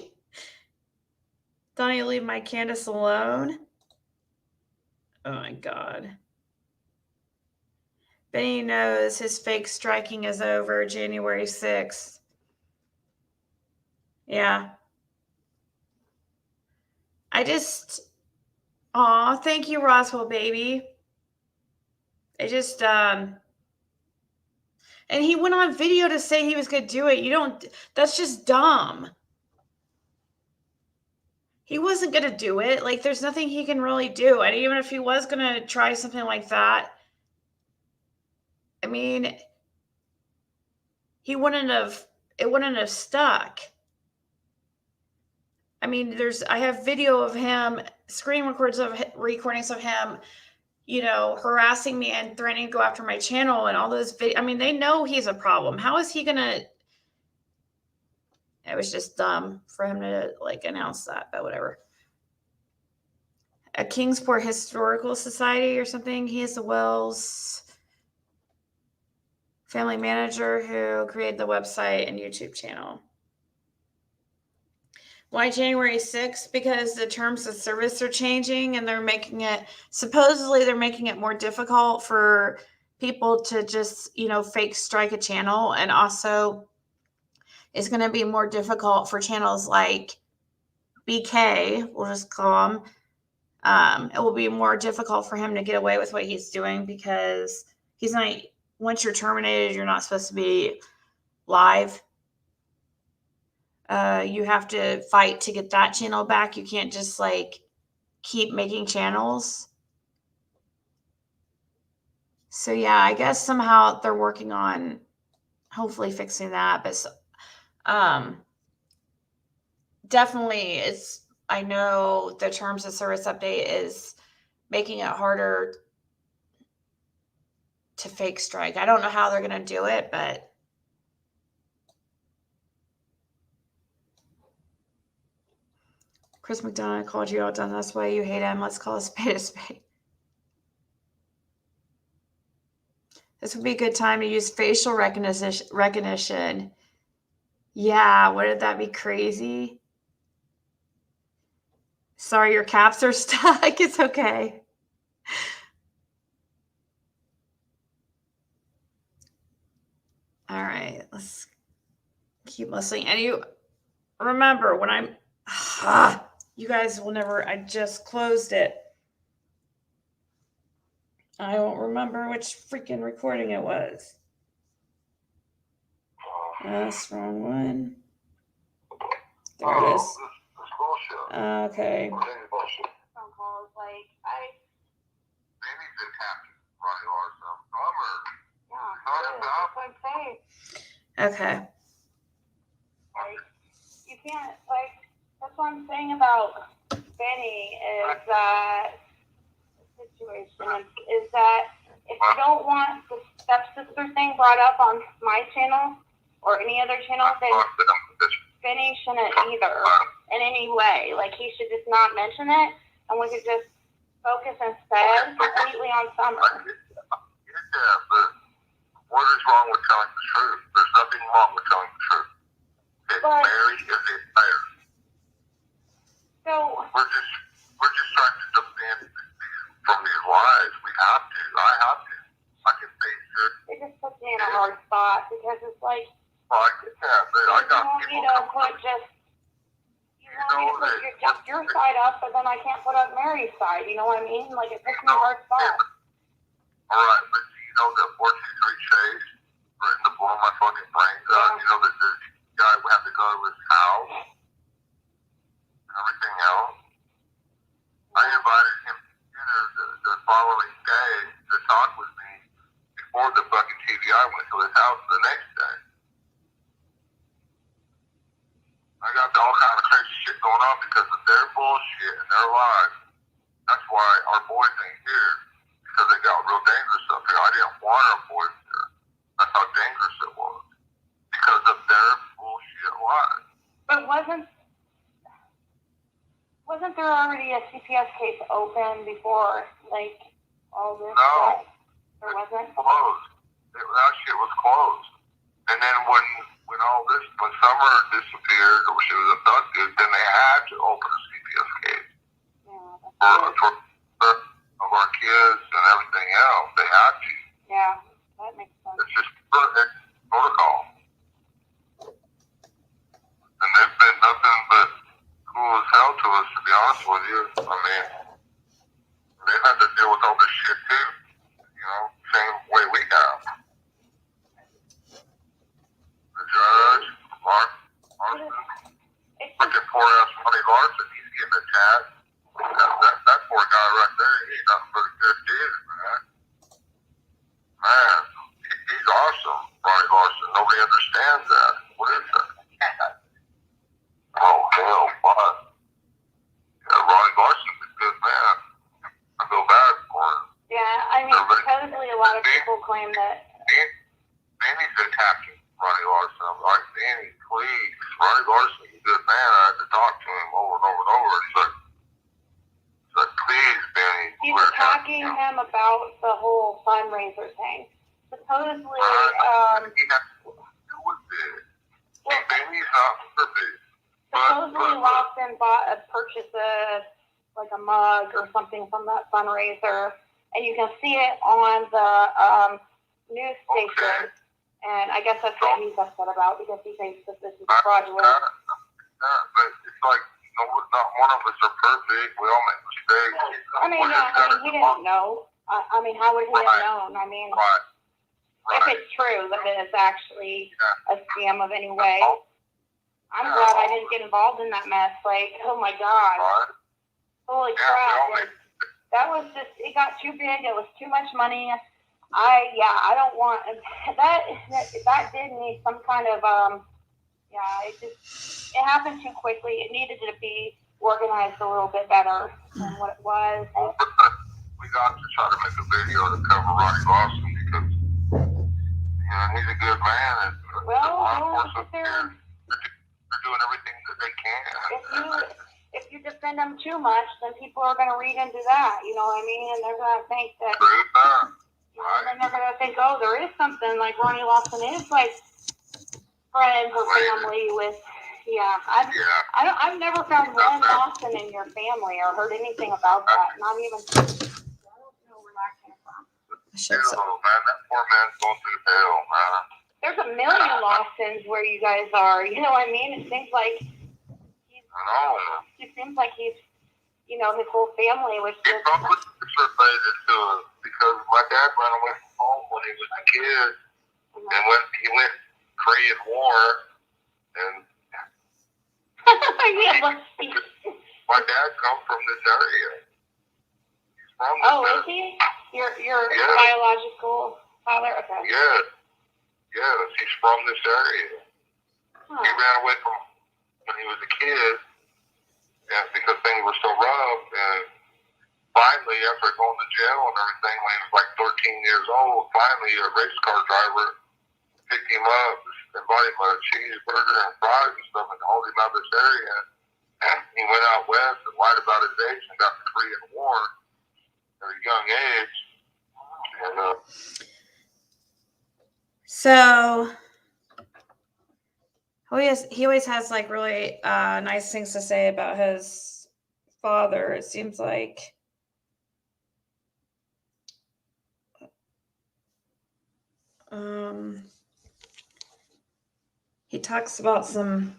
Don't you leave my Candace alone? Oh my God. Benny knows his fake striking is over January 6th. Yeah. Aw, thank you, Roswell, baby. And he went on video to say he was going to do it. That's just dumb. He wasn't going to do it. Like, there's nothing he can really do. And even if he was going to try something like that, I mean, it wouldn't have stuck. I mean, I have video of him, screen recordings of him, harassing me and threatening to go after my channel and all those videos. I mean, they know he's a problem. How is he gonna? It was just dumb for him to announce that, but whatever. A Kingsport Historical Society or something. He is the Wells family manager who created the website and YouTube channel. Why January 6th? Because the terms of service are changing and they're making it more difficult for people to just, fake strike a channel. And also it's going to be more difficult for channels like BK, we'll just call him. It will be more difficult for him to get away with what he's doing because once you're terminated, you're not supposed to be live. You have to fight to get that channel back. You can't just keep making channels. So yeah, I guess somehow they're working on hopefully fixing that. But definitely I know the terms of service update is making it harder to fake strike. I don't know how they're going to do it, but Chris McDonough called you out, Don. That's why you hate him. Let's call a spade a spade. This would be a good time to use facial recognition. Yeah, wouldn't that be crazy? Sorry, your caps are stuck. It's okay. All right, let's keep listening. And you remember when you guys will never, I just closed it. I won't remember which freaking recording it was. That's the wrong one. There it is. Okay. Phone calls, Maybe this happened right or some summer. Yeah, that's what I'm saying. Okay. You can't, that's what I'm saying about Benny is that situation is that if you don't want the stepsister thing brought up on my channel or any other channel, then Benny shouldn't either in any way. He should just not mention it, and we could just focus instead completely on Summer. Yeah, but what is wrong with telling the truth? There's nothing wrong with telling the truth. Mary is a player. So we're just trying to defend from these lies. We have to. I have to. I can say good. It just puts me in a hard spot because it's like. Well, I get that, but I got you want me to put your side up, but then I can't put up Mary's side. You know what I mean? It puts me in a hard spot. All right, but you know that 423 chase written to blow my fucking brains out. You know that this guy would have to go to his house and everything else. I invited him to dinner the following day to talk with me before the fucking because of their bullshit and their lies. That's why our boys ain't here, because they got real dangerous up here. I didn't want our boys here. That's how dangerous it was, because of their bullshit lies. But wasn't there already a CPS case open before, like, all this? No. Stuff? There wasn't? Closed. That shit was closed. And then when Summer disappeared, or she was abducted, then they had to open a CPS case. Yeah, For of our kids and everything else, they had to. yeah, that makes sense. It's just it's protocol. And they've been nothing but cool as hell to us, to be honest with you. I mean, they had to deal with all this shit too. Same way we have. The judge, Larson, freaking poor ass Money Larson, he's getting attacked. That poor guy right there, he's nothing but a good dude, man. Man, he's awesome, Ronnie Larson. Nobody understands that. What is that? Oh, hell, what? Yeah, Ronnie Larson's a good man. I feel bad for him. Yeah, I mean, supposedly a lot of people claim that. Danny's attacking Ronnie Larson. I'm like, Danny, please. Ronnie Larson's a good man. I had to talk to him over and over and over. He's like, please, Danny. He's attacking him about the whole fundraiser thing. Supposedly, he has to do with it. See, Danny's not perfect. Supposedly, Lawson purchased a mug or something from that fundraiser, and you can see it on the news station. Okay. And I guess that's what he's upset about, because he thinks that this is fraudulent. But it's like, not one of us are perfect. We all make mistakes. I mean, he didn't know. I mean, how would he have known? I mean, if it's true that it's actually a scam of any way. I'm glad I didn't get involved in that mess. Like, oh my God. Holy crap. That was just, it got too big. It was too much money. I don't want, that did need some kind of, it happened too quickly. It needed to be organized a little bit better than what it was. We got to try to make a video to cover Ronnie Lawson, because, he's a good man. And they're doing everything that they can. If you defend them too much, then people are going to read into that, you know what I mean? And they're going to think that, then they're going to think, oh, there is something, like Ronnie Lawson is like friends or family with, I've never found one Lawson in your family or heard anything about that. Not even, I don't know where that came from. Man, that poor man's going through hell, man. There's a million Lawsons where you guys are, you know what I mean? It seems like he's, his whole family was just... He probably related to it, because my dad ran away from home when he was a kid, and when he went Korean War, and my dad comes from this area. He's from this is he? Your biological father? Okay. Yes, he's from this area. He ran away from when he was a kid, and because things were so rough, and finally, after going to jail and everything, when he was like 13 years old, finally a race car driver picked him up and bought him a cheeseburger and fries and stuff and hauled him out of this area. And he went out west and lied about his age and got the Korean War at a young age. And, so he always has like really nice things to say about his father. It seems like. He talks about some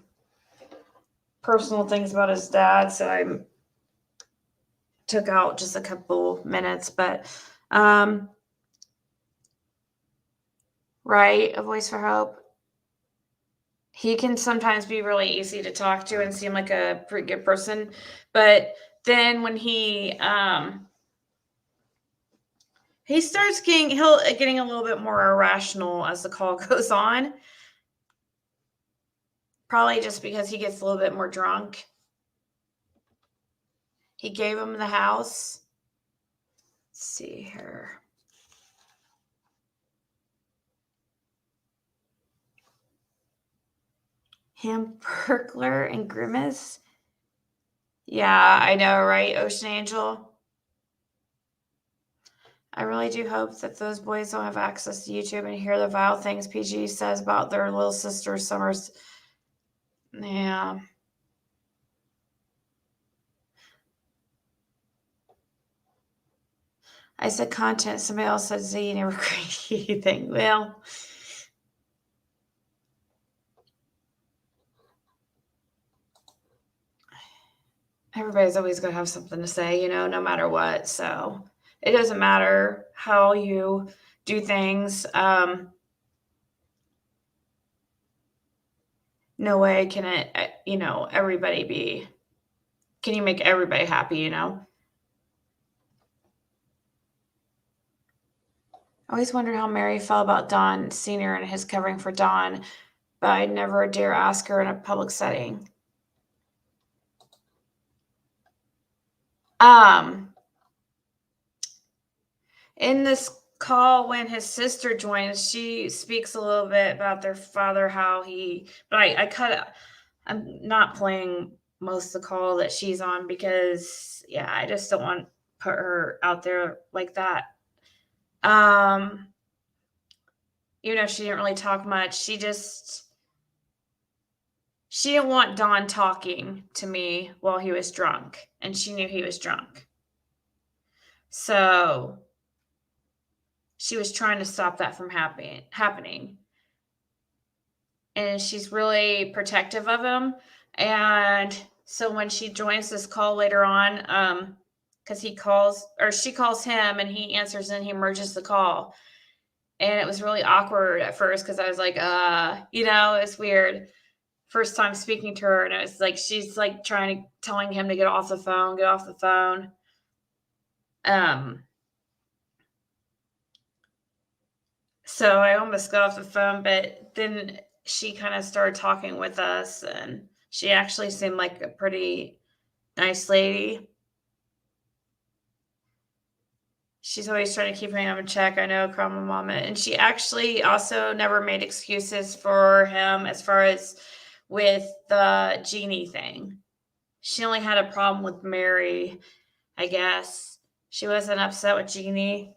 personal things about his dad, so I took out just a couple minutes, but right, A Voice for Hope. He can sometimes be really easy to talk to and seem like a pretty good person, but then when he starts getting a little bit more irrational as the call goes on. Probably just because he gets a little bit more drunk. He gave him the house. Let's see here. Hamburglar and Grimace. Yeah, I know, right, Ocean Angel? I really do hope that those boys don't have access to YouTube and hear the vile things PG says about their little sister Summers. Yeah. I said content. Somebody else said Z never created anything. Well, everybody's always going to have something to say, you know, no matter what. So it doesn't matter how you do things. No way can it, you know, everybody be, can you make everybody happy, you know? I always wondered how Mary felt about Don Sr. and his covering for Don, but I'd never dare ask her in a public setting. In this call, when his sister joins, she speaks a little bit about their father, how he, but I cut it. I'm not playing most of the call that she's on because, yeah, I just don't want to put her out there like that. Even though she didn't really talk much, she didn't want Don talking to me while he was drunk, and she knew he was drunk. So she was trying to stop that from happening. And she's really protective of him. And so when she joins this call later on, because she calls him and he answers and he merges the call. And it was really awkward at first because I was like, you know, it's weird. First time speaking to her, and it was like she's like telling him to get off the phone. So I almost got off the phone, but then she kind of started talking with us, and she actually seemed like a pretty nice lady. She's always trying to keep him in check. I know, Krama Mama. And she actually also never made excuses for him as far as with the Genie thing. She only had a problem with Mary, I guess. She wasn't upset with Genie.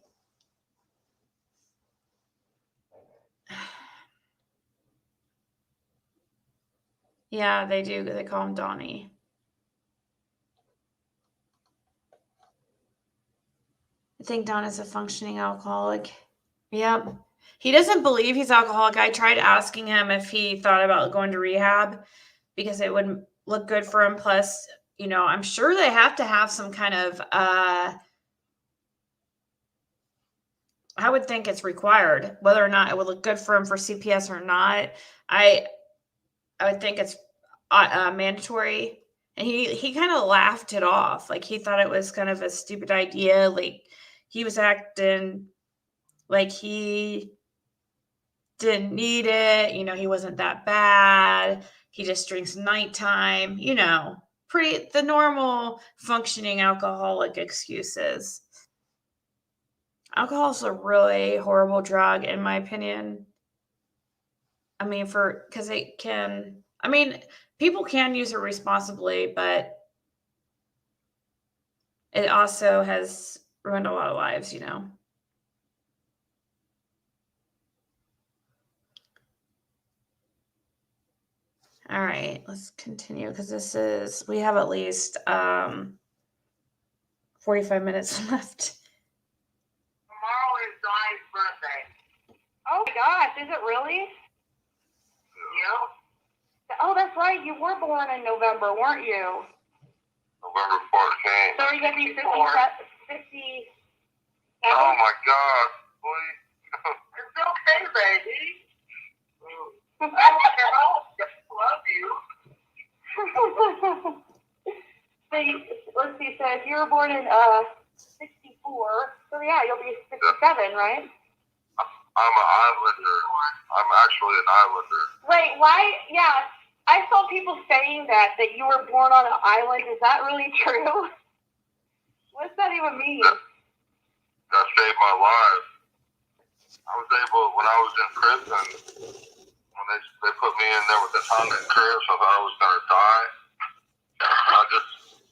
Yeah, they do. They call him Donnie. I think Don is a functioning alcoholic. Yep. He doesn't believe he's alcoholic. I tried asking him if he thought about going to rehab because it would look good for him. Plus, you know, I'm sure they have to have some kind of, I would think it's required, whether or not it would look good for him for CPS or not. I would think it's mandatory. And he kind of laughed it off. Like he thought it was kind of a stupid idea. Like he was acting like he didn't need it. You know, he wasn't that bad. He just drinks nighttime, you know, the normal functioning alcoholic excuses. Alcohol is a really horrible drug, in my opinion. I mean, because it can, I mean, people can use it responsibly, but it also has ruined a lot of lives, you know. All right, let's continue because we have at least 45 minutes left. Tomorrow is Donnie's birthday. Oh my gosh, is it really? Yeah. Oh, that's right. You were born in November, weren't you? November 14th. So are you going to be 50? Oh my God, please. It's okay, baby. I love you. Let's see, so if you were born in 64, so yeah, you'll be 67, right? I'm an Islander. I'm actually an Islander. Wait, why? Yeah, I saw people saying that you were born on an island. Is that really true? What's that even mean? That saved my life. I was able, when I was in prison, when they put me in there with the tongue and curse, I thought I was going to die.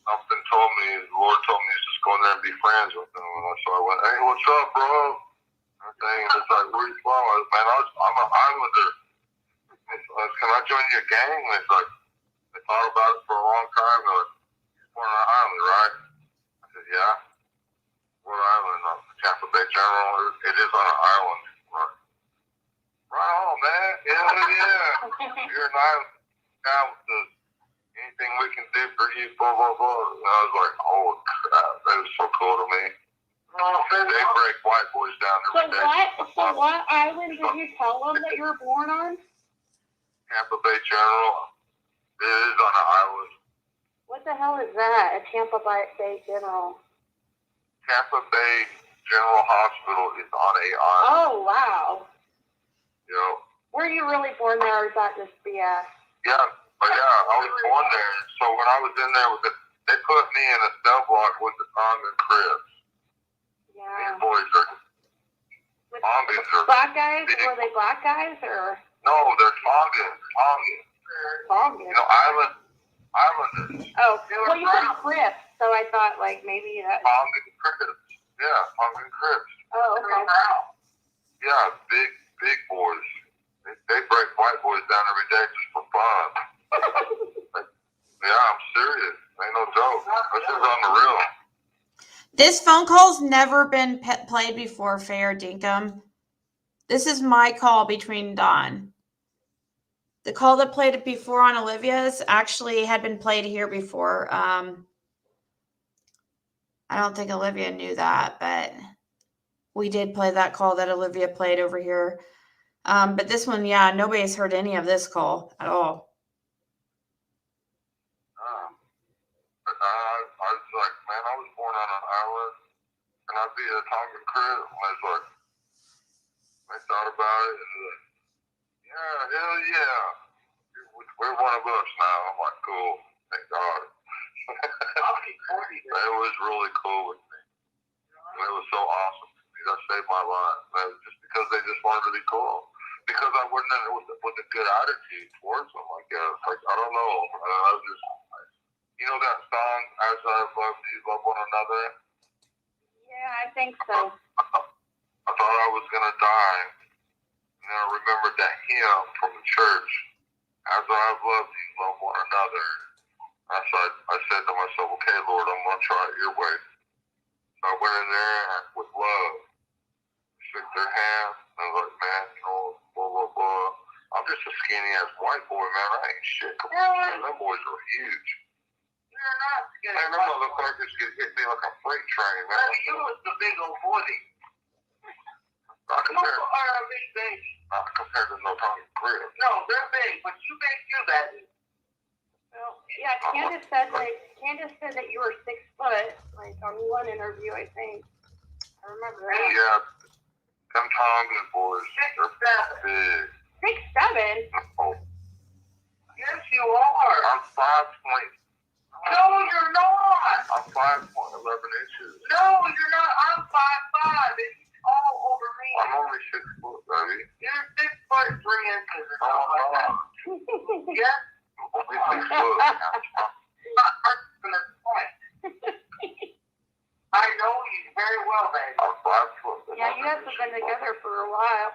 Something told me, the Lord told me to just go in there and be friends with them. And so I went, hey, what's up, bro? Everything. And it's like, where are you from? I'm an Islander. Can I join your gang? And it's like, they thought about it for a long time. They're like, you're born on an island, right? I said, yeah. What island? Tampa Bay General. It is on an island. Right on, man. Yeah. You're an island. Now with the anything we can do for you, blah, blah, blah. And I was like, oh, crap. That was so cool to me. They break white boys down every day. So what island did you tell them that you were born on? Tampa Bay General. It is on an island. What the hell is that? A Tampa Bay General? Tampa Bay General Hospital is on a island. Oh, wow. Yep. Were you really born there, or is that just BS? Yeah. But yeah, I was born there. So when I was in there they put me in a cell block with the Tom and Chris. Yeah. These boys are Tongans. Black guys? Were they black guys or? No, they're Tongans. Tongans. You know, Islanders. Oh, well, you said Crips, so I thought like maybe that. Tongan Crips. Yeah, Tongan Crips. Oh, okay. Yeah, big boys. They break white boys down every day just for fun. Yeah, I'm serious. Ain't no joke. This is on the real. This phone call's never been played before, Fair Dinkum. This is my call between Don. The call that played it before on Olivia's actually had been played here before. I don't think Olivia knew that, but we did play that call that Olivia played over here. But this one, yeah, nobody's heard any of this call at all. I was like, man, I was born on an island, and I'd be a Tongan Crip. And I was like, I thought about it, and like, yeah, hell yeah. We're one of us now. I'm like, cool. Thank God. It was really cool with me. And it was so awesome to me. That saved my life. That was just because they just wanted to be cool. Because I wasn't in it with a good attitude towards them, I guess. Like, I don't know. I was just, you know that song, As I Have Loved You, Love One Another? Yeah, I think so. I thought I was going to die. And then I remembered that hymn from the church. As I have loved you, love one another. I said to myself, okay, Lord, I'm going to try it your way. So I went in there with love. Shook their hand. And I was like, man, you know, blah, blah, blah. I'm just a skinny-ass white boy, man. I ain't shit. Man, them boys are huge. You're not skinny. Man, them motherfuckers could hit me like a freight train, man. Well, you was the big old boy. Not compared to no Tongan Crip. No, they're big, but you make you that. Well, yeah, Candace said that you were 6 foot, like on one interview, I think. I remember that. Yeah, them Tongan boys, they're big. 6'7"? Oh. Yes, you are. I'm 5 point. No, you're not. I'm 5'11" inches. No, you're not. I'm 5'5", and he's all over me. I'm only 6 foot, baby. You're 6 foot 3 inches. Yeah. Only 6 foot. Not person at point. I know you very well, baby. I'm 5 foot. Yeah, you guys have been together for a while.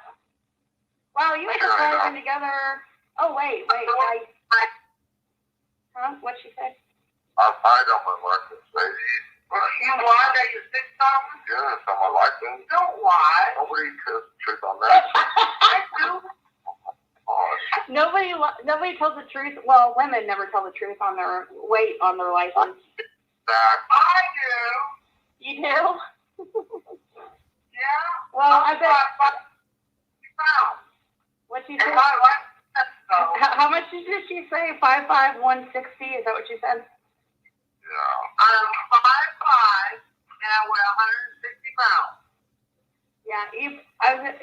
Wow, you guys have probably been together. Oh, wait. Huh? What'd she say? I don't like this, baby. You lied that you're 6 times? Yes, I'm a license. Don't lie. Nobody tells the truth on that. I do. Nobody tells the truth. Well, women never tell the truth on their weight on their license. I do. You do? Yeah. Well, I bet. What'd she say? How much did she say? 5'5", 160? Is that what she said? Yeah. I'm 5'5", and I weigh 160 pounds. Yeah,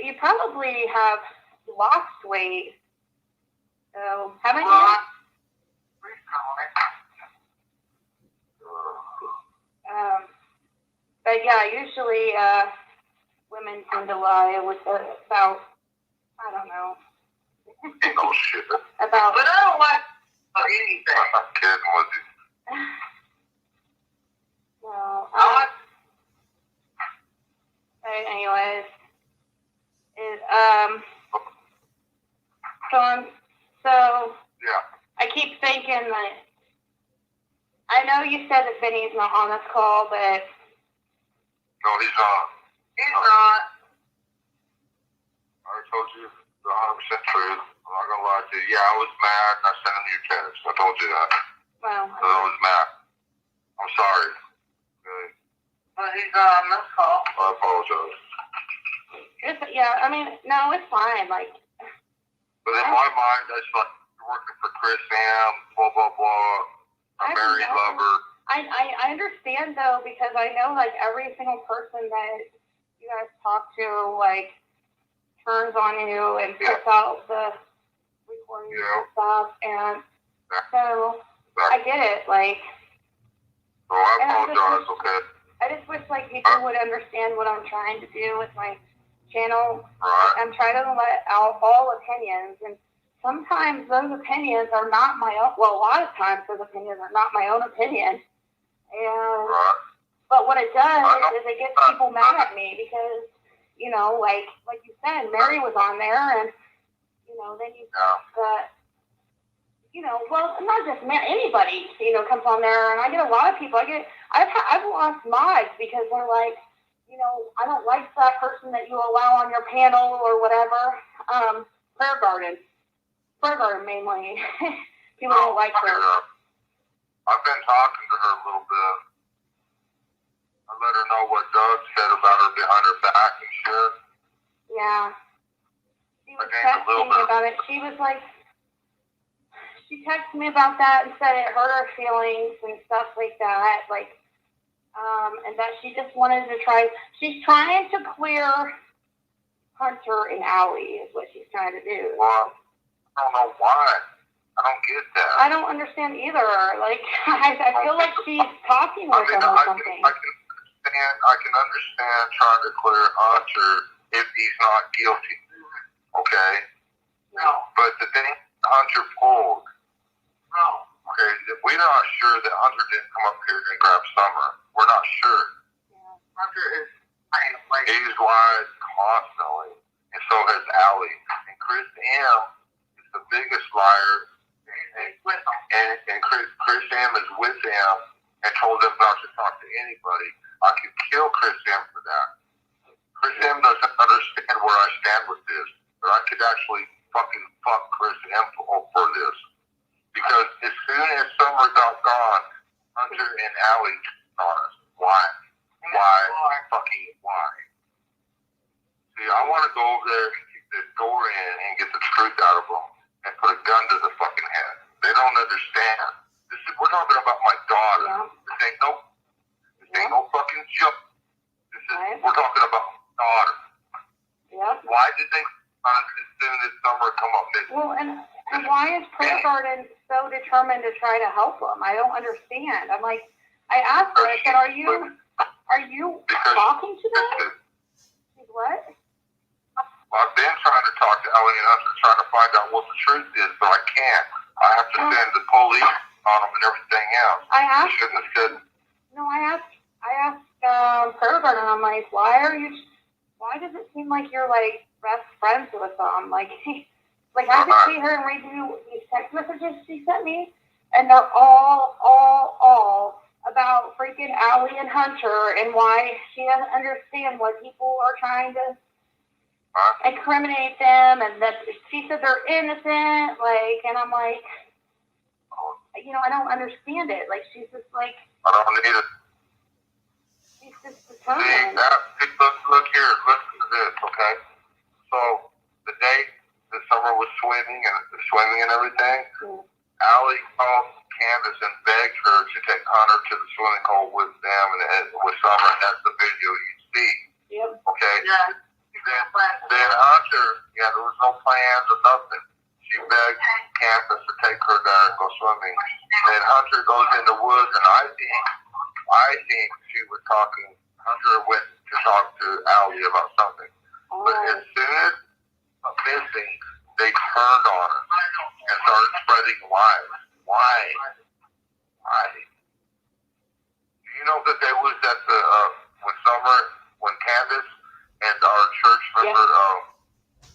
you probably have lost weight. So, haven't you? yeah, usually women tend to lie with about, I don't know. No shit. About. But I don't like anything. I'm kidding with you. No. Anyways, so Yeah. I keep thinking that I know you said that Vinny's not on this call, but No, he's not. He's not. I told you the 100% truth. I'm not gonna lie to you. Yeah, I was mad. I sent him your text. I told you that. well, So I was mad. I'm sorry. Okay. But he's not on this call. I apologize. yeah, I mean, no, it's fine. Like, But in my mind, that's like you're working for Chris Sam, blah blah blah. A married lover. I understand though, because I know like every single person that you guys talk to like turns on you and puts out the recording and stuff, and so I get it. Like, so I apologize. Okay. I just wish like people would understand what I'm trying to do with my channel. Right. I'm trying to let out all opinions, and sometimes those opinions are not my own. Well, a lot of times those opinions are not my own opinion. And but what it does is it gets people mad at me because, you know, like you said, Mary was on there, and you know, then you got, you know, well, not just Mary, anybody, you know, comes on there, and I get a lot of people. I've lost mods because they're like, you know, I don't like that person that you allow on your panel or whatever. Prayer Garden mainly. People don't like her. I've been talking to her a little bit. I let her know what Doug said about her behind her back and shit. Yeah. She was texting me about it. She was like, she texted me about that and said it hurt her feelings and stuff like that. Like, and that she just wanted to she's trying to clear Hunter and Allie is what she's trying to do. Well, I don't know why. I don't get that. I don't understand either. Like, I feel like she's talking with them or something. I can understand trying to clear Hunter if he's not guilty. Okay? No. But the thing Hunter pulled, okay, we're not sure that Hunter didn't come up here and grab Summer. We're not sure. Yeah. Hunter is he's lied constantly, and so has Allie. And Chris M is the biggest liar. And Chris M is with him and told him not to talk to anybody. I could kill Chris M for that. Chris M doesn't understand where I stand with this, but I could actually fucking fuck Chris M for this. Because as soon as Summer got gone, Hunter and Allie on us. Why? Why? See, I want to go over there and kick this door in and get the truth out of them and put a gun to the fucking head. They don't understand. We're talking about my daughter. Yeah. This ain't no fucking joke. We're talking about my daughter. Yep. Why did they as soon as Summer come up missing? Well, and why is Prayer Garden so determined to try to help them? I don't understand. I'm like, I asked her, I said, are you talking to them? She's what? I've been trying to talk to Ellie and Hunter, trying to find out what the truth is, but I can't. I have to send the police on them and everything else. I shouldn't have said. No, I asked Prayer Garden, I'm like, why does it seem like you're like best friends with them? Like I could see her and read you these text messages she sent me, and they're all about freaking Allie and Hunter and why she doesn't understand why people are trying to incriminate them, and that she said they're innocent, like, and I'm like, you know, I don't understand it. Like, she's just like, I don't need it. She's just determined. Look here, listen to this, okay? So, the day that Summer was swimming and everything, Allie called Candace and begged her to take Hunter to the swimming hole with them and with Summer, and that's the video you see. Yep. Okay? Yeah. Then Hunter, there was no plans or nothing. She begged Candace to take her there and go swimming. Then Hunter goes in the woods, and I think she was talking Hunter went to talk to Allie about something. But as soon as missing, they turned on her and started spreading lies. Why? Do you know that they was at the when Candace and our church member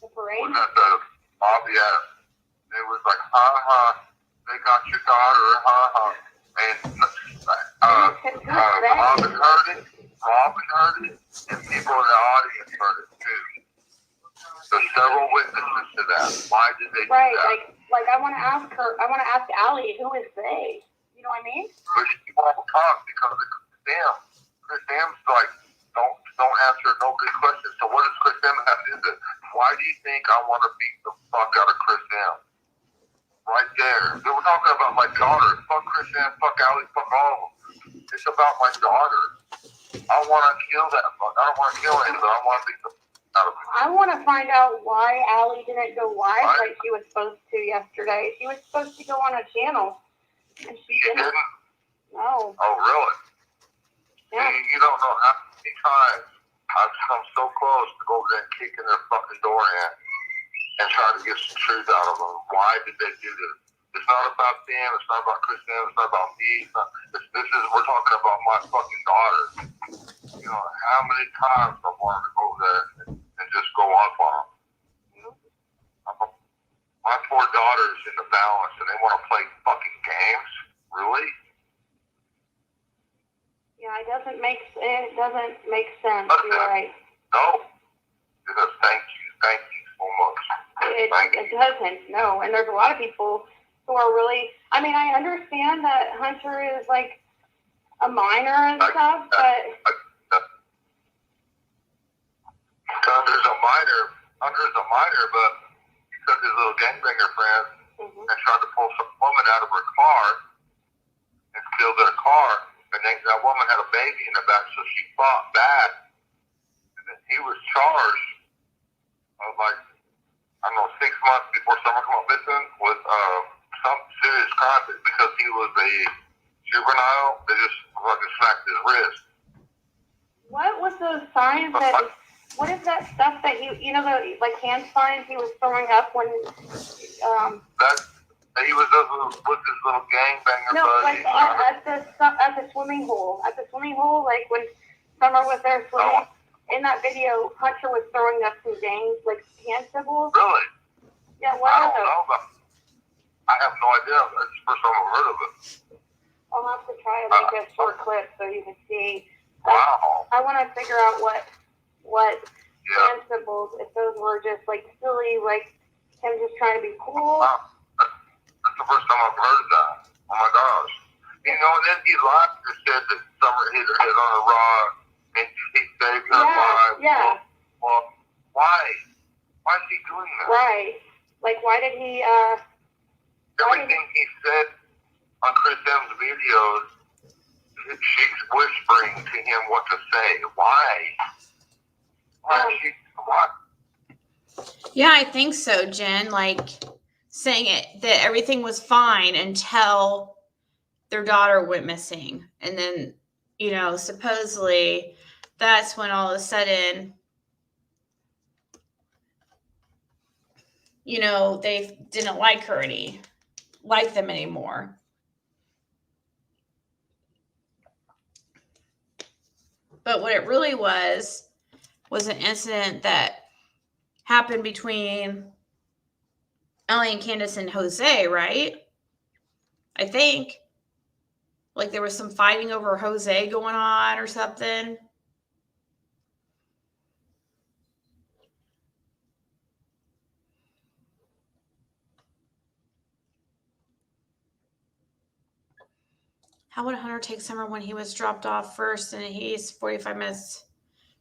the parade? was at the lobby? It was like, they got your daughter, and Robin heard it, and people in the audience heard it too. There's several witnesses to that. Why did they do that? Like I want to ask her. I want to ask Allie, who is they? You know what I mean? But she won't talk because of Chris Sam. Chris Sam's like, don't answer no good questions. So what does Chris Sam have to do with it? Why do you think I want to beat the fuck out of Chris Sam? Right there. They were talking about my daughter. Fuck Chris Sam, fuck Allie, fuck all of them. It's about my daughter. I want to kill that fuck. I don't want to kill him, but I want to beat the out of him. I want to find out why Allie didn't go live like she was supposed to yesterday. She was supposed to go on a channel, and she didn't. No. Oh, really? Yeah. You don't know how many times I've come so close to go over there and kick in their fucking door in and try to get some truth out of them. Why did they do this? It's not about them. It's not about Chris Sam. It's not about me. We're talking about my fucking daughter. You know, how many times I wanted to go over there and just go off on them. My poor daughter's in the balance, and they want to play fucking games. Really? Yeah, it doesn't make sense. You're right. No. It does. Thank you so much. It doesn't. No, and there's a lot of people who are really. I mean, I understand that Hunter is like a minor and stuff, but Hunter's a minor, but he took his little gangbanger friend and tried to pull some woman out of her car and steal their car. And then that woman had a baby in the back, so she fought back. And then he was charged of like, I don't know, 6 months before summer come up missing with some serious crime because he was a juvenile. They just fucking smacked his wrist. What was those signs that? What is that stuff that the like hand signs he was throwing up when? He was with his little gangbanger buddy. No, like at the swimming hole. At the swimming hole, like when Summer was there swimming. In that video, Hunter was throwing up some hand symbols. Really? Yeah. What are those? I have no idea. That's the first time I've heard of it. I'll have to try and make a short clip so you can see. Wow. I want to figure out what hand symbols, if those were just like silly, like him just trying to be cool. Wow. That's the first time I've heard of that. Oh my gosh. You know, and then he lied and said that Summer hit her head on a rock and he saved her life. Yeah. Well, why? Why is he doing that? Right. Like, why did he, everything he said on Chris M's videos, she's whispering to him what to say. Why? Yeah, I think so, Jen. Like saying that everything was fine until their daughter went missing. And then, supposedly that's when all of a sudden, they didn't like them anymore. But what it really was an incident that happened between Ellie and Candace and Jose, right? I think. Like there was some fighting over Jose going on or something. How would Hunter take Summer when he was dropped off first and he's 45 minutes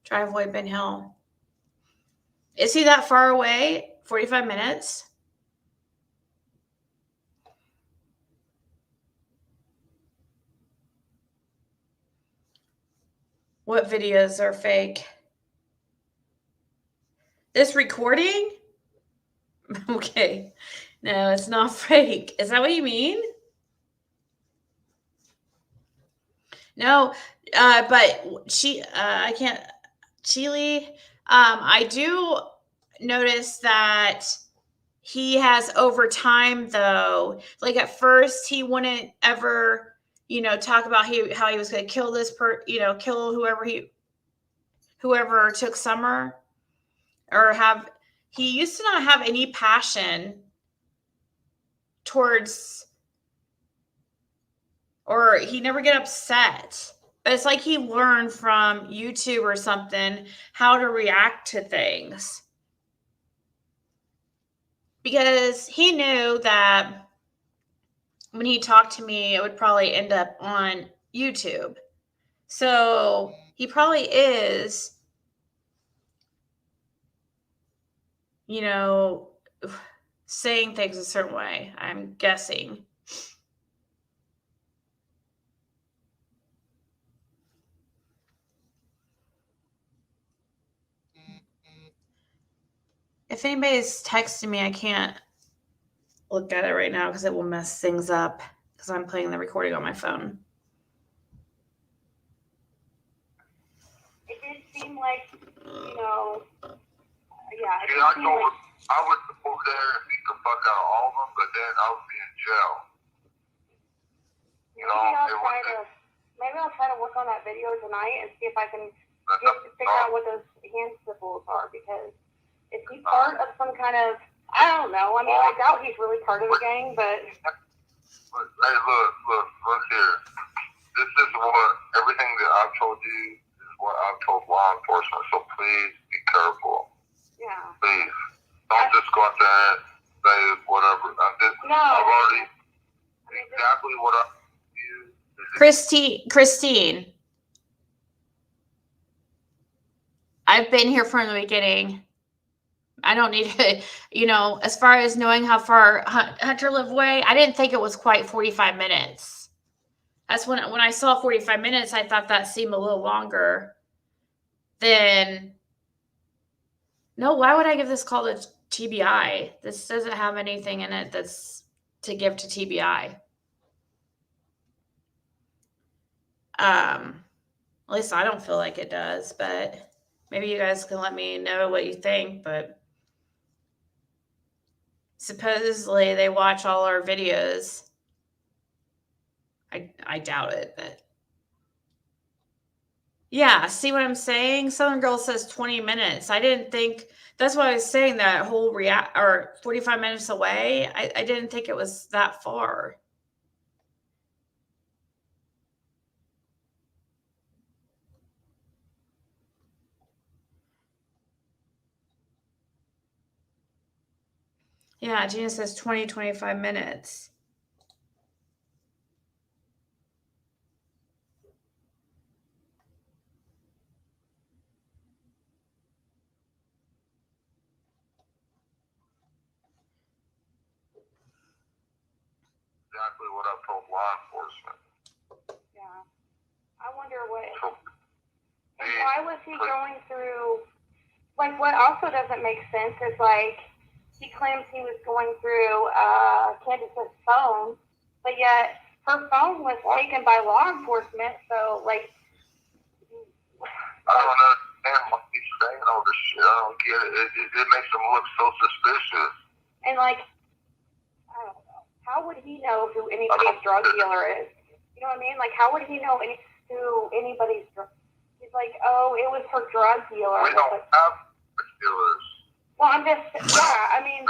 drive away Ben Hill? Is he that far away? 45 minutes? What videos are fake? This recording? Okay. No, it's not fake. Is that what you mean? No, but I can't, Chile, I do notice that he has over time though, like at first he wouldn't ever, talk about how he was going to kill kill whoever took Summer, or he used to not have any passion towards, or he never get upset. But it's like he learned from YouTube or something how to react to things. Because he knew that when he talked to me, it would probably end up on YouTube. So he probably is, saying things a certain way, I'm guessing. If anybody's texting me, I can't look at it right now because it will mess things up because I'm playing the recording on my phone. It did seem like, yeah. I was supposed there and beat the fuck out of all of them, but then I would be in jail. Maybe I'll try to work on that video tonight and see if I can figure out what those hand symbols are, because is he part of some kind of, I don't know. I mean, I doubt he's really part of the gang, but. Hey, look here. This is everything that I've told you is what I've told law enforcement, so please be careful. Yeah. Please. Don't just go out there and say whatever. I've already, exactly what I do. Christine. I've been here from the beginning. I don't need to, as far as knowing how far Hunter lived away, I didn't think it was quite 45 minutes. That's when I saw 45 minutes, I thought that seemed a little longer than, no, why would I give this call to TBI? This doesn't have anything in it that's to give to TBI. At least I don't feel like it does, but maybe you guys can let me know what you think. But supposedly they watch all our videos. I doubt it, but yeah, see what I'm saying? Southern Girl says 20 minutes. I didn't think, that's why I was saying that whole 45 minutes away. I didn't think it was that far. Yeah, Gina says 25 minutes. Exactly what I've told law enforcement. Yeah. I wonder what. And why was he going through? Like, what also doesn't make sense is, like, he claims he was going through Candace's phone, but yet her phone was taken by law enforcement. So, like, I don't understand what he's saying all this shit. I don't get it. It makes him look so suspicious. And, like, I don't know. How would he know who anybody's drug dealer is? You know what I mean? Like, how would he know who anybody's drug? He's like, oh, it was her drug dealer. We don't have drug dealers. Well, I'm just, yeah, I mean,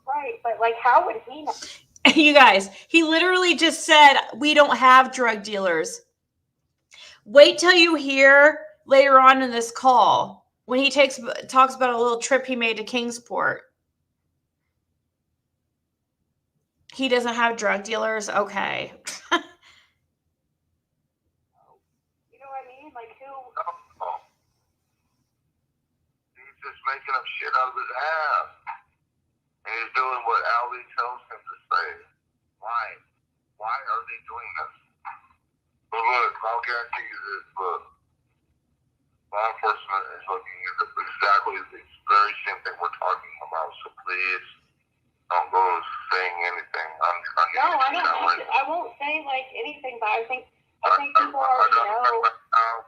right, but, like, how would he know? You guys, he literally just said, we don't have drug dealers. Wait till you hear later on in this call when he talks about a little trip he made to Kingsport. He doesn't have drug dealers? Okay. You know what I mean? Like, who? He's just making up shit out of his ass. And he's doing what Ali tells him to say. Why? Why are they doing this? But look, I'll guarantee you this, look. Law enforcement is looking at exactly the very same thing we're talking about, so please don't go saying anything. No, I won't say, like, anything, but I think people already know. I mouth.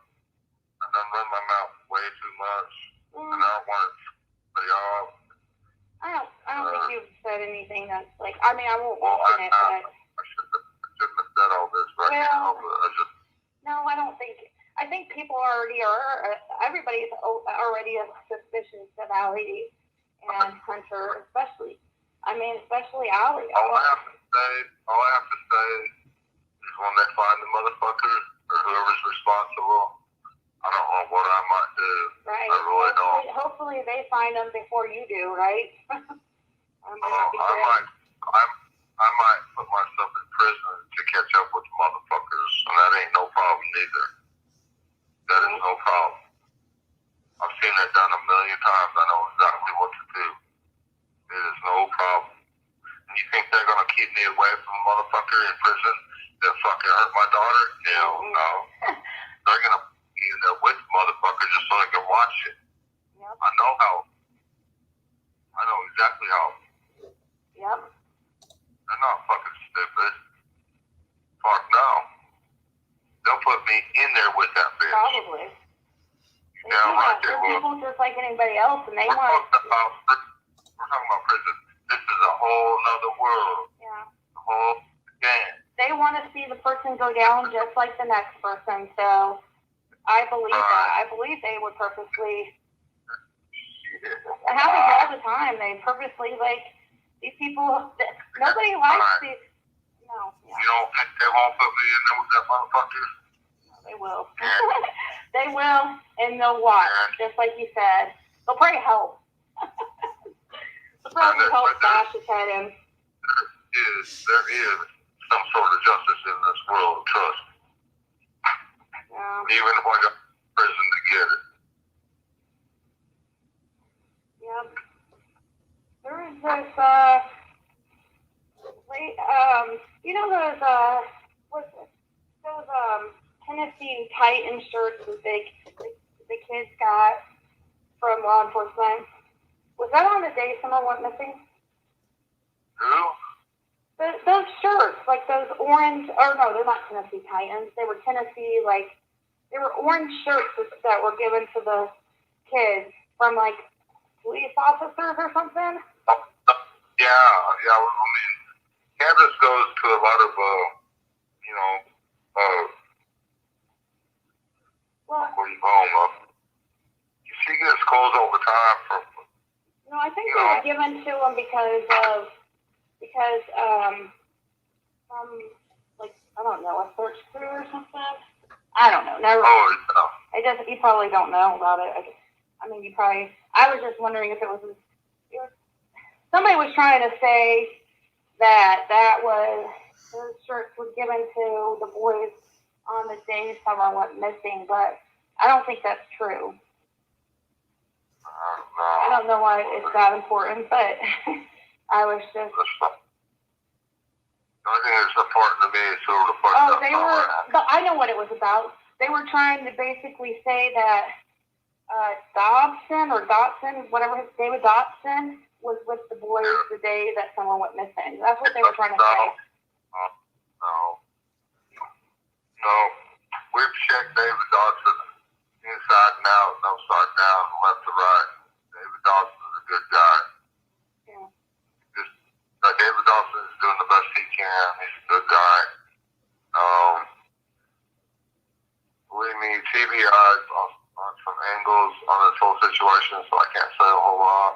I done run my mouth way too much. And I don't want to put you off. I don't think you've said anything that's like, I mean, I won't Well, mention it, but. I shouldn't have said all this right now, but No, I don't think. I think people already are. Everybody's already suspicious of Allie and Hunter, especially. I mean, especially Allie. All I have to say is when they find the motherfucker or whoever's responsible, I don't know what I might do. Right. I really don't. Hopefully they find them before you do, right? I might put myself in prison to catch up with the motherfuckers, and that ain't no problem either. That is no problem. I've seen that done a million times. I know exactly what to do. It is no problem. And you think they're gonna keep me away from a motherfucker in prison that fucking hurt my daughter? Hell no. They're gonna be in there with the motherfucker just so they can watch it. Yep. I know exactly how. Yep. They're not fucking stupid. Fuck no. They'll put me in there with that bitch. Probably. Yeah, right there. They're people just like anybody else, and they We're want. talking about prison. This is a whole nother world. Yeah. The whole game. They want to see the person go down just like the next person. So I believe that. I believe they would purposely. It happens all the time. They purposely these people. Nobody likes these. No. Yeah. You don't think they won't put me in there with that motherfucker? They will. They will, and they'll watch, just like you said. They'll probably help. They'll probably help bash his head in. There is some sort of justice in this world, trust me. Yeah. Even if I got prison to get it. Yep. There is this, you know those, Tennessee Titan shirts that the kids got from law enforcement? Was that on the day someone went missing? Who? Those shirts, like those orange, or no, they're not Tennessee Titans. They were Tennessee, they were orange shirts that were given to the kids from, police officers or something. Yeah. I mean, Candace goes to a lot of, where you home. She gets calls all the time from. No, I think they were given to them because I don't know, a search crew or something. I don't know. Never. Oh, yeah. It doesn't. You probably don't know about it. I mean, you probably. I was just wondering if it was. Somebody was trying to say that those shirts were given to the boys on the day someone went missing, but I don't think that's true. I don't know why it's that important, but I was just. The only thing that's important to me is who the fuck. But I know what it was about. They were trying to basically say that Dotson, whatever, David Dotson was with the boys the day that someone went missing. That's what they were trying to say. No. We've checked David Dotson inside and out and upside down, left to right. David Dawson's a good guy. Yeah. David Dawson is doing the best he can. He's a good guy. Believe me, TBI on some angles on this whole situation, so I can't say a whole lot.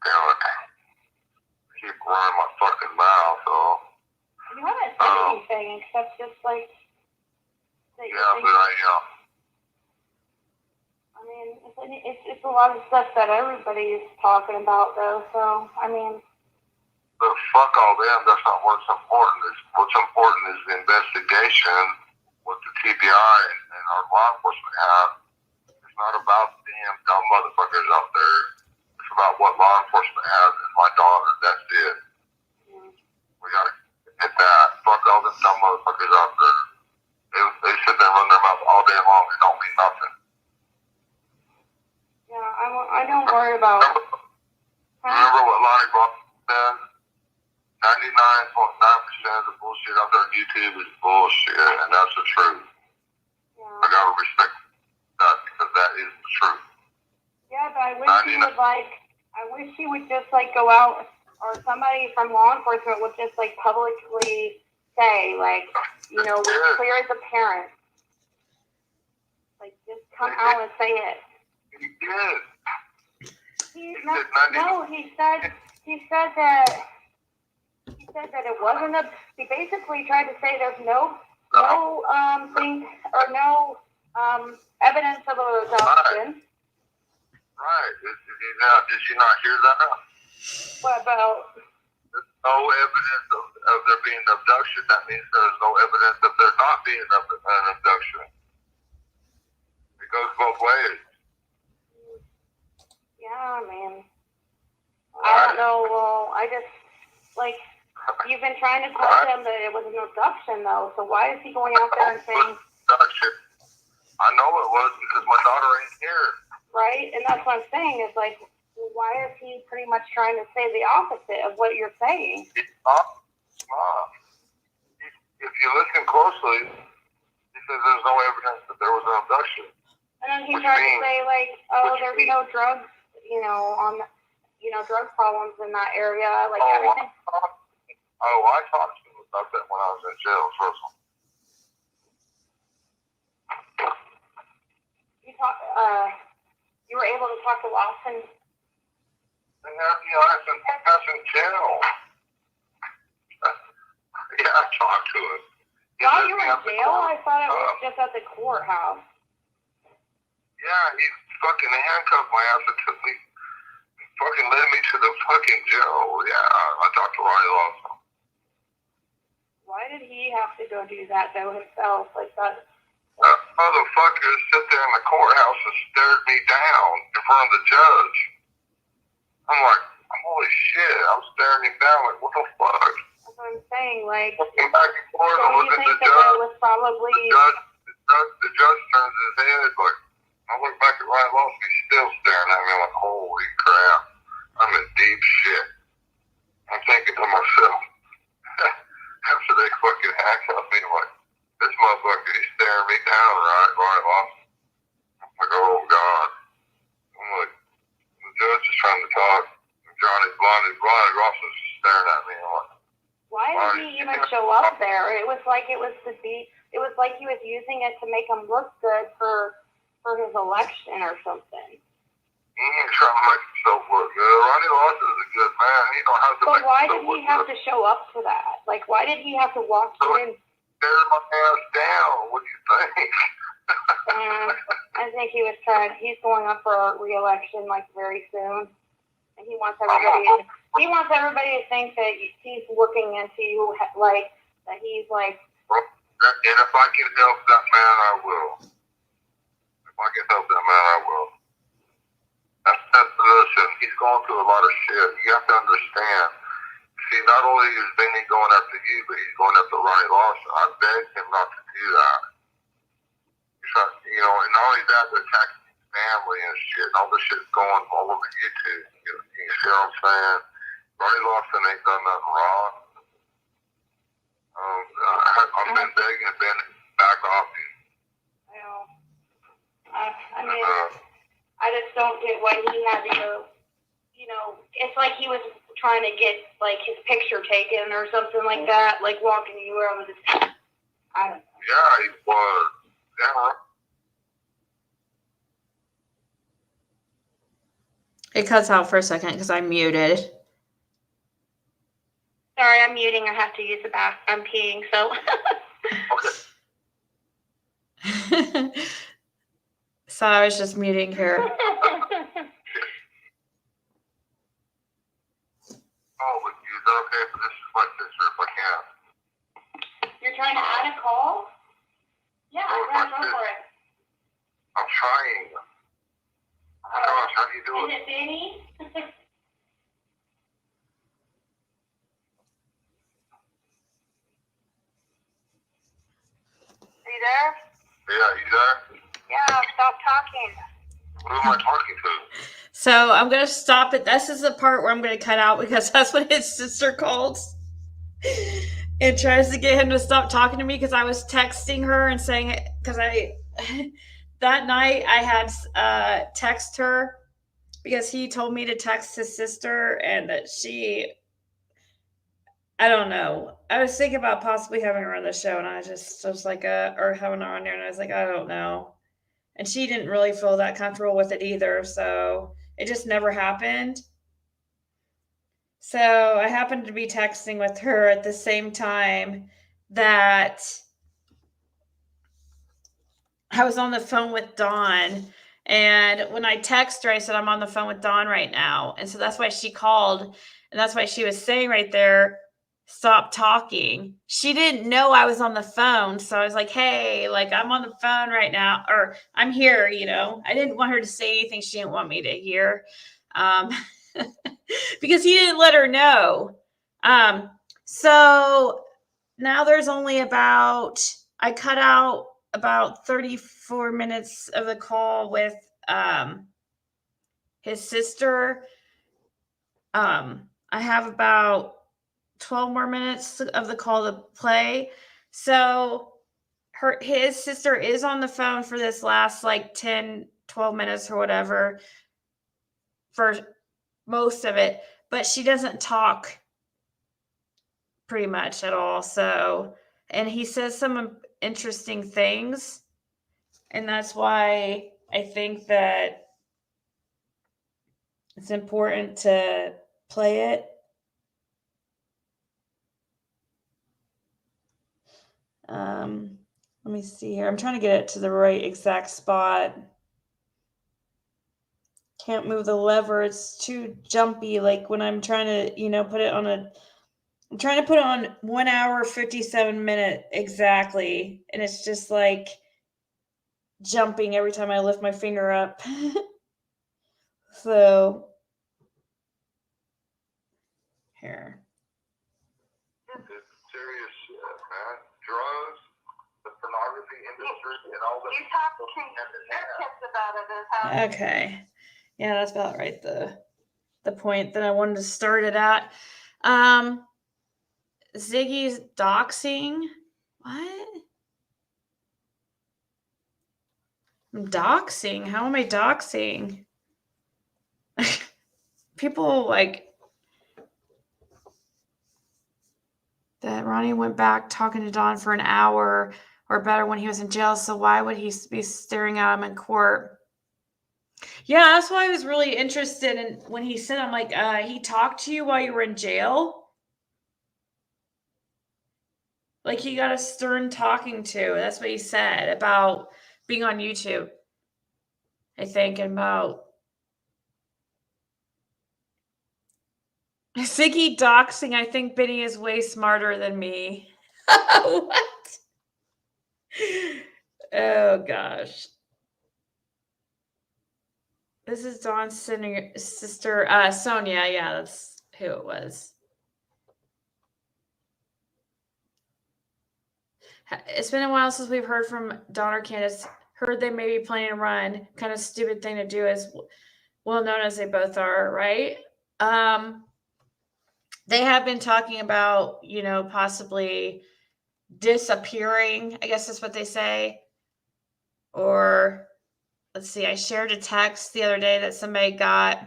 Damn it. I keep running my fucking mouth, though. You haven't said anything except just that I mean, it's a lot of stuff that everybody's talking about, though. So, I mean. But fuck all them. That's not what's important. What's important is the investigation, what the TBI and our law enforcement have. It's not about the damn dumb motherfuckers out there. It's about what law enforcement has in my daughter. That's it. Yeah. We gotta hit that. Fuck all them dumb motherfuckers out there. They sit there and run their mouth all day long and don't mean nothing. Yeah, I don't worry about. Remember what Lonnie Brock said? 99.9% of the bullshit out there on YouTube is bullshit, and that's the truth. Yeah. I gotta respect that because that is the truth. Yeah, but I wish he would just like go out, or somebody from law enforcement would just like publicly say, like, you know, we're clear as a parent. Like, just come out and say it. He did. He said that it wasn't a. He basically tried to say there's no thing or no evidence of a adoption. Right. Did you not hear that? What about? There's no evidence of there being an abduction. That means there's no evidence of there not being an abduction. It goes both ways. Yeah, man. I don't know. Well, I just, like, you've been trying to tell him that it was an abduction, though. So why is he going out there and saying? Abduction. I know it was because my daughter ain't here. Right? And that's what I'm saying. Is like, why is he pretty much trying to say the opposite of what you're saying? He's not. If you listen closely, he says there's no evidence that there was an abduction. And then he tried to say, like, oh, there's no drugs, drug problems in that area, like everything. I talked to him about that when I was in jail, first of all. You were able to talk to Lawson? That's in jail. Yeah, I talked to him. While you were in jail? I thought it was just at the courthouse. Yeah, he fucking handcuffed my ass and took me, fucking led me to the fucking jail. Yeah, I talked to Ronnie Lawson. Why did he have to go do that though himself? Like that? That motherfucker sat there in the courthouse and stared me down in front of the judge. I'm like, holy shit, I'm staring him down like, what the fuck? That's what I'm saying, like, looking back and forth, so you think that was probably... The judge turns his head, like, I look back at Ryan Lawson, he's still staring at me. I'm like, holy crap, I'm in deep shit. I'm thinking to myself, after they fucking handcuffed me, I'm like, this motherfucker, he's staring me down, right, Ryan Lawson? I'm like, oh God. I'm like, the judge is trying to talk. Johnny's blinded Lawson's just staring at me. I'm like, why did he even show up there? It was like he was using it to make him look good for his election or something. He ain't trying to make himself look good. Ronnie Lawson is a good man. He don't have to but make why himself did he look have good. to show up for that? Like, why did he have to walk you in? Stare my ass down. What do you think? I think he's going up for re-election like very soon. And he wants everybody to think that he's looking into you, like, that he's like... And if I can help that man, I will. If I can help that man, I will. Listen, he's going through a lot of shit. You have to understand. See, not only is Vinny going after you, but he's going after Ronnie Lawson. I begged him not to do that. And not only that, they're attacking his family and shit. And all this shit's going all over YouTube. You see what I'm saying? Ronnie Lawson ain't done nothing wrong. I've been begging Ben to back off him. I mean, I just don't get why he had to go. It's like he was trying to get like his picture taken or something like that, like walking you around with his. I don't know. Yeah, he was. Yeah. It cuts out for a second because I'm muted. Sorry, I'm muting. I have to use the bath. I'm peeing, so. Okay. So I was just muting her. Oh, but is that okay for this? My sister, if I can. You're trying to add a call? Yeah, go for it. I'm trying. Oh my gosh, how do you do Is it? it Benny? Are you there? Yeah, you there? Yeah, stop talking. Who am I talking to? So I'm going to stop it. This is the part where I'm going to cut out because that's what his sister called. and tries to get him to stop talking to me because I was texting her and saying, because that night I had text her because he told me to text his sister, and that I don't know. I was thinking about possibly having her on the show, and I was like, or having her on there, and I was like, I don't know. And she didn't really feel that comfortable with it either, so it just never happened. So I happened to be texting with her at the same time that I was on the phone with Dawn. And when I text her, I said, I'm on the phone with Dawn right now. And so that's why she called. And that's why she was saying right there, stop talking. She didn't know I was on the phone. So I was like, hey, like, I'm on the phone right now, or I'm here, you know. I didn't want her to say anything she didn't want me to hear, because he didn't let her know. So now there's only I cut out about 34 minutes of the call with his sister. I have about 12 more minutes of the call to play. So his sister is on the phone for this last like 10, 12 minutes or whatever for most of it, but she doesn't talk pretty much at all. So, and he says some interesting things. And that's why I think that it's important to play it. Let me see here. I'm trying to get it to the right exact spot. Can't move the lever. It's too jumpy. Like when I'm trying to, put it on I'm trying to put it on 1 hour, 57 minute exactly. And it's just like jumping every time I lift my finger up. So here. It's serious shit, man. Drugs, the pornography industry, and all that. You talked to your kids about it, is how. Okay. Yeah, that's about right. The point that I wanted to start it at. Ziggy's doxing. What? I'm doxing? How am I doxing? People like that Ronnie went back talking to Don for an hour or better when he was in jail. So why would he be staring at him in court? Yeah, that's why I was really interested in when he said, I'm like, he talked to you while you were in jail? Like he got a stern talking to. That's what he said about being on YouTube. I think about Ziggy doxing. I think Benny is way smarter than me. What? Oh gosh. This is Dawn's sister, Sonia. Yeah, that's who it was. It's been a while since we've heard from Dawn or Candace. Heard they may be planning to run. Kind of stupid thing to do, as well known as they both are, right? They have been talking about, possibly disappearing. I guess that's what they say. Or let's see, I shared a text the other day that somebody got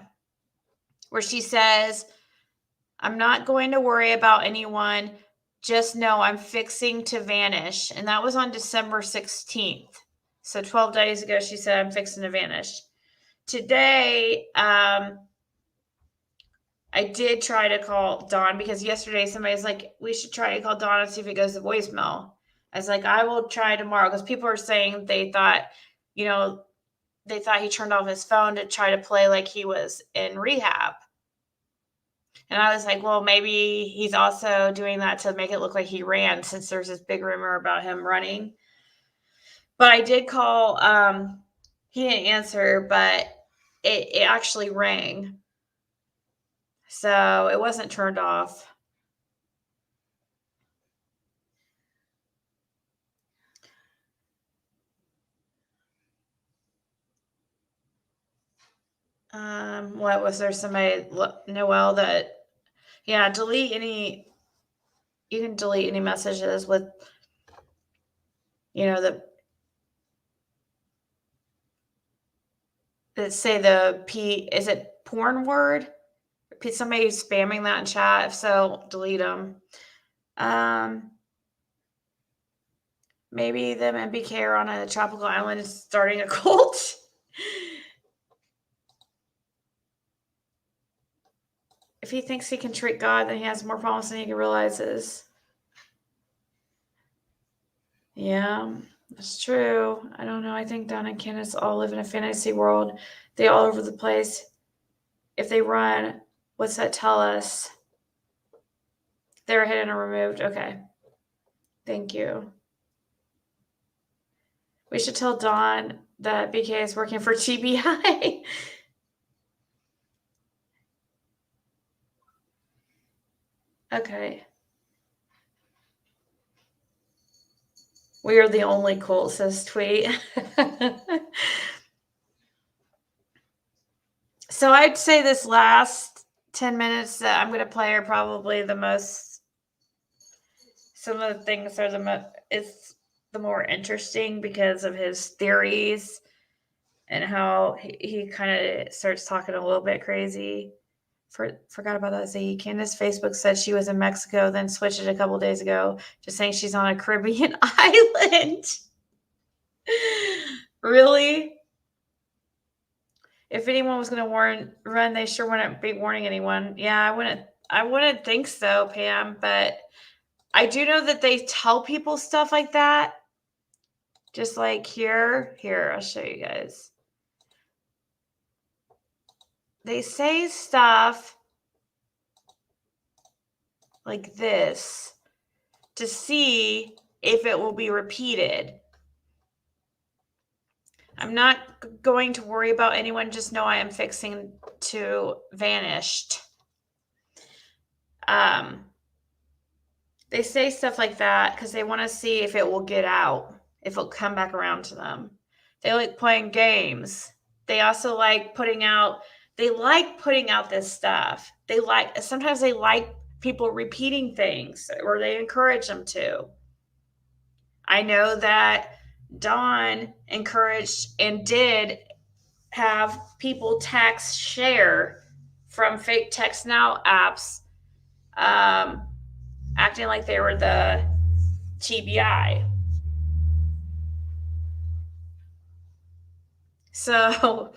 where she says, I'm not going to worry about anyone. Just know I'm fixing to vanish. And that was on December 16th. So 12 days ago, she said, I'm fixing to vanish. Today, I did try to call Dawn because yesterday somebody's like, we should try to call Dawn and see if it goes to voicemail. I was like, I will try tomorrow because people are saying they thought he turned off his phone to try to play like he was in rehab. And I was like, well, maybe he's also doing that to make it look like he ran, since there's this big rumor about him running. But I did call, he didn't answer, but it actually rang. So it wasn't turned off. What was there? Somebody, Noelle, that, yeah, delete any you can delete any messages with, say the P, is it porn word? Somebody's spamming that in chat. If so, delete them. Maybe them MBK are on a tropical island starting a cult. If he thinks he can trick God, then he has more problems than he realizes. Yeah, that's true. I don't know. I think Don and Candace all live in a fantasy world. They all over the place. If they run, what's that tell us? They're hidden or removed. Okay. Thank you. We should tell Don that BK is working for TBI. Okay. We are the only cult, says Tweet. So I'd say this last 10 minutes that I'm going to play are probably the most, some of the things are it's the more interesting because of his theories and how he kind of starts talking a little bit crazy. Forgot about that, Ziggy. Candace Facebook said she was in Mexico, then switched it a couple days ago, just saying she's on a Caribbean island. Really? If anyone was going to run, they sure wouldn't be warning anyone. Yeah, I wouldn't think so, Pam, but I do know that they tell people stuff like that. Just like here, I'll show you guys. They say stuff like this to see if it will be repeated. I'm not going to worry about anyone. Just know I am fixing to vanished. They say stuff like that because they want to see if it will get out, if it'll come back around to them. They like playing games. They also like putting out this stuff. Sometimes they like people repeating things, or they encourage them to. I know that Dawn encouraged and did have people text share from fake text now apps, acting like they were the TBI. So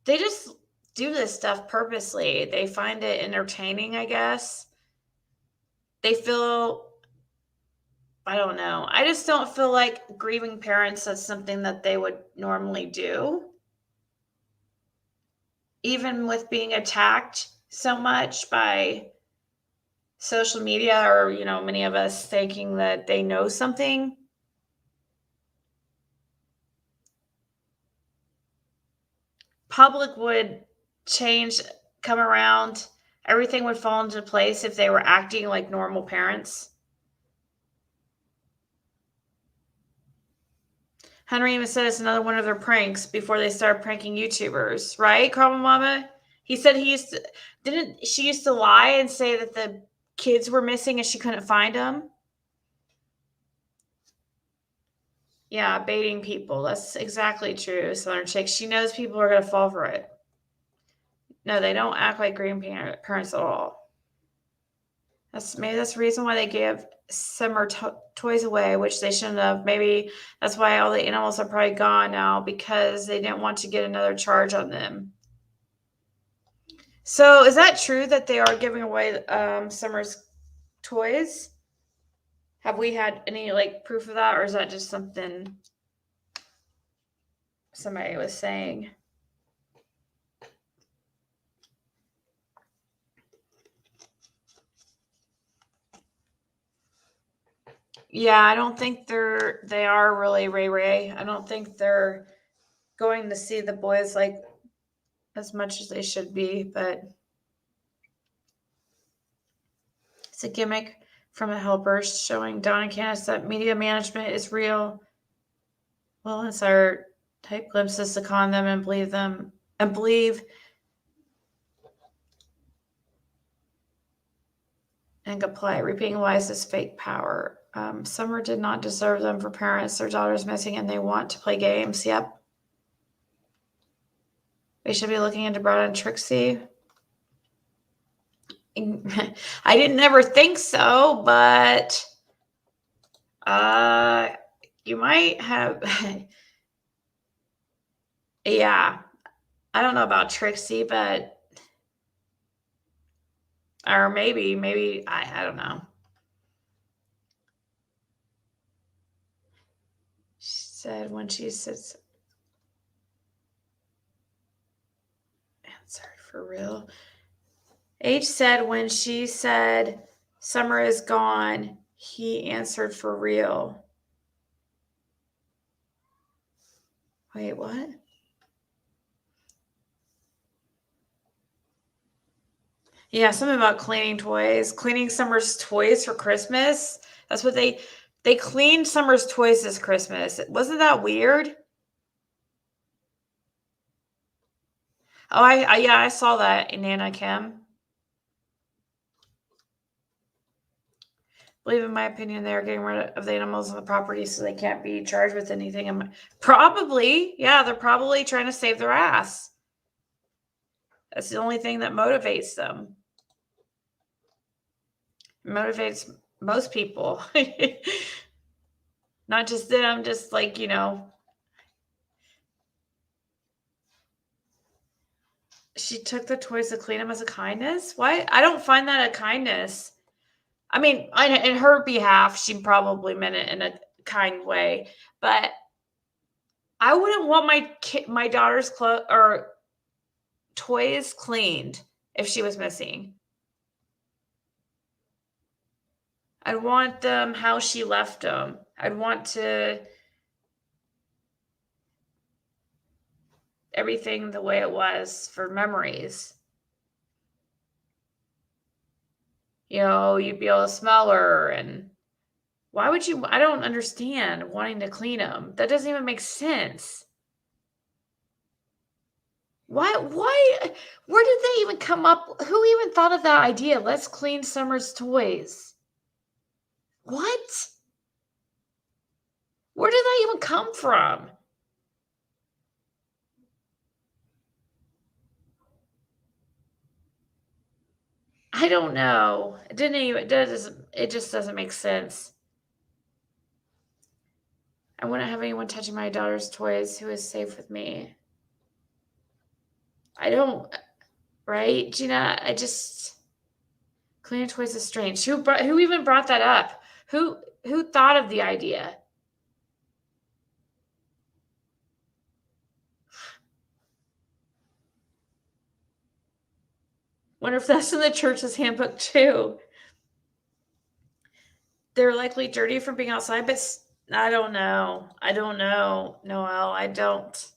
they just do this stuff purposely. They find it entertaining, I guess. They feel, I don't know. I just don't feel like grieving parents, that's something that they would normally do. Even with being attacked so much by social media, or, many of us thinking that they know something. Public would come around. Everything would fall into place if they were acting like normal parents. Henry even said it's another one of their pranks before they started pranking YouTubers, right, Karma Mama? He said she used to lie and say that the kids were missing and she couldn't find them? Yeah, baiting people. That's exactly true, Southern Chick. She knows people are going to fall for it. No, they don't act like grandparents at all. Maybe that's the reason why they gave summer toys away, which they shouldn't have. Maybe that's why all the animals are probably gone now, because they didn't want to get another charge on them. So is that true that they are giving away Summer's toys? Have we had any proof of that, or is that just something somebody was saying? Yeah, I don't think they are really Ray. I don't think they're going to see the boys as much as they should be, but it's a gimmick from the helpers showing Don and Candace that media management is real. Well, it's our type glimpses to con them and believe and comply. Repeating lies is fake power. Summer did not deserve them for parents. Their daughter's missing and they want to play games. Yep. We should be looking into Brad and Trixie. I didn't ever think so, but you might have. Yeah. I don't know about Trixie, but or maybe I don't know. She said when she says answered for real. H said when she said Summer is gone, he answered for real. Wait, what? Yeah, something about cleaning toys. Cleaning Summer's toys for Christmas. That's what they cleaned Summer's toys this Christmas. Wasn't that weird? Oh, I saw that in Nana Kim. I believe, in my opinion, they are getting rid of the animals on the property so they can't be charged with anything. Probably, yeah, they're probably trying to save their ass. That's the only thing that motivates them. Motivates most people. Not just them, just like, she took the toys to clean them as a kindness. Why? I don't find that a kindness. I mean, in her behalf, she probably meant it in a kind way, but I wouldn't want my daughter's clothes or toys cleaned if she was missing. I'd want them how she left them. I'd want to everything the way it was for memories. You'd be able to smell her, and why would you? I don't understand wanting to clean them. That doesn't even make sense. Why? Where did they even come up? Who even thought of that idea? Let's clean Summer's toys. What? Where did that even come from? I don't know. It just doesn't make sense. I wouldn't have anyone touching my daughter's toys who is safe with me. I don't, right, Gina? Cleaning toys is strange. Who even brought that up? Who thought of the idea? Wonder if that's in the church's handbook too. They're likely dirty from being outside, but I don't know. Noelle, I don't.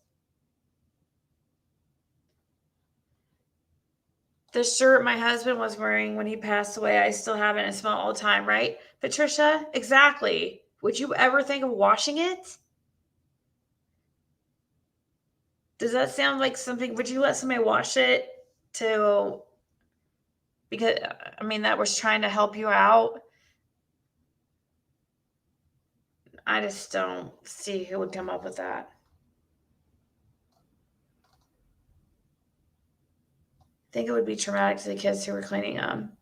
The shirt my husband was wearing when he passed away, I still have it and smell it all the time, right? Patricia, exactly. Would you ever think of washing it? Does that sound like something? Would you let somebody wash it because that was trying to help you out? I just don't see who would come up with that. I think it would be traumatic to the kids who were cleaning them.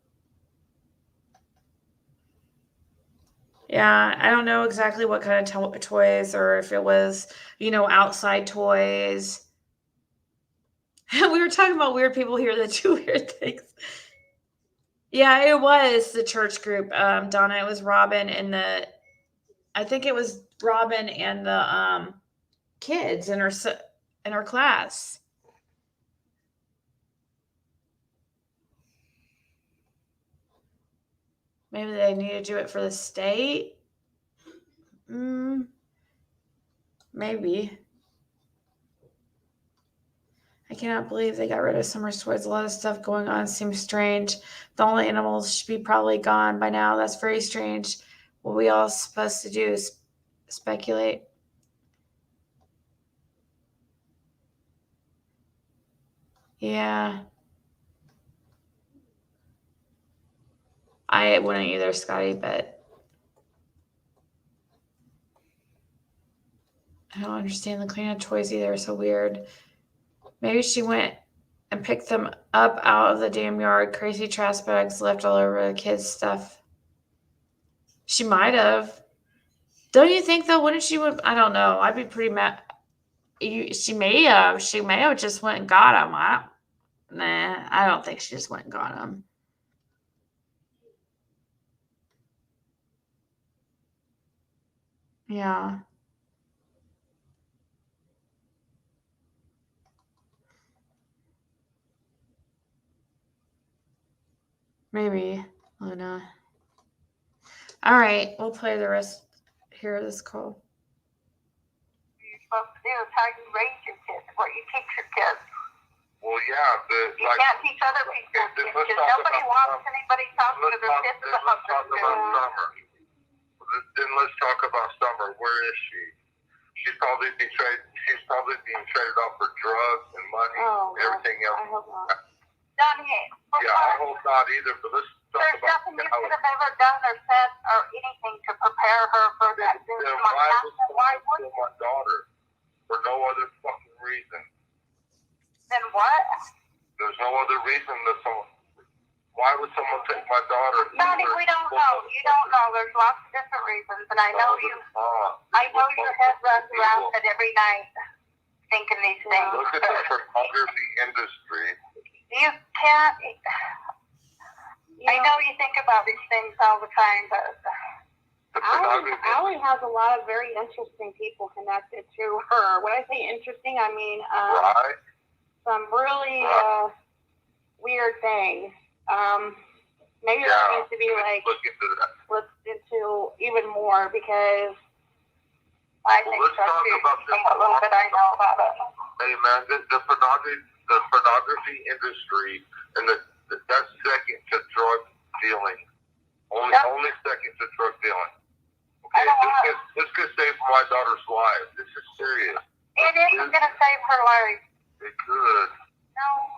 Yeah, I don't know exactly what kind of toys, or if it was, outside toys. We were talking about weird people here that do weird things. Yeah, it was the church group. Donna, it was Robin and I think it was Robin and the kids in her class. Maybe they need to do it for the state. Maybe. I cannot believe they got rid of Summer's toys. A lot of stuff going on seems strange. The only animals should be probably gone by now. That's very strange. What we all supposed to do is speculate. Yeah. I wouldn't either, Scotty, but I don't understand the cleanup toys either. It's so weird. Maybe she went and picked them up out of the damn yard. Crazy trash bags left all over the kids' stuff. She might have. Don't you think though? Wouldn't she? I don't know. I'd be pretty mad. She may have. She may have just went and got them. Nah, I don't think she just went and got them. Yeah. Maybe, Luna. All right, we'll play the rest here of this call. You're supposed to do is how you raise your kids, what you teach your kids. Well, yeah, You can't teach other people's kids because nobody wants anybody talking to their kids about Let's talk about Summer. Then let's talk about Summer. Where is she? She's probably being traded off for drugs and money, everything else. I hope not. Donnie, Yeah, I hope not either. But let's talk there's about nothing you could have ever done or said or anything to prepare her for that. Then Why would kill my daughter for no other fucking reason? Then what? There's no other reason that someone. Why would someone take my daughter? Donnie, we don't know. You don't know. There's lots of different reasons, and I know you. I know your head runs around it every night, thinking these things. Look at the photography industry. You can't. I know you think about these things all the time, but Allie has a lot of very interesting people connected to her. When I say interesting, I mean Right. some really weird things. Maybe that needs to be like looked into even more because I think let's that's talk about this. a little bit I know about it. Hey man, the pornography industry and that's second to drug dealing. Only second to drug dealing. Okay, this could save my daughter's life. This is serious. It isn't going to save her life. It could. No.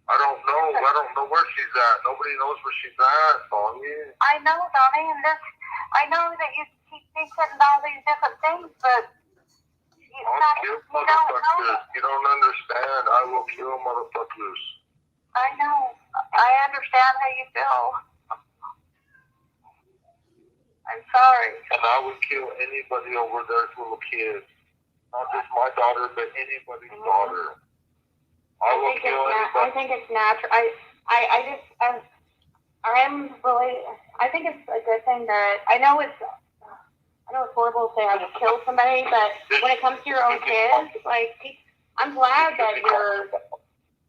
I don't know where she's at. Nobody knows where she's at, Sonya. I know, Donnie, and I know that you keep thinking all these different things, but you don't know. You don't understand. I will kill motherfuckers. I know. I understand how you feel. I'm sorry. And I would kill anybody over there's little kids. Not just my daughter, but anybody's daughter. I think it's natural. I think it's a good thing that I know it's horrible to say I would kill somebody, but when it comes to your own kids, like I'm glad that you're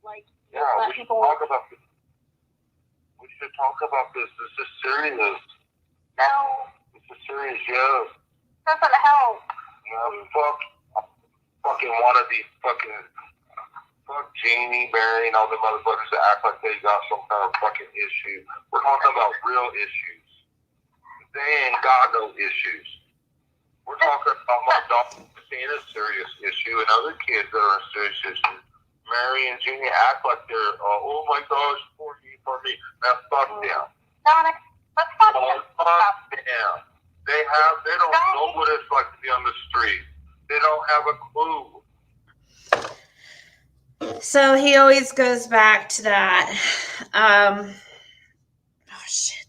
like let people. We should talk about this. This is serious. No. This is serious, yes. Doesn't help. Fucking wannabe fuck Jeannie, Barry, and all the motherfuckers that act like they got some kind of fucking issue. We're talking about real issues. They ain't got no issues. We're talking about my daughter being a serious issue and other kids that are a serious issue. Mary and Jeannie act like they're, oh my gosh, for me. Now fuck them. Donna, let's talk Fuck them. They don't know what it's like to be on the street. They don't have a clue. So he always goes back to that. Oh shit!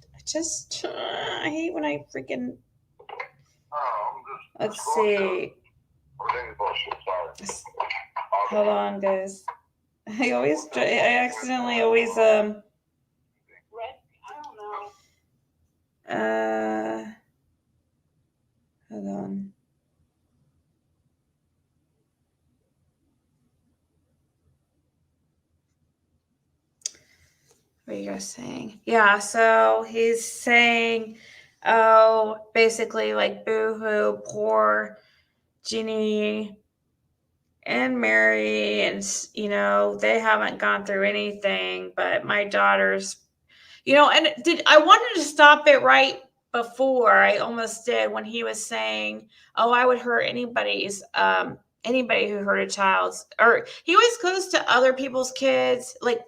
I hate when I freaking. Let's see. Hold on, guys. I accidentally always Red? I don't know. Hold on. What are you guys saying? Yeah, so he's saying, basically like boo-hoo, poor Jeannie and Mary, and they haven't gone through anything, but my daughter's, and I wanted to stop it right before. I almost did when he was saying, I would hurt anybody who hurt a child's, or he always goes to other people's kids, like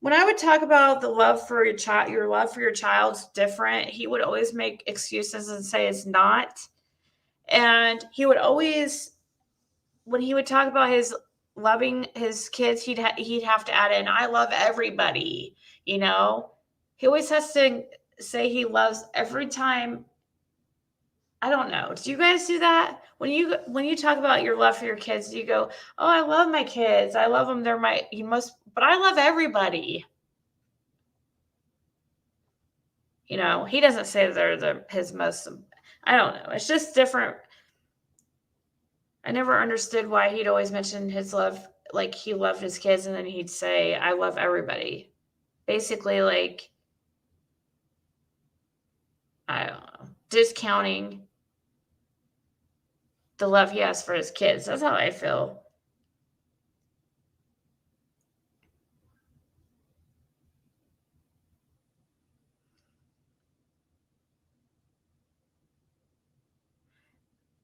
when I would talk about the love for your love for your child's different, he would always make excuses and say it's not. And he would always, when he would talk about his loving his kids, he'd have to add in, I love everybody, you know? He always has to say he loves every time. I don't know. Do you guys do that? When you talk about your love for your kids, you go, "Oh, I love my kids. I love them. They're my most, but I love everybody." You know, he doesn't say they're his most. I don't know. It's just different. I never understood why he'd always mention his love, like he loved his kids, and then he'd say, "I love everybody." Basically, like, I don't know, discounting the love he has for his kids. That's how I feel.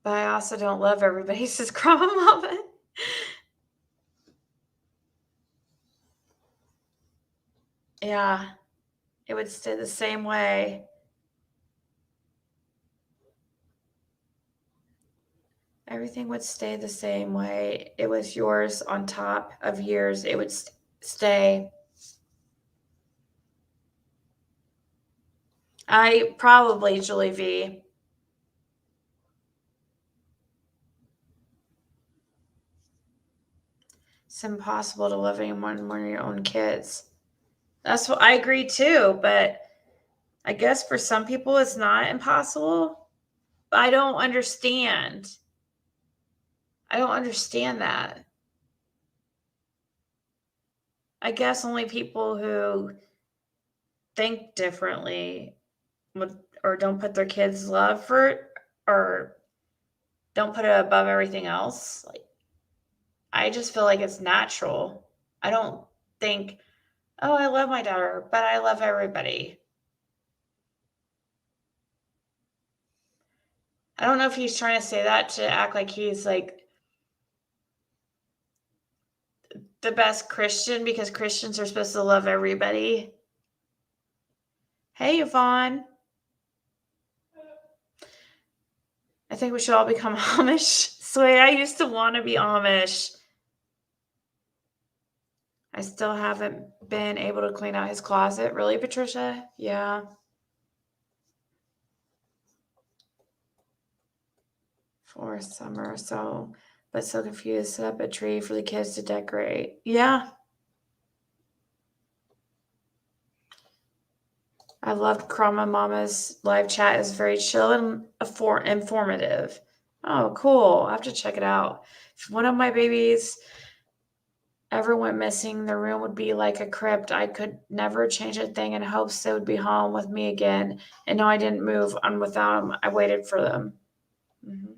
But I also don't love everybody, says Grandma Mama. Yeah, it would stay the same way. Everything would stay the same way. It was yours on top of years. It would stay. I probably, Julie V. It's impossible to love anyone more than your own kids. That's what I agree too, but I guess for some people it's not impossible. I don't understand. I don't understand that. I guess only people who think differently would, or don't put their kids' love for, or don't put it above everything else. Like, I just feel like it's natural. I don't think, oh, I love my daughter, but I love everybody. I don't know if he's trying to say that to act like he's like the best Christian because Christians are supposed to love everybody. Hey, Yvonne. I think we should all become Amish. Sway, I used to want to be Amish. I still haven't been able to clean out his closet. Really, Patricia? Yeah. For summer, so, but so confused. Set up a tree for the kids to decorate. Yeah. I loved Krama Mama's live chat. Is very chill and informative. Oh, cool. I have to check it out. If one of my babies ever went missing, the room would be like a crypt. I could never change a thing in hopes they would be home with me again. And no, I didn't move on without them. I waited for them. Mm-hmm.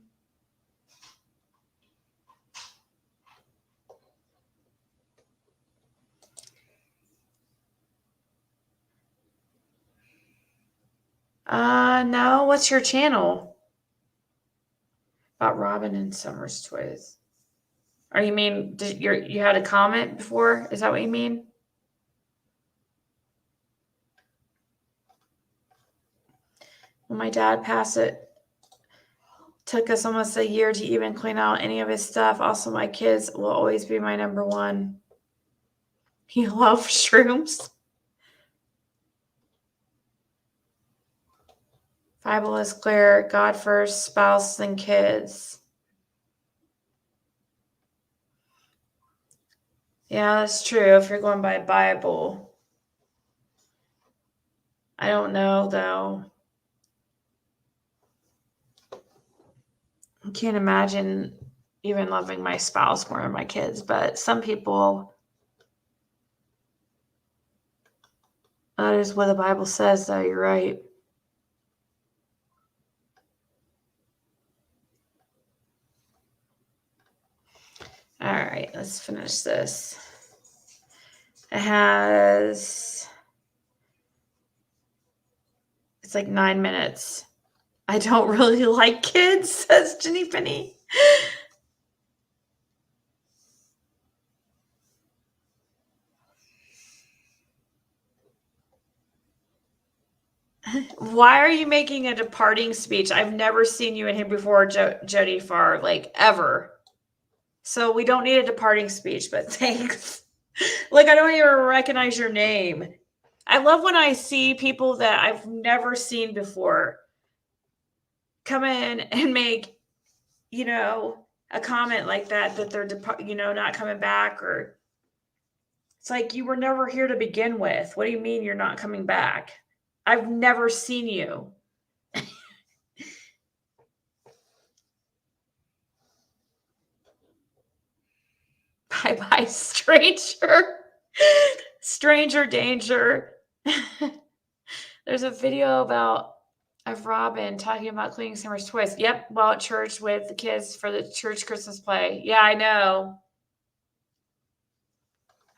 No. What's your channel? About Robin and Summer's toys. Or you mean you had a comment before? Is that what you mean? When my dad passed, it took us almost a year to even clean out any of his stuff. Also, my kids will always be my number one. He loves shrooms. Bible is clear. God first, spouse, then kids. Yeah, that's true if you're going by Bible. I don't know, though. I can't imagine even loving my spouse more than my kids, but some people, that is what the Bible says, though. You're right. All right, let's finish this. It's like 9 minutes. I don't really like kids, says Jenny Penny. Why are you making a departing speech? I've never seen you in here before, Jody Farr, like ever. So we don't need a departing speech, but thanks. Like, I don't even recognize your name. I love when I see people that I've never seen before come in and make, you know, a comment like that they're, you know, not coming back, or it's like, you were never here to begin with. What do you mean you're not coming back? I've never seen you. Bye-bye, stranger. Stranger danger. There's a video of Robin talking about cleaning Summer's toys. Yep, while at church with the kids for the church Christmas play. Yeah, I know.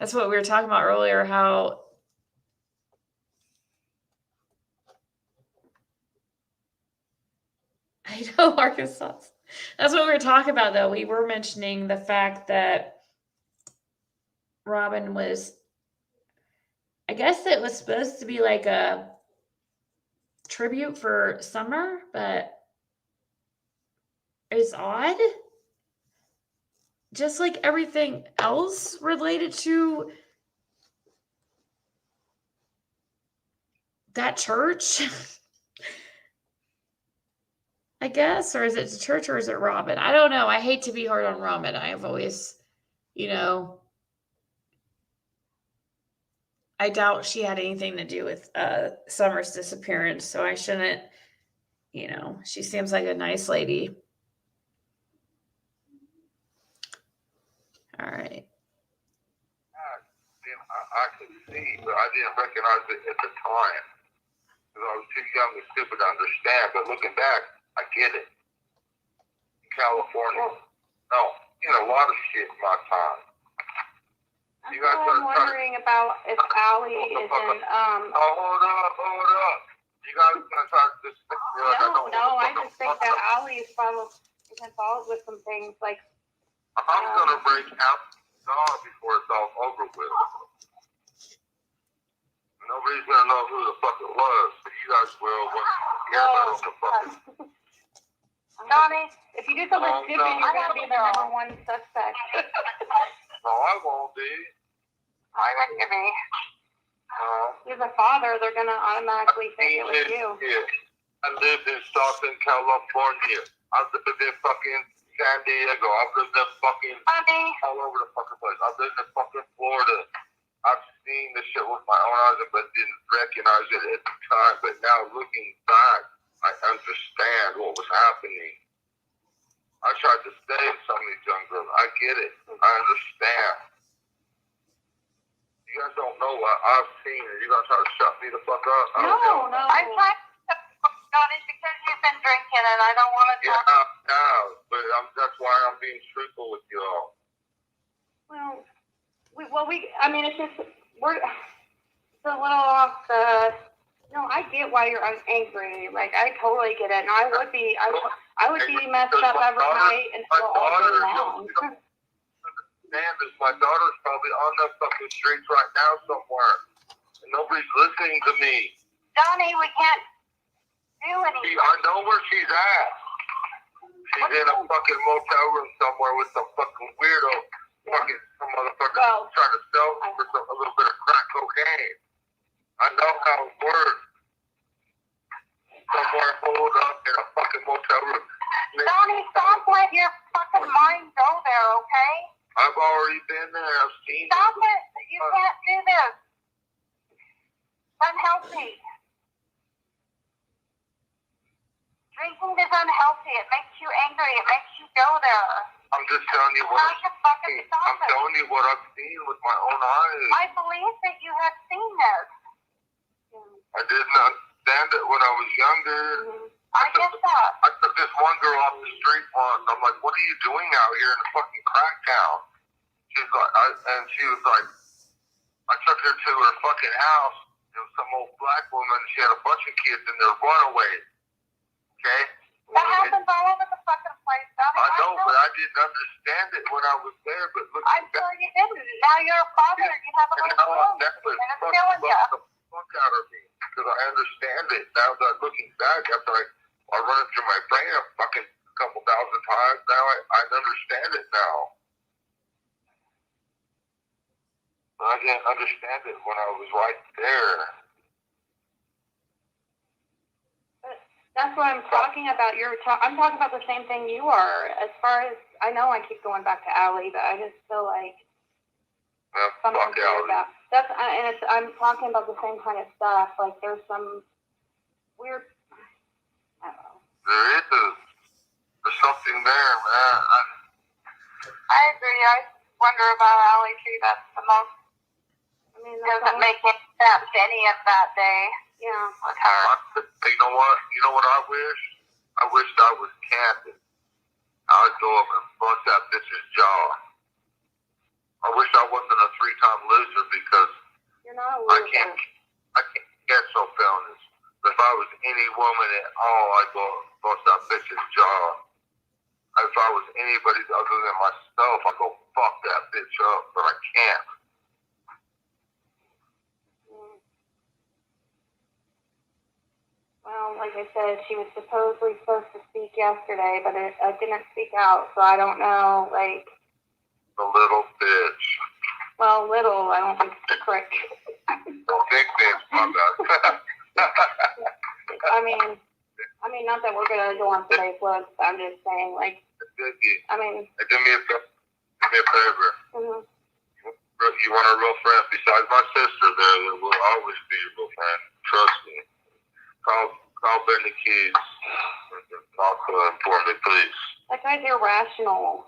That's what we were talking about earlier, how I know, Arkansas. That's what we were talking about, though. We were mentioning the fact that Robin was, I guess it was supposed to be like a tribute for Summer, but it's odd. Just like everything else related to that church, I guess. Or is it the church, or is it Robin? I don't know. I hate to be hard on Robin. I have always, you know, I doubt she had anything to do with Summer's disappearance, so I shouldn't, you know, she seems like a nice lady. All right. I could see, but I didn't recognize it at the time because I was too young and stupid to understand. But looking back, I get it. California, no, you know, a lot of shit in my time. You guys I'm wondering about if Allie is in. Oh, hold up. You guys gonna try to dismiss me? No, I just think that Allie is probably involved with some things like. I'm gonna break out the dog before it's all over with. Nobody's gonna know who the fuck it was, but you guys will. Donnie, if you do something stupid, you're gonna be the number one suspect. No, I won't be. I wouldn't be. You're the father, they're gonna automatically think it was you. Yeah. I lived in Stockton, California. I've lived in fucking San Diego. I've lived in fucking all over the fucking place. I've lived in fucking Florida. I've seen this shit with my own eyes, but didn't recognize it at the time. But now looking back, I understand what was happening. I tried to save some of these young girls. I get it. I understand. You guys don't know what I've seen, and you guys try to shut me the fuck up. No. I'm trying to Donnie because you've been drinking, and I don't want to talk. Yeah, no, but that's why I'm being truthful with you all. I mean, it's just, it's a little off the, no, I get why you're angry. Like, I totally get it. And I would be messed up every night and all day long. My daughter's probably on the fucking streets right now somewhere. And nobody's listening to me. Donnie, we can't do anything. I know where she's at. She's in a fucking motel room somewhere with some fucking weirdo. Fucking some motherfucker trying to sell her for a little bit of crack cocaine. I know how it works. Somewhere hold up in a fucking motel room. Donnie, stop letting your fucking mind go there, okay? I've already been there. I've seen it. Stop it. You can't do this. It's unhealthy. Drinking is unhealthy. It makes you angry. It makes you go there. I'm just telling you what I'm telling you what I've seen with my own eyes. I believe that you have seen this. I didn't understand it when I was younger. I get that. I took this one girl off the street once. I'm like, what are you doing out here in the fucking crack town? She's like, she was like, I took her to her fucking house. It was some old black woman. She had a bunch of kids and they're runaways. Okay? That happens all over the fucking place, Donnie. I know, but I didn't understand it when I was there. But look, I'm sure you didn't. Now you're a father. You have a little boy. And it's killing you. The fuck out of me. because I understand it now. That looking back after I run it through my brain a fucking couple thousand times now, I understand it now. But I didn't understand it when I was right there. That's what I'm talking about. I'm talking about the same thing you are. As far as I know, I keep going back to Allie, but I just feel like something weird about. I'm talking about the same kind of stuff. Like there's some weird. I don't know. There's something there, man. I agree. I wonder about Allie too. That's the most. I mean, doesn't make sense any of that day. Yeah, with her. You know what? You know what I wish? I wished I was candid. I'd go up and bust that bitch's jaw. I wish I wasn't a 3-time loser because you're not a loser. I can't get so feelings. But if I was any woman at all, I'd go bust that bitch's jaw. If I was anybody other than myself, I'd go fuck that bitch up, but I can't. Well, like I said, she was supposedly supposed to speak yesterday, but I didn't speak out, so I don't know, like... The little bitch. Well, little, I don't think it's correct. Big bitch, my bad. I mean, not that we're going to go on today's list, I'm just saying, like... Ziggy, I mean... Do me a favor. Mm-hmm. You want a real friend besides my sister there will always be a real friend. Trust me. Call Benny Keys and talk to him for me, please. That guy's irrational.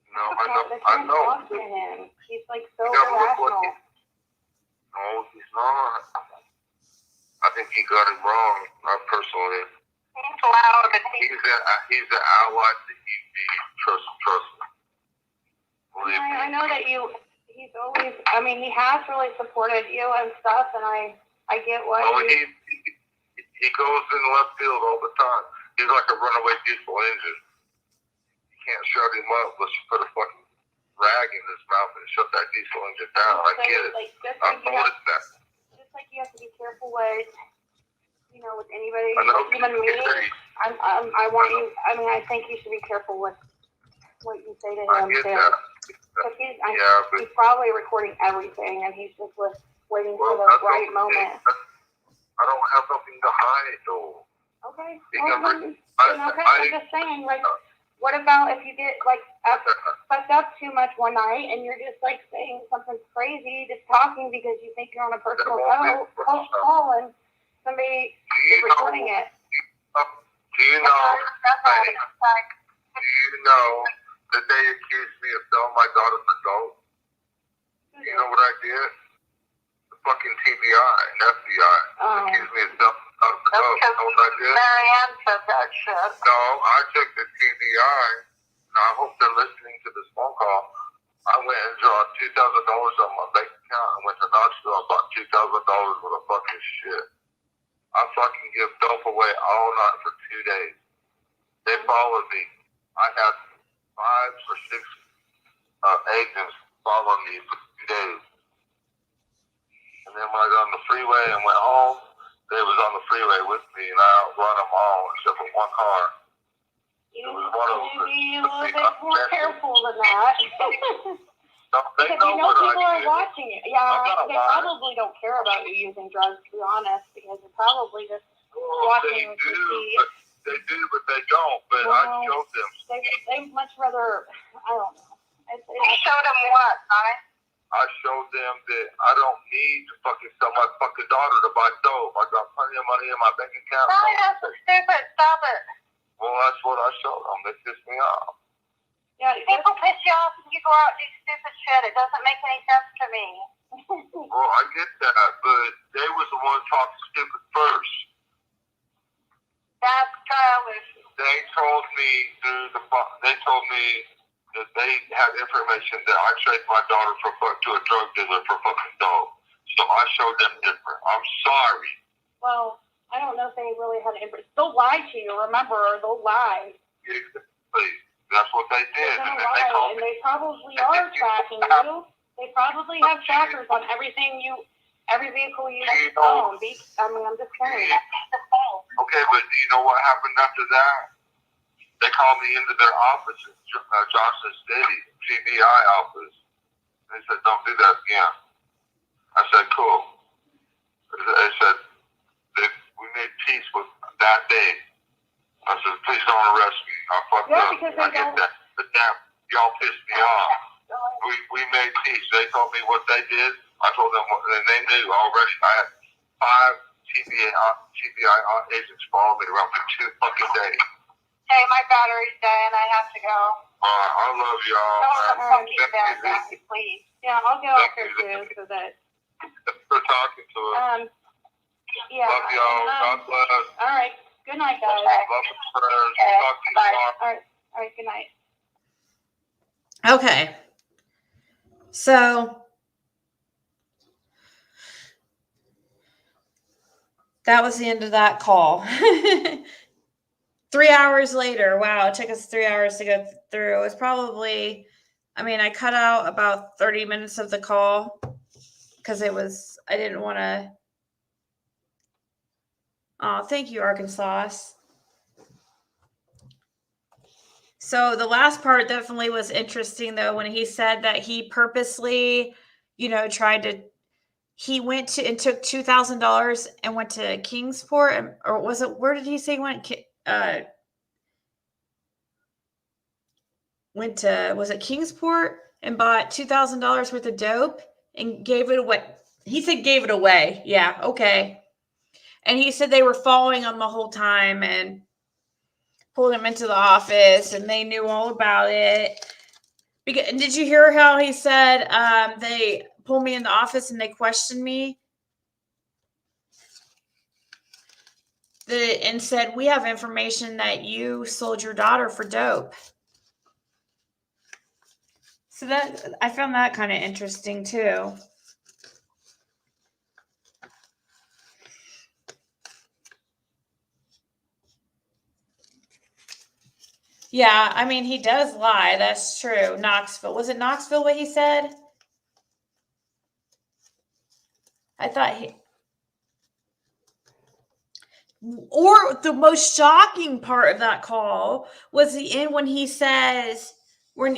No, I know. Talk to him. He's like so irrational. No, he's not. I think he got it wrong, personally. He's loud and he's an ally that you need. Trust me. Believe me. I know that he's always, I mean, he has really supported you and stuff, and I get why he goes in left field all the time. He's like a runaway diesel engine. You can't shut him up unless you put a fucking rag in his mouth and shut that diesel engine down. I get it. I've noticed that. Just like you have to be careful with, with anybody, even me. I think you should be careful with what you say to him. I get that. Because he's probably recording everything, and he's just waiting for the right moment. I don't have nothing to hide, though. Okay. I'm just saying, like, what about if you get, like, fucked up too much one night, and you're just, like, saying something crazy, just talking because you think you're on a personal call, and somebody is recording it. Do you know that they accused me of selling my daughter for dope? You know what I did? Fucking TBI and FBI accused me of selling my daughter for dope. You know what I did? Marianne said that shit. No, I took the TBI, and I hope they're listening to this phone call. I went and dropped $2,000 on my bank account and went to Knoxville and bought $2,000 worth of fucking shit. I fucking give dope away all night for 2 days. They followed me. I had 5 or 6 agents follow me for 2 days. And then when I got on the freeway and went home, they was on the freeway with me, and I outrun them all except for one car. You need to be a little bit more careful than that. No, they know what people I are watching it. Yeah, they probably don't care about you using drugs, to be honest, because they're probably just watching to see. They do, but they don't. But I showed them. They much rather, I don't know. You showed them what, honey? I showed them that I don't need to fucking sell my fucking daughter to buy dope. I got plenty of money in my bank account. Honey, that's so stupid. Stop it. Well, that's what I showed them. They pissed me off. Yeah, people piss you off and you go out and do stupid shit. It doesn't make any sense to me. Well, I get that, but they was the one talking stupid first. That's childish. They told me that they had information that I traded my daughter to a drug dealer for fucking dope. So I showed them different. I'm sorry. Well, I don't know if they really had information. They'll lie to you, remember? They'll lie. Exactly. That's what they did. They probably are tracking you. They probably have trackers on everything you Every vehicle you You own. know- I'm just saying. Okay, but you know what happened after that? They called me into their office in Johnson City, GBI office. They said, don't do that again. I said, cool. They said, we made peace with that day. I said, please don't arrest me. I fucked up. Because I get that. But damn, y'all pissed me off. We made peace. They told me what they did. I told them what, and they knew already. I had 5 TBI agents follow me around for 2 fucking days. Hey, my battery's dying. I have to go. I love y'all. Don't keep that, please. Yeah, I'll go out there too, so that. Thanks for talking to us. Yeah. Love y'all. God bless. All right. Good night, guys. Love and prayers. We'll talk to you tomorrow. All right. Good night. Okay. So that was the end of that call. 3 hours later, wow, it took us 3 hours to go through. It was probably, I cut out about 30 minutes of the call because I didn't want to. Oh, thank you, Arkansas. So the last part definitely was interesting, though, when he said that he purposely, he went to and took $2,000 and went to Kingsport, or was it, where did he say he went? Was it Kingsport, and bought $2,000 worth of dope and gave it away. He said gave it away. Yeah, okay. And he said they were following him the whole time and pulled him into the office, and they knew all about it. Did you hear how he said they pulled me in the office and they questioned me? And said, we have information that you sold your daughter for dope. So I found that kind of interesting too. Yeah, he does lie. That's true. Knoxville. Was it Knoxville what he said? I thought or the most shocking part of that call was the end when he says, when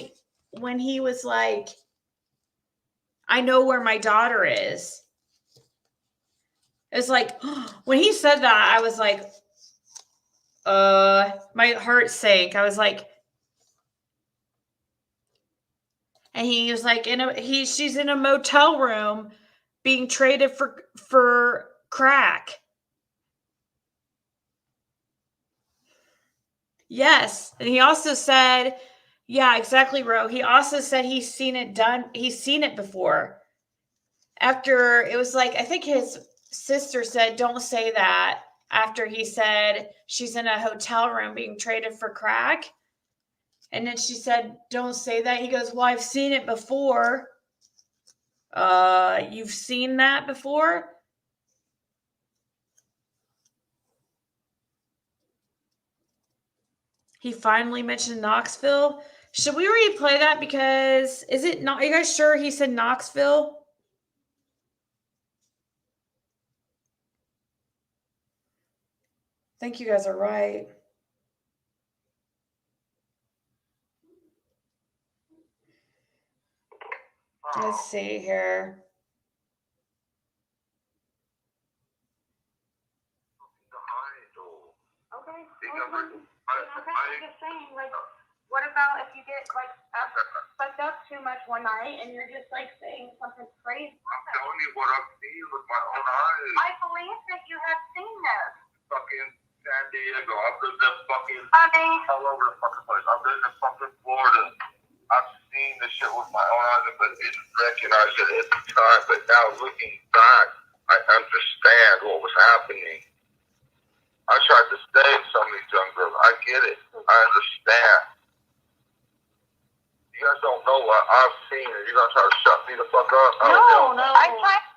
he was like, I know where my daughter is. It's like, when he said that, I was like, my heart sank. I was like, and he was like, she's in a motel room being traded for crack. Yes. And he also said, yeah, exactly, Ro. He also said he's seen it done. He's seen it before. After it was like, I think his sister said, don't say that. After he said she's in a hotel room being traded for crack. And then she said, don't say that. He goes, well, I've seen it before. You've seen that before? He finally mentioned Knoxville. Should we replay that? Because is it not? Are you guys sure he said Knoxville? I think you guys are right. Let's see here. Okay. I'm just saying, what about if you get fucked up too much one night and you're just saying something crazy? I'm telling you what I've seen with my own eyes. I believe that you have seen this. Fucking San Diego. I've lived in fucking Honey. all over the fucking place. I've lived in fucking Florida. I've seen this shit with my own eyes, but didn't recognize it at the time. But now looking back, I understand what was happening. I tried to save some of these young girls. I get it. I understand. You guys don't know what I've seen, and you're gonna try to shut me the fuck up? No. I tried to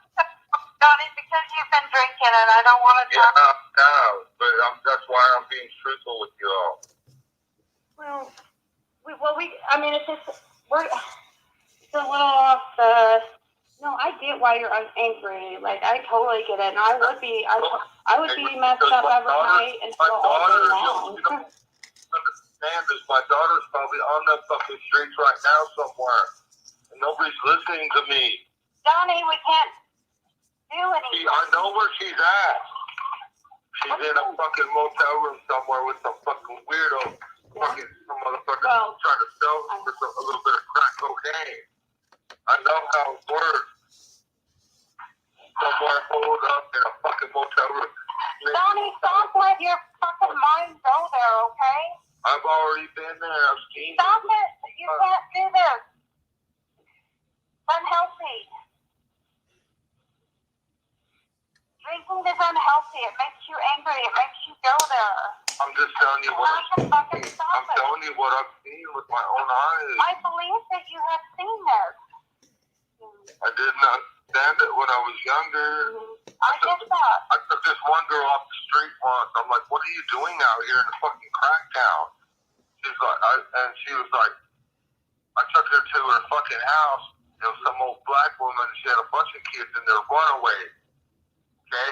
about it because you've been drinking, and I don't want to talk. Yeah, but that's why I'm being truthful with you all. It's just it's a little off the No, I get why you're angry. Like, I totally get it. And I would be messed up every night and still all day long. Understand this, my daughter's probably on the fucking streets right now somewhere. And nobody's listening to me. Donnie, we can't do anything. I know where she's at. She's in a fucking motel room somewhere with some fucking weirdo. Fucking some motherfucker trying to sell for a little bit of crack cocaine. I know how it works. Somewhere holed up in a fucking motel room. Donnie, stop letting your fucking mind go there, okay? I've already been there. I've seen Stop it. You can't do this. It's unhealthy. Drinking is unhealthy. It makes you angry. It makes you go there. I'm just telling you what I'm telling you what I've seen with my own eyes. I believe that you have seen this. I didn't understand it when I was younger. I get that. I took this one girl off the street once. I'm like, what are you doing out here in the fucking crack town? She was like, I took her to her fucking house. It was some old black woman. She had a bunch of kids in there runaways. Okay?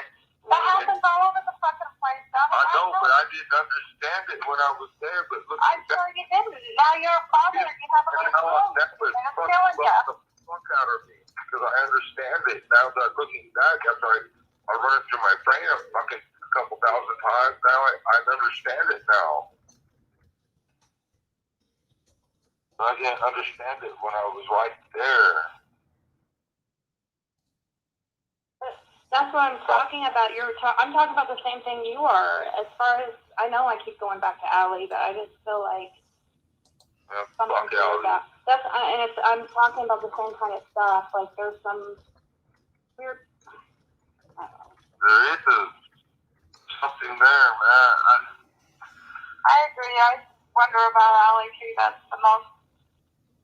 That happens all over the fucking place. I know, but I didn't understand it when I was there. But look, I'm sure you didn't. Now you're a father. You have a little girl. that was And it's killing you. the fuck out of me because I understand it now. That looking back after I run it through my brain a fucking couple thousand times. Now I understand it now. I didn't understand it when I was right there. That's what I'm talking about. I'm talking about the same thing you are. As far as I know, I keep going back to Allie, but I just feel like something to do with that. I'm talking about the same kind of stuff. Like there's some weird. I don't know. There is something there, man. I agree. I wonder about Allie too. That's the most.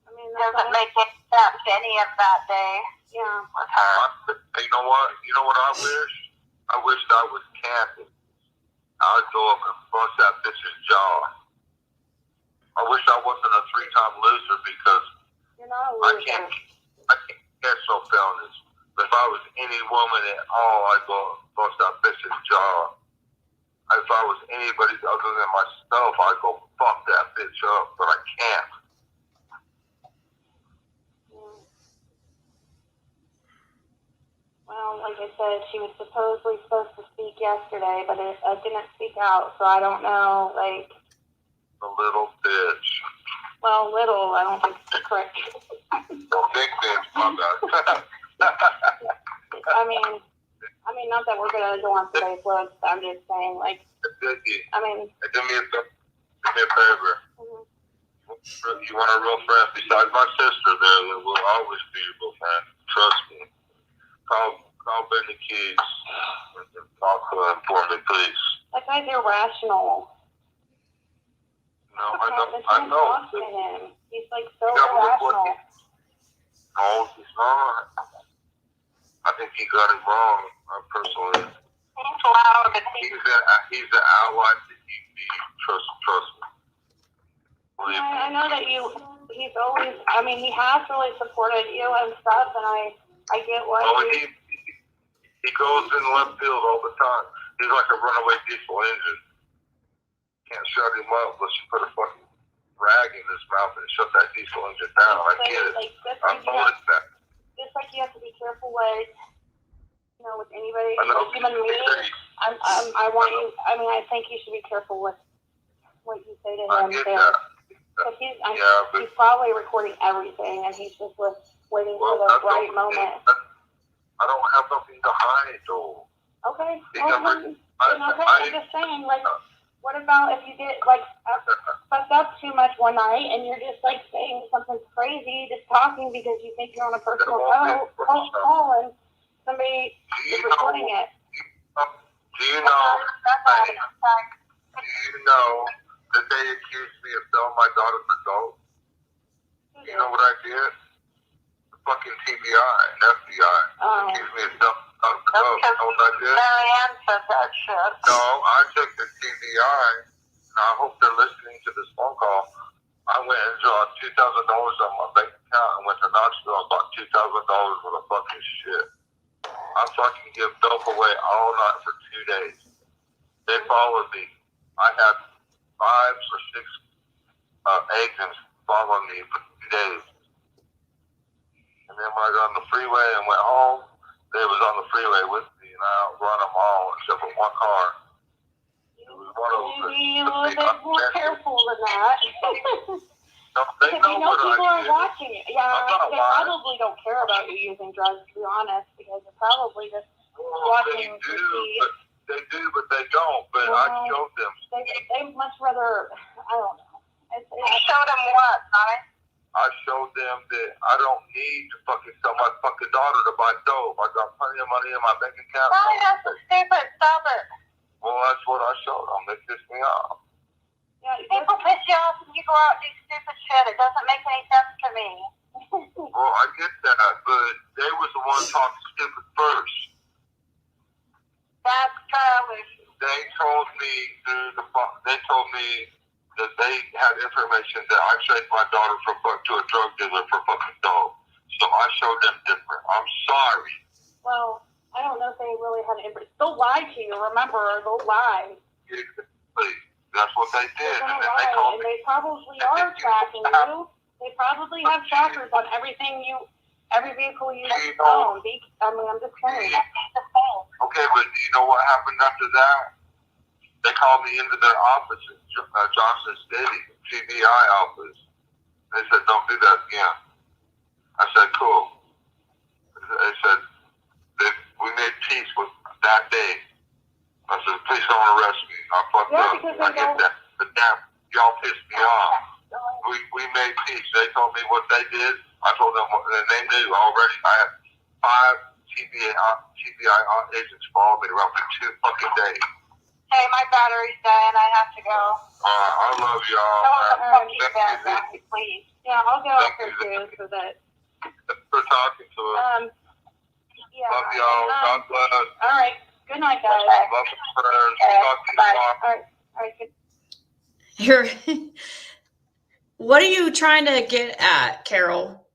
I mean, Doesn't make any sense any of that day. Yeah. With her. You know what? You know what I wish? I wished I was camping. I'd go up and bust that bitch's jaw. I wish I wasn't a 3-time loser because You're not a I loser. can't catch no felonies. But if I was any woman at all, I'd go bust that bitch's jaw. If I was anybody other than myself, I'd go fuck that bitch up. But I can't. Well, like I said, she was supposedly supposed to speak yesterday, but it didn't speak out, so I don't know, like... A little bitch. Well, little, I don't think it's the correct... Well, big bitch, my bad. I mean, not that we're gonna go on today's list, I'm just saying, like... Ziggy, I mean... do me a favor. Mm-hmm. You want a real friend besides my sister there that will always be your real friend. Trust me. Call Benny Keys and talk to him for me, please. That guy's irrational. No, I know. Talk to him. He's like so irrational. No, he's not. I think he got it wrong, personally. He's loud and He's an ally that you need. Trust me. I know that he's always, I mean, he has really supported you and stuff, and I get why he goes in left field all the time. He's like a runaway diesel engine. Can't shut him up unless you put a fucking rag in his mouth and shut that diesel engine down. I get it. I'm noticed that. Just like you have to be careful with, with anybody, like human being. I think you should be careful with what you say to him there. Because he's probably recording everything, and he's just waiting for the right moment. I don't have nothing to hide, though. Okay. I'm just saying, like, what about if you get, like, fucked up too much one night, and you're just, like, saying something crazy, just talking because you think you're on a personal call, and somebody is recording it. Do you know that they accused me of selling my daughter's adult? You know what I did? Fucking TBI and FBI. Accused me of selling my daughter's adult. You know what I did? Marianne said that shit. No, I took the TBI, and I hope they're listening to this phone call. I went and draw $2,000 on my bank account and went to Knoxville and bought $2,000 worth of fucking shit. I fucking give dope away all night for 2 days. They followed me. I had 5 or 6 agents following me for 2 days. And then when I got on the freeway and went home, they was on the freeway with me, and I outrun them all except for one car. It was one of them. Maybe a little bit more careful than that. No, they Because know you know what people I are did. watching it. Yeah, I'm not they lying. probably don't care about you using drugs, to be honest, because they're probably just watching to see. They do, but they don't. But I showed them. They much rather, I don't know. You showed them what, honey? I showed them that I don't need to fucking sell my fucking daughter to buy dope. I got plenty of money in my bank account. Oh, that's so stupid. Stop it. Well, that's what I showed them. They pissed me off. Yeah, People piss you off and you go out and do stupid shit. It doesn't make any sense to me. Well, I get that, but they was the one talking stupid first. That's childish. They told me through the phone. They told me that they had information that I traded my daughter to a drug dealer for fucking dope. So I showed them different. I'm sorry. Well, I don't know if they really had it. They'll lie to you, remember? They'll lie. Please. That's what they did. They're And gonna then they lie, told and me. they probably are tracking you. They probably have trackers on every vehicle you own. I mean, I'm just saying. Okay, but you know what happened after that? They called me into their office in Johnson City, TBI office. They said, don't do that again. I said, cool. They said, we made peace with that day. I said, please don't arrest me. I fucked up. I get that. But damn, y'all pissed me off. We made peace. They told me what they did. I told them what, and they knew already. I had 5 TBI agents follow me around for 2 fucking days. Hey, my battery's dying. I have to go. I love y'all. Don't fuck you back, please. Yeah, I'll go out there too, so that. Thanks for talking to us. Yeah. Love y'all. God bless. All right. Good night, guys. Love and prayers. Talk to you tomorrow. All right. Good. You're what are you trying to get at, Carol?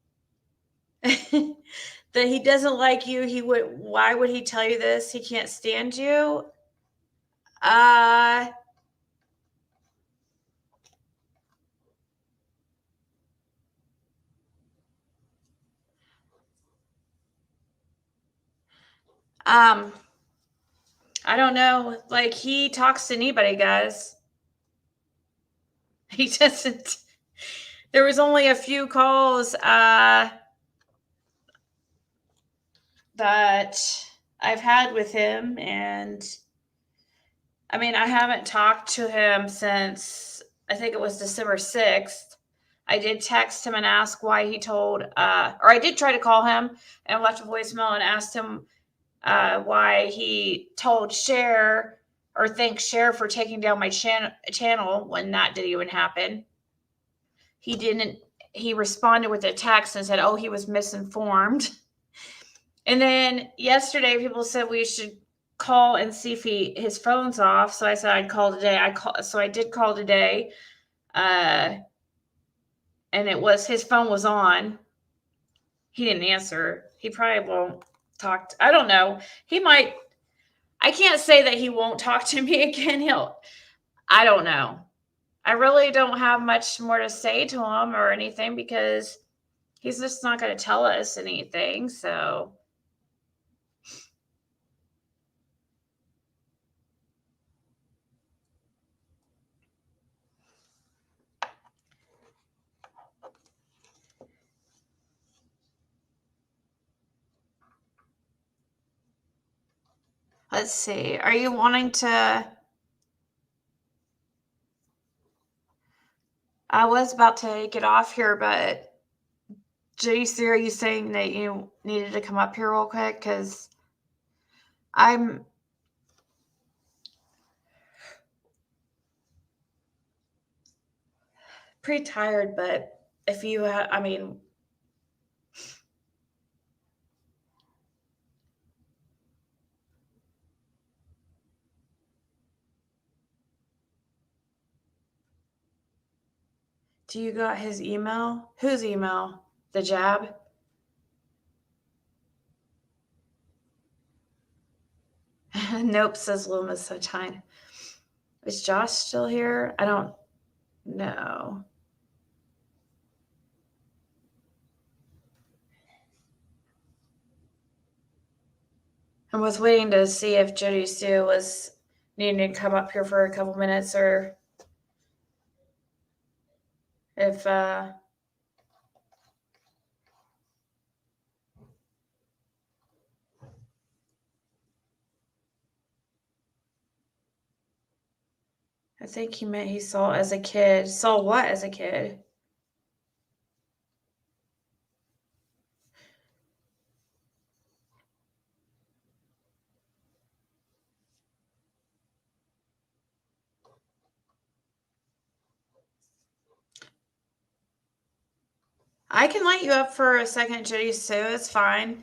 That he doesn't like you. Why would he tell you this? He can't stand you. I don't know. Like, he talks to anybody, guys. He doesn't. There was only a few calls that I've had with him, and I mean, I haven't talked to him since I think it was December 6th. I did text him and ask why he told, or I did try to call him and left a voicemail and asked him why he told Cher or thanked Cher for taking down my channel when that didn't even happen. He didn't. He responded with a text and said, "Oh, he was misinformed." And then yesterday, people said we should call and see if his phone's off. So I said I'd call today. So I did call today, and his phone was on. He didn't answer. He probably won't talk. I don't know. He might. I can't say that he won't talk to me again. I don't know. I really don't have much more to say to him or anything because he's just not going to tell us anything. So. Let's see. Are you wanting to? I was about to get off here, but JC, are you saying that you needed to come up here real quick? Because I'm pretty tired, but if you, I mean, do you got his email? Whose email? The jab? Nope, says Luma Sunshine. Is Josh still here? I don't know. I was waiting to see if Jody Sue was needing to come up here for a couple minutes or if I think he meant he saw as a kid. Saw what as a kid? I can light you up for a second, Jody Sue. It's fine.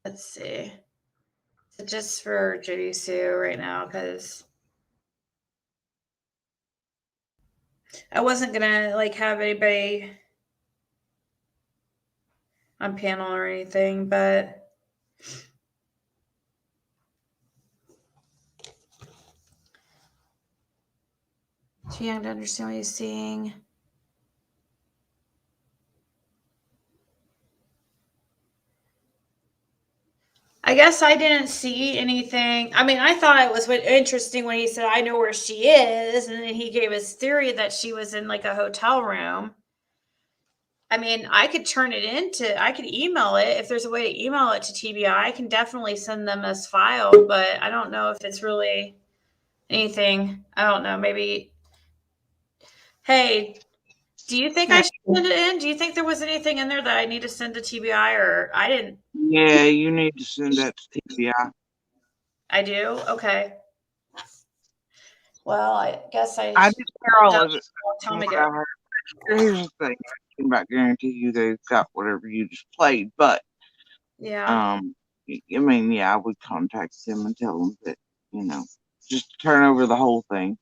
Let's see. So just for Jody Sue right now, because I wasn't gonna like have anybody on panel or anything, but too young to understand what he's seeing. I guess I didn't see anything. I mean, I thought it was interesting when he said, I know where she is. And then he gave his theory that she was in like a hotel room. I mean, I could I could email it. If there's a way to email it to TBI, I can definitely send them as filed, but I don't know if it's really anything. I don't know. Maybe, hey, do you think I should send it in? Do you think there was anything in there that I need to send to TBI or I didn't? Yeah, you need to send that to TBI. I do? Okay. Well, I guess I didn't hear all of it. Time ago. Here's the thing. I can about guarantee you they've got whatever you just played, but yeah. I mean, yeah, I would contact them and tell them that, just turn over the whole thing.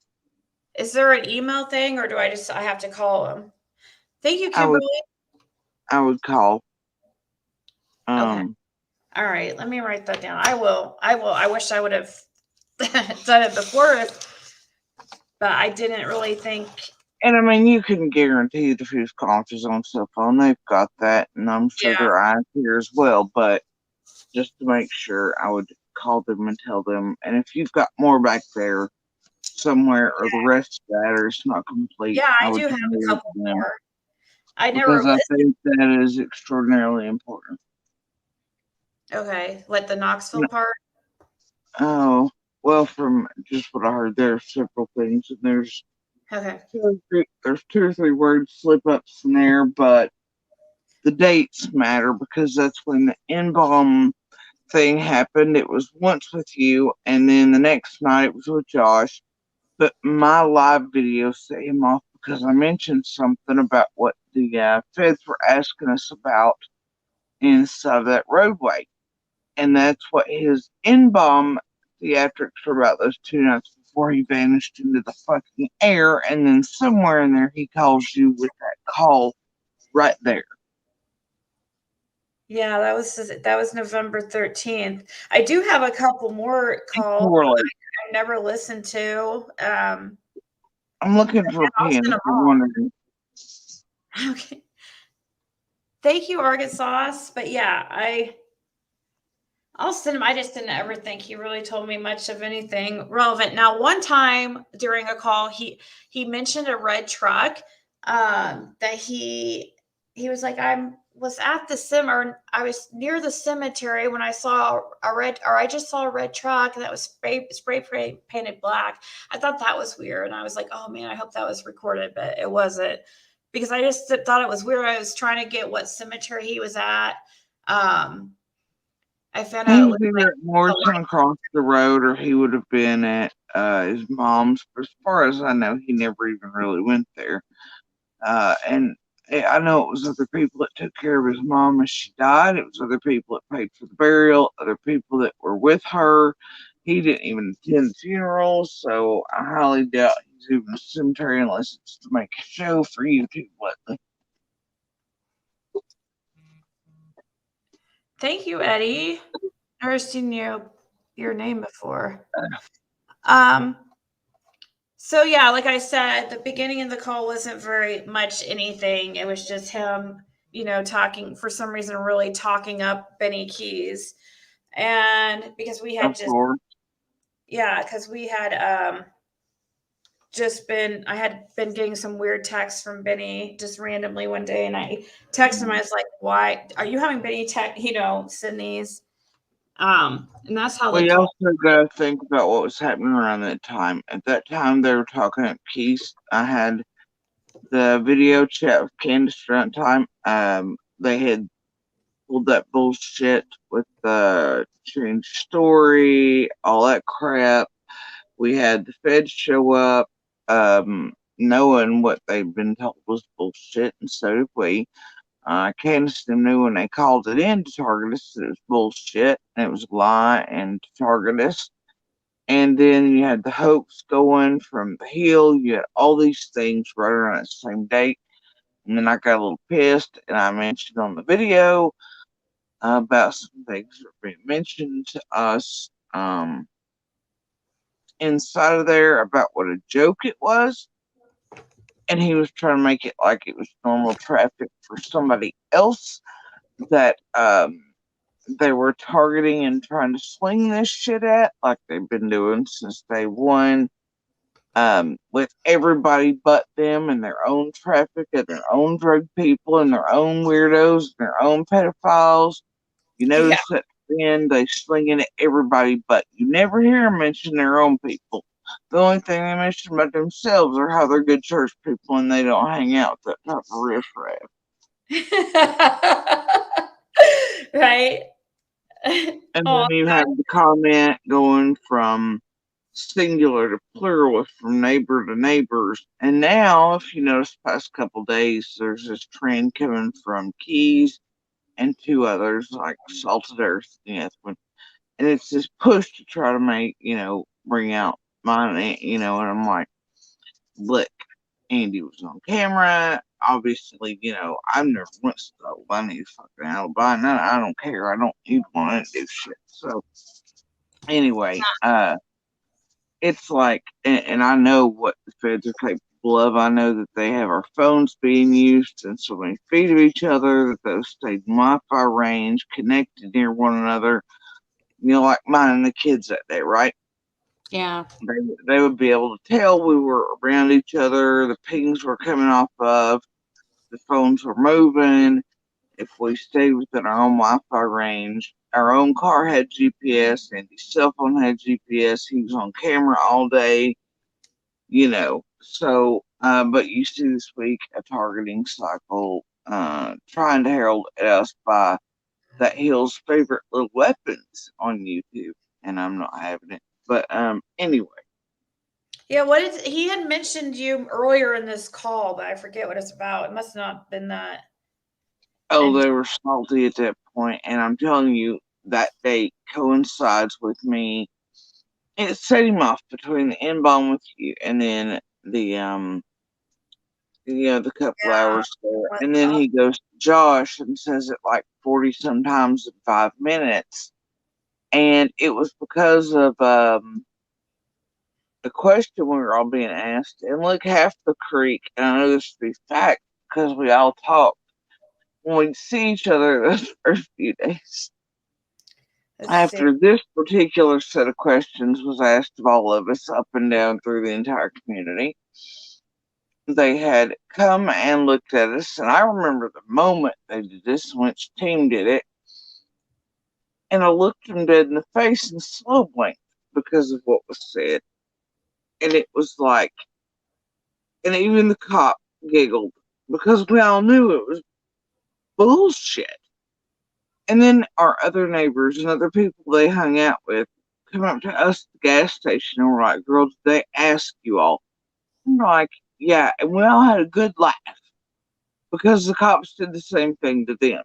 Is there an email thing or do I have to call them? Thank you, Kimberly. I would call. Okay. All right. Let me write that down. I will. I wish I would have done it before, but I didn't really think. And I mean, you can guarantee that who's conscious on cell phone, they've got that, and I'm sure their eyes here as well. But just to make sure, I would call them and tell them. And if you've got more back there somewhere, or the rest of that, or it's not complete, yeah, I would do have a couple more. Because I think that is extraordinarily important. Okay, like the Knoxville part. Oh, well, from just what I heard, there are several things, and there's two or three words slip ups in there, but the dates matter because that's when the N-bomb thing happened. It was once with you, and then the next night it was with Josh. But my live video set him off because I mentioned something about what the feds were asking us about inside of that roadway. And that's what his N-bomb theatrics were about those 2 nights before he vanished into the fucking air. And then somewhere in there, he calls you with that call right there. Yeah, that was November 13th. I do have a couple more calls I never listened to. I'm looking for a pen if you're wondering. Okay. Thank you, Arkansas. But yeah, I'll send him. I just didn't ever think he really told me much of anything relevant. Now, one time during a call, he mentioned a red truck that he was like, I was at the I was near the cemetery when I saw I just saw a red truck that was spray painted black. I thought that was weird. And I was like, oh man, I hope that was recorded, but it wasn't because I just thought it was weird. I was trying to get what cemetery he was at. I found out He's either at Morrison across the road or he would have been at his mom's. But as far as I know, he never even really went there. And I know it was other people that took care of his mom as she died. It was other people that paid for the burial, other people that were with her. He didn't even attend the funeral, so I highly doubt he's even a cemetery unless it's to make a show for YouTube lately. Thank you, Eddie. Never seen your name before. So yeah, like I said, the beginning of the call wasn't very much anything. It was just him, talking for some reason, really talking up Benny Keys. And because we had because we had I had been getting some weird texts from Benny just randomly one day, and I texted him. I was like, "Why are you having Benny send these?" And that's how We also got to think about what was happening around that time. At that time, they were talking at Keys. I had the video chat with Candace around time. They had pulled that bullshit with the change story, all that crap. We had the feds show up, knowing what they'd been told was bullshit, and so did we. Candace and them knew when they called it in to target us that it was bullshit, and it was a lie, and to target us. And then you had the hoax going from the Hill. You had all these things right around the same date. And then I got a little pissed, and I mentioned on the video about some things that were being mentioned to us inside of there about what a joke it was. And he was trying to make it like it was normal traffic for somebody else that they were targeting and trying to sling this shit at, like they've been doing since day one, with everybody but them and their own traffic and their own drug people and their own weirdos and their own pedophiles. You notice that then they sling it at everybody, but you never hear them mention their own people. The only thing they mention about themselves are how they're good church people and they don't hang out with that type of riffraff. Right. And then you have the comment going from singular to plural, from neighbor to neighbors. And now, if you notice, past couple days, there's this trend coming from Keys and two others like Salted Earth and Ethwin. And it's this push to try to make, bring out mine, and I'm like, look, Andy was on camera. Obviously, I've never went stole any fucking alibi, and I don't care. I don't even want to do shit. So, anyway, it's like, and I know what the feds are capable of. I know that they have our phones being used in so many feet of each other, that those stayed in Wi-Fi range, connected near one another. Like mine and the kids that day, right? Yeah. They would be able to tell we were around each other. The pings were coming off of. The phones were moving. If we stayed within our own Wi-Fi range, our own car had GPS, and his cell phone had GPS. He was on camera all day, So, but you see this week a targeting cycle trying to herald at us by that Hill's favorite little weapons on YouTube, and I'm not having it. But anyway. Yeah, he had mentioned you earlier in this call, but I forget what it's about. It must not have been that. Oh, they were salty at that point, and I'm telling you, that date coincides with me. It set him off between the N-bomb with you and then the the couple hours there. And then he goes to Josh and says it like 40 sometimes in 5 minutes. And it was because of the question we were all being asked. And look, half the creek, and I know this to be fact because we all talked when we'd see each other those first few days. After this particular set of questions was asked of all of us up and down through the entire community, they had come and looked at us, and I remember the moment they did this, which team did it, and I looked them dead in the face and slow blinked because of what was said. And it was like, and even the cop giggled because we all knew it was bullshit. And then our other neighbors and other people they hung out with come up to us at the gas station and were like, girl, did they ask you all? I'm like, yeah, and we all had a good laugh. because the cops did the same thing to them.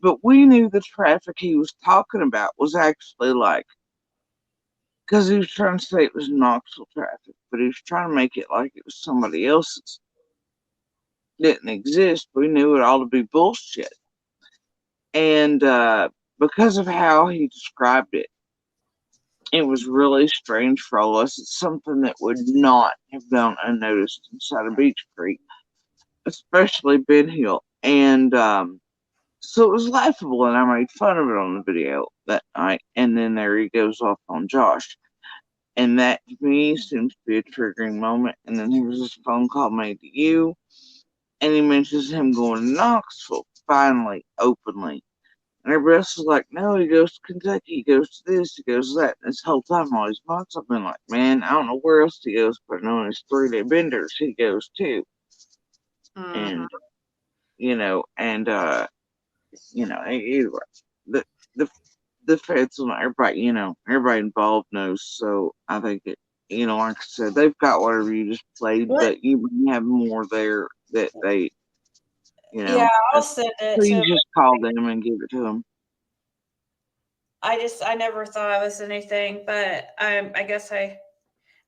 But we knew the traffic he was talking about was actually like, because he was trying to say it was Knoxville traffic, but he was trying to make it like it was somebody else's. Didn't exist. We knew it all to be bullshit. And because of how he described it, it was really strange for all of us. It's something that would not have gone unnoticed inside of Beach Creek, especially Ben Hill. And so it was laughable, and I made fun of it on the video that night. And then there he goes off on Josh. And that to me seems to be a triggering moment. And then there was this phone call made to you, and he mentions him going to Knoxville, finally, openly. And everybody else is like, no, he goes to Kentucky, he goes to this, he goes to that. And this whole time, all these months, I've been like, man, I don't know where else he goes, but knowing his 3-day benders, he goes too. And, anyway, the the feds and everybody, everybody involved knows. So I think it, like I said, they've got whatever you just played, but you have more there that they, Yeah, I'll send it so to you him. just call them and give it to them. I never thought it was anything, but I guess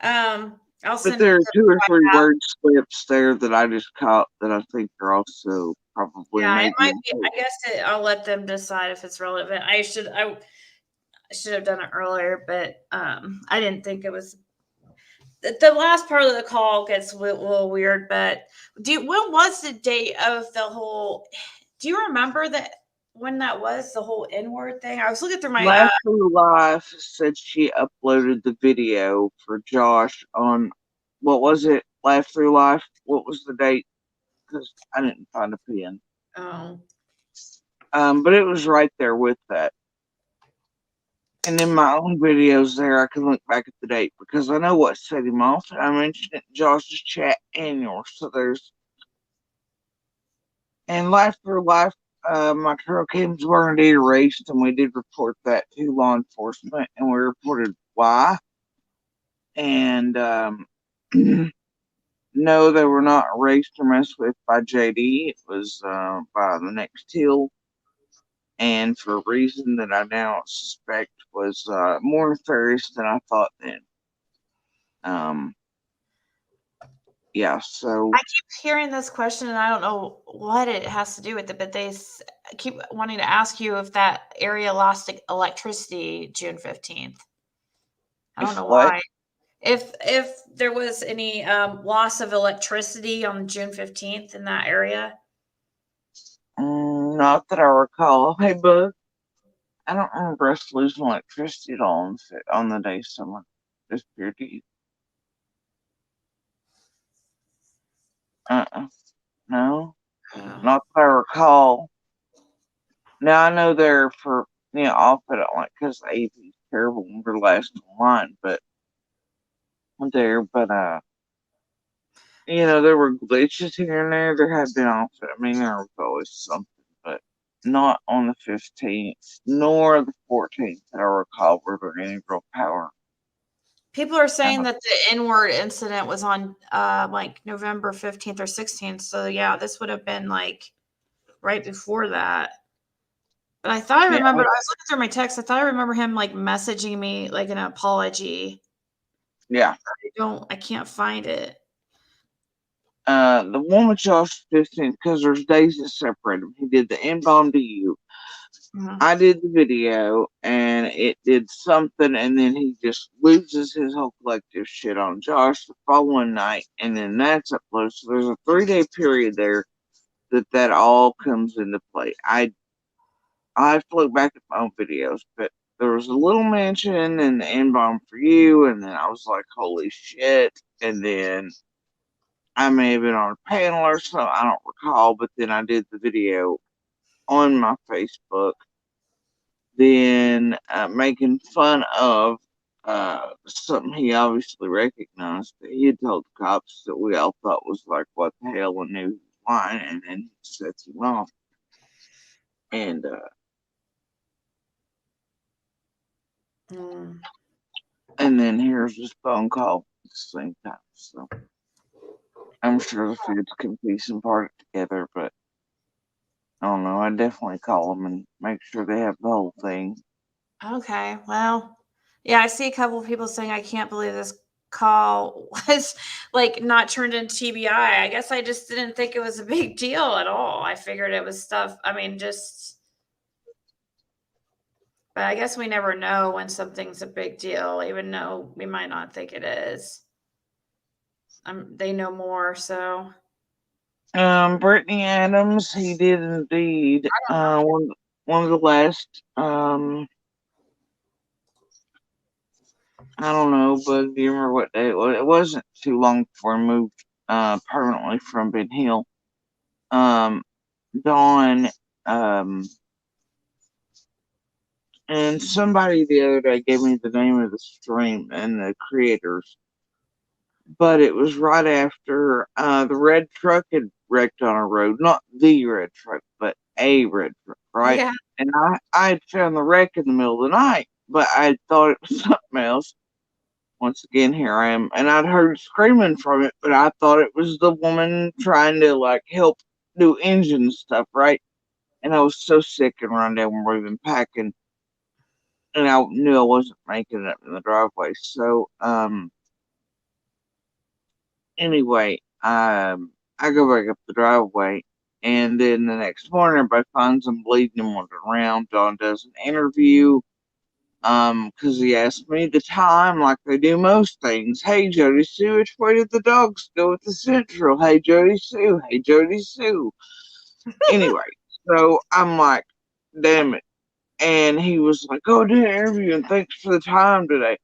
I'll But send there it are to 2 or him 3 right now. word slips there that I just caught that I think are also probably Yeah, it maybe. might be. I guess I'll let them decide if it's relevant. I should have done it earlier, but I didn't think it was. The last part of the call gets a little weird, but when was the date of the whole? Do you remember that when that was the whole N-word thing? I was looking through my. Laugh Through Life said she uploaded the video for Josh on, what was it? Laugh Through Life? What was the date? Because I didn't find a pen. Oh. But it was right there with that. And in my own videos there, I can look back at the date because I know what set him off. And I mentioned it in Josh's chat and yours. So there's. And Laugh Through Life, my trail cams were indeed erased, and we did report that to law enforcement, and we reported why. And no, they were not erased or messed with by JD. It was by the next hill, and for a reason that I now suspect was more nefarious than I thought then. Yeah, so I keep hearing this question, and I don't know what it has to do with it, but they keep wanting to ask you if that area lost electricity June 15th. I don't know what? why. If there was any loss of electricity on June 15th in that area. Not that I recall. Hey, Bug. I don't remember us losing electricity at all on the day someone disappeared to you. No, not that I recall. Now I know they're for off it like because the AP is terrible when we're last online, but there there were glitches here and there. There had been off it. I mean, there was always something, but not on the 15th nor the 14th that I recall were there any real power. People are saying that the N-word incident was on like November 15th or 16th. So yeah, this would have been like right before that. But I thought I remembered, I was looking through my text. I thought I remember him like messaging me like an apology. Yeah. I can't find it. The one with Josh 15th, because there's days that separate them. He did the N-bomb to you. Mhm. I did the video, and it did something, and then he just loses his whole collective shit on Josh the following night, and then that's uploaded. So there's a 3-day period there that all comes into play. I have to look back at my own videos, but there was a little mention in the N-bomb for you, and then I was like, holy shit, and then I may have been on a panel or something, I don't recall, but then I did the video on my Facebook, then making fun of something he obviously recognized that he had told the cops that we all thought was like, what the hell, and he was lying, and then he sets him off. And and then here's this phone call at the same time. So I'm sure the feds can piece and part it together, but I don't know. I definitely call them and make sure they have the whole thing. Okay, well, yeah, I see a couple of people saying, I can't believe this call was like not turned into TBI. I guess I just didn't think it was a big deal at all. I figured it was stuff, I mean, just, but I guess we never know when something's a big deal, even though we might not think it is. They know more, so. Brittany Adams, he did indeed. One of the last, I don't know, but do you remember what day it was? It wasn't too long before he moved permanently from Ben Hill. Dawn, and somebody the other day gave me the name of the stream and the creators, but it was right after the red truck had wrecked on a road. Not the red truck, but a red truck, right? Yeah. And I had found the wreck in the middle of the night, but I thought it was something else. Once again, here I am, and I'd heard screaming from it, but I thought it was the woman trying to like help do engine stuff, right? And I was so sick and run down when we were even packing, and I knew I wasn't making it up in the driveway. So, anyway, I go back up the driveway, and then the next morning, everybody finds him bleeding and wandering around. Don does an interview, because he asked me the time, like they do most things. Hey, Jody Sue, which way did the dogs go at the Central? Hey, Jody Sue. Hey, Jody Sue. Anyway, so I'm like, damn it. And he was like, oh, did an interview, and thanks for the time today.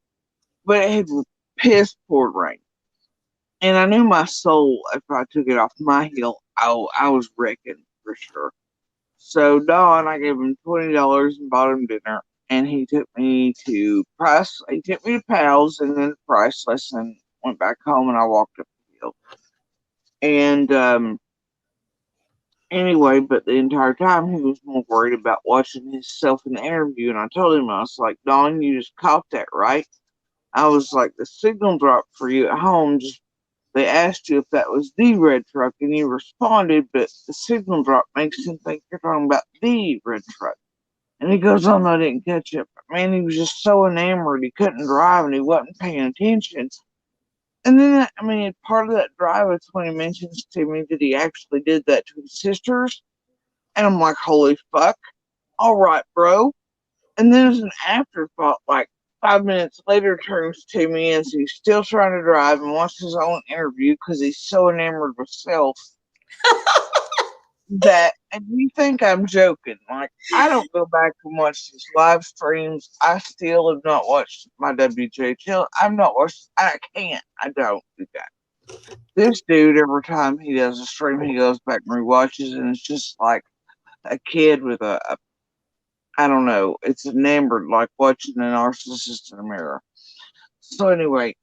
But it had piss poured rain. And I knew my soul, if I took it off my heel, I was wrecking for sure. So Don, I gave him $20 and bought him dinner, and he took me to Price. He took me to Pals and then Priceless, and went back home, and I walked up the hill. And anyway, but the entire time he was more worried about watching himself in the interview, and I told him, I was like, Don, you just caught that, right? I was like, the signal dropped for you at home. Just they asked you if that was the red truck, and you responded, but the signal drop makes him think you're talking about the red truck. And he goes, oh, no, I didn't catch it. But man, he was just so enamored. He couldn't drive, and he wasn't paying attention. And then, I mean, part of that drive is when he mentions to me that he actually did that to his sisters. And I'm like, holy fuck. All right, bro. And then as an afterthought, like 5 minutes later, turns to me as he's still trying to drive and wants his own interview because he's so enamored with self that, and you think I'm joking. Like, I don't go back and watch these live streams. I still have not watched my WJHL. I've not watched, I can't. I don't do that. This dude, every time he does a stream, he goes back and rewatches, and it's just like a kid with a I don't know. It's enamored, like watching a narcissist in a mirror. So anyway,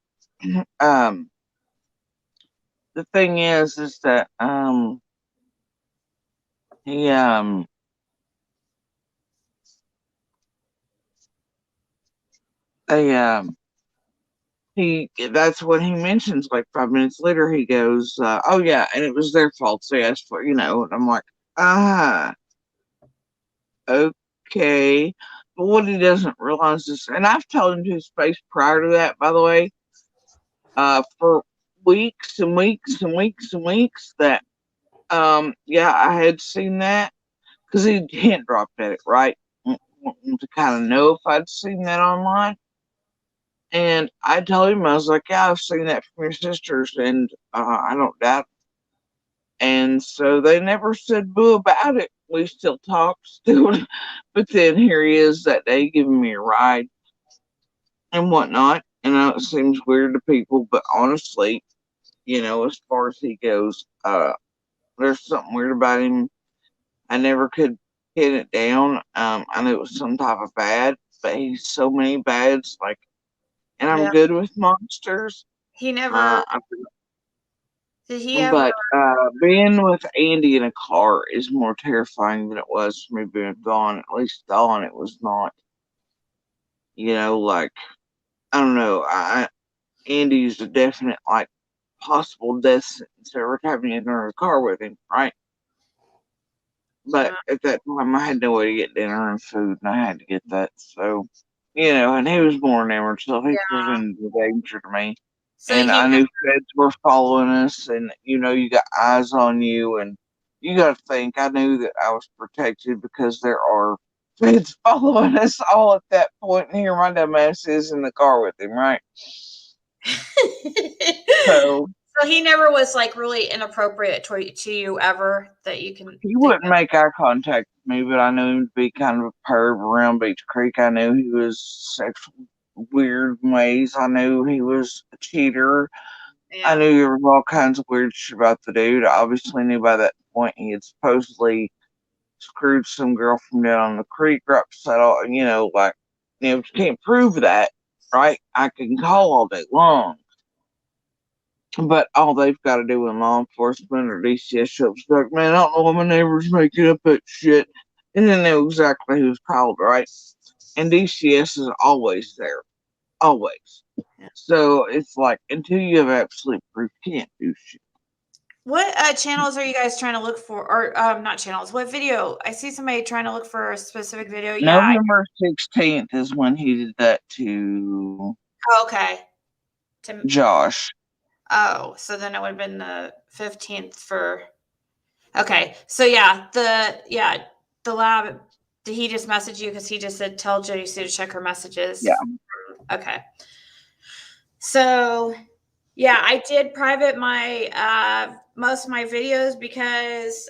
the thing is that he that's what he mentions. Like 5 minutes later, he goes, "Oh yeah, and it was their fault." So yes, for and I'm like, ah, okay. But what he doesn't realize is, and I've told him to his face prior to that, by the way, for weeks and weeks and weeks and weeks that yeah, I had seen that because he hint dropped at it, right? Wanting to kind of know if I'd seen that online. And I told him, I was like, yeah, I've seen that from your sisters, and I don't doubt it. And so they never said boo about it. We still talk, still. But then here he is that day giving me a ride and whatnot. And I know it seems weird to people, but honestly, as far as he goes, there's something weird about him. I never could pin it down. I knew it was some type of bad, but he's so many bads. Like, and I'm Yeah. good with monsters. He never. Did he ever? But being with Andy in a car is more terrifying than it was for me being gone. At least Dawn, it was not. Like I don't know. Andy's a definite like possible death sentence every time you enter a car with him, right? But at that time, I had no way to get dinner and food, and I had to get that. So, and he was more enamored, so he presented a danger to me. So And he I knew feds were following us, and you got eyes on you, and you got to think. I knew that I was protected because there are feds following us all at that point, and here my dumbass is in the car with him, right? So he never was like really inappropriate to you ever that you can. he wouldn't make eye contact with me, but I knew him to be kind of a perv around Beach Creek. I knew he was sexual weird ways. I knew he was a cheater. Yeah. I knew there was all kinds of weird shit about the dude. I obviously knew by that point he had supposedly screwed some girl from down on the creek, or upset all, you can't prove that, right? I can call all day long. But all they've got to do in law enforcement or DCS shows like, man, I don't know why my neighbor's making up that shit. And they know exactly who's called, right? And DCS is always there. Always. Yeah. So it's like, until you have absolute proof, you can't do shit. What channels are you guys trying to look for? Or not channels, what video? I see somebody trying to look for a specific video. Yeah. November 16th is when he did that to okay. To Josh. Oh, so then it would have been the 15th for. Okay, so the lab. Did he just message you because he just said tell Jody Sue to check her messages? Yeah. Okay. So, yeah, I did private my most of my videos because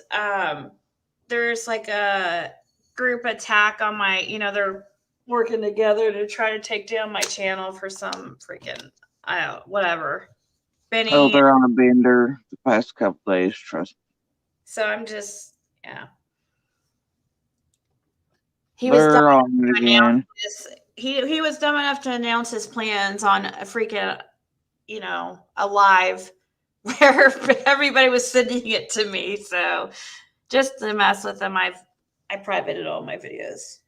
there's like a group attack on my. They're working together to try to take down my channel for some freaking whatever. Benny. Oh, they're on a bender the past couple days, trust me. So I'm just, He they're was dumb on it again. He was dumb enough to announce his plans on a freaking, a live where everybody was sending it to me. So just to mess with him, I privated all my videos.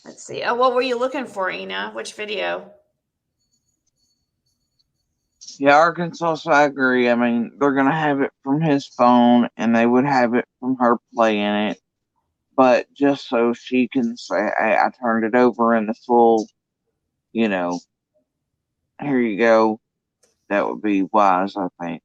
Let's see. Oh, what were you looking for, Ina? Which video? Yeah, Arkansas, so I agree. I mean, they're going to have it from his phone, and they would have it from her playing it. But just so she can say, hey, I turned it over in the full, here you go. That would be wise, I think.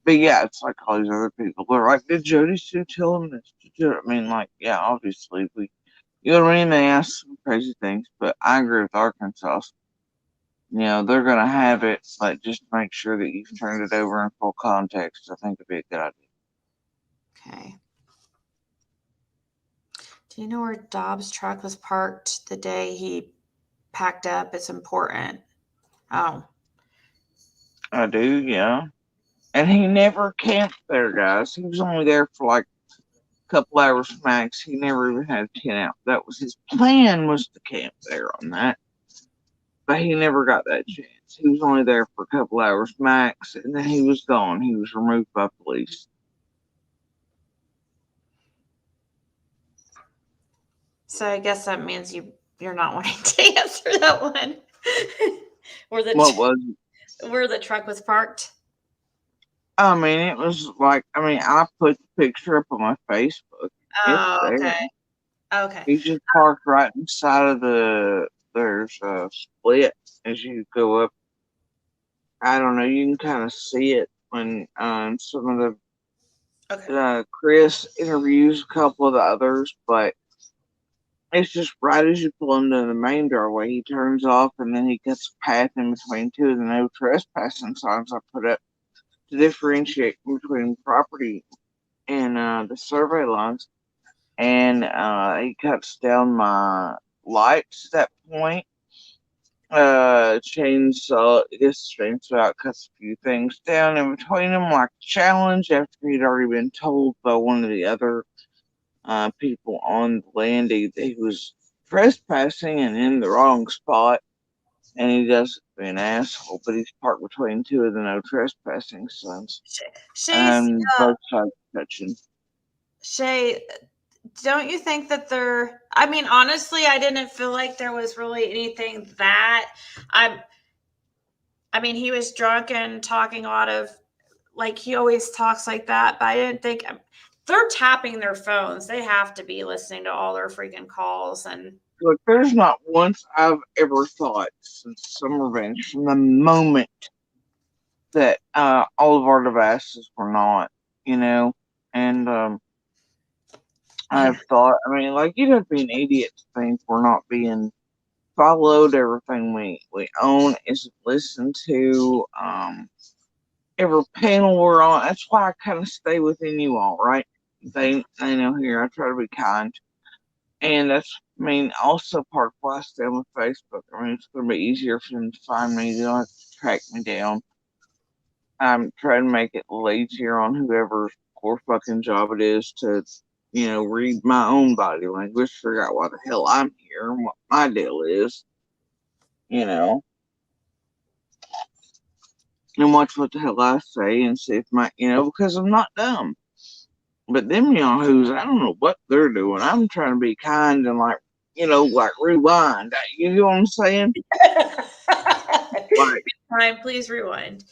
But yeah, it's like all these other people. They're like, did Jody Sue tell him this? I mean, like, yeah, obviously, you know what I mean? They ask some crazy things, but I agree with Arkansas. They're going to have it, but just make sure that you've turned it over in full context. I think it'd be a good idea. Okay. Do you know where Dobbs' truck was parked the day he packed up? It's important. Oh. I do, yeah. And he never camped there, guys. He was only there for like a couple hours max. He never even had a tent out. That was his plan, was to camp there on that. But he never got that chance. He was only there for a couple hours max, and then he was gone. He was removed by police. So I guess that means you're not wanting to answer that one. Where the truck was parked? I mean, it was like, I put the picture up on my Facebook. Oh, okay. Okay. He's just parked right inside of there's a split as you go up. I don't know, you can kind of see it when some of the Chris interviews a couple of the others, but it's just right as you pull into the main doorway, he turns off and then he cuts a path in between two of the no trespassing signs I put up to differentiate between property and the survey lines. And he cuts down my lights at that point. Chainsaw out, cuts a few things down in between them, like a challenge after he'd already been told by one of the other people on the land he was trespassing and in the wrong spot, and he doesn't be an asshole, but he's parked between two of the no trespassing signs. And both sides touching. Shay, don't you think that they're, I mean, honestly, I didn't feel like there was really anything that I mean, he was drunk and talking a lot of, like, he always talks like that, but I didn't think they're tapping their phones. They have to be listening to all their freaking calls. And Look, there's not once I've ever thought since Summer Revenge, from the moment that all of our devices were not, and I've thought, I mean, like, you'd have to be an idiot to think we're not being followed. Everything we own is listened to. Every panel we're on. That's why I kind of stay within you all, right? They know here I try to be kind, and that's, I mean, also part of why I stay on Facebook. I mean, it's going to be easier for them to find me. They don't have to track me down. I'm trying to make it a little easier on whoever's poor fucking job it is to, read my own body language, figure out why the hell I'm here and what my deal is, and watch what the hell I say and see if because I'm not dumb. But them yahoos, I don't know what they're doing. I'm trying to be kind and like rewind. You know what I'm saying? Like, time, please rewind.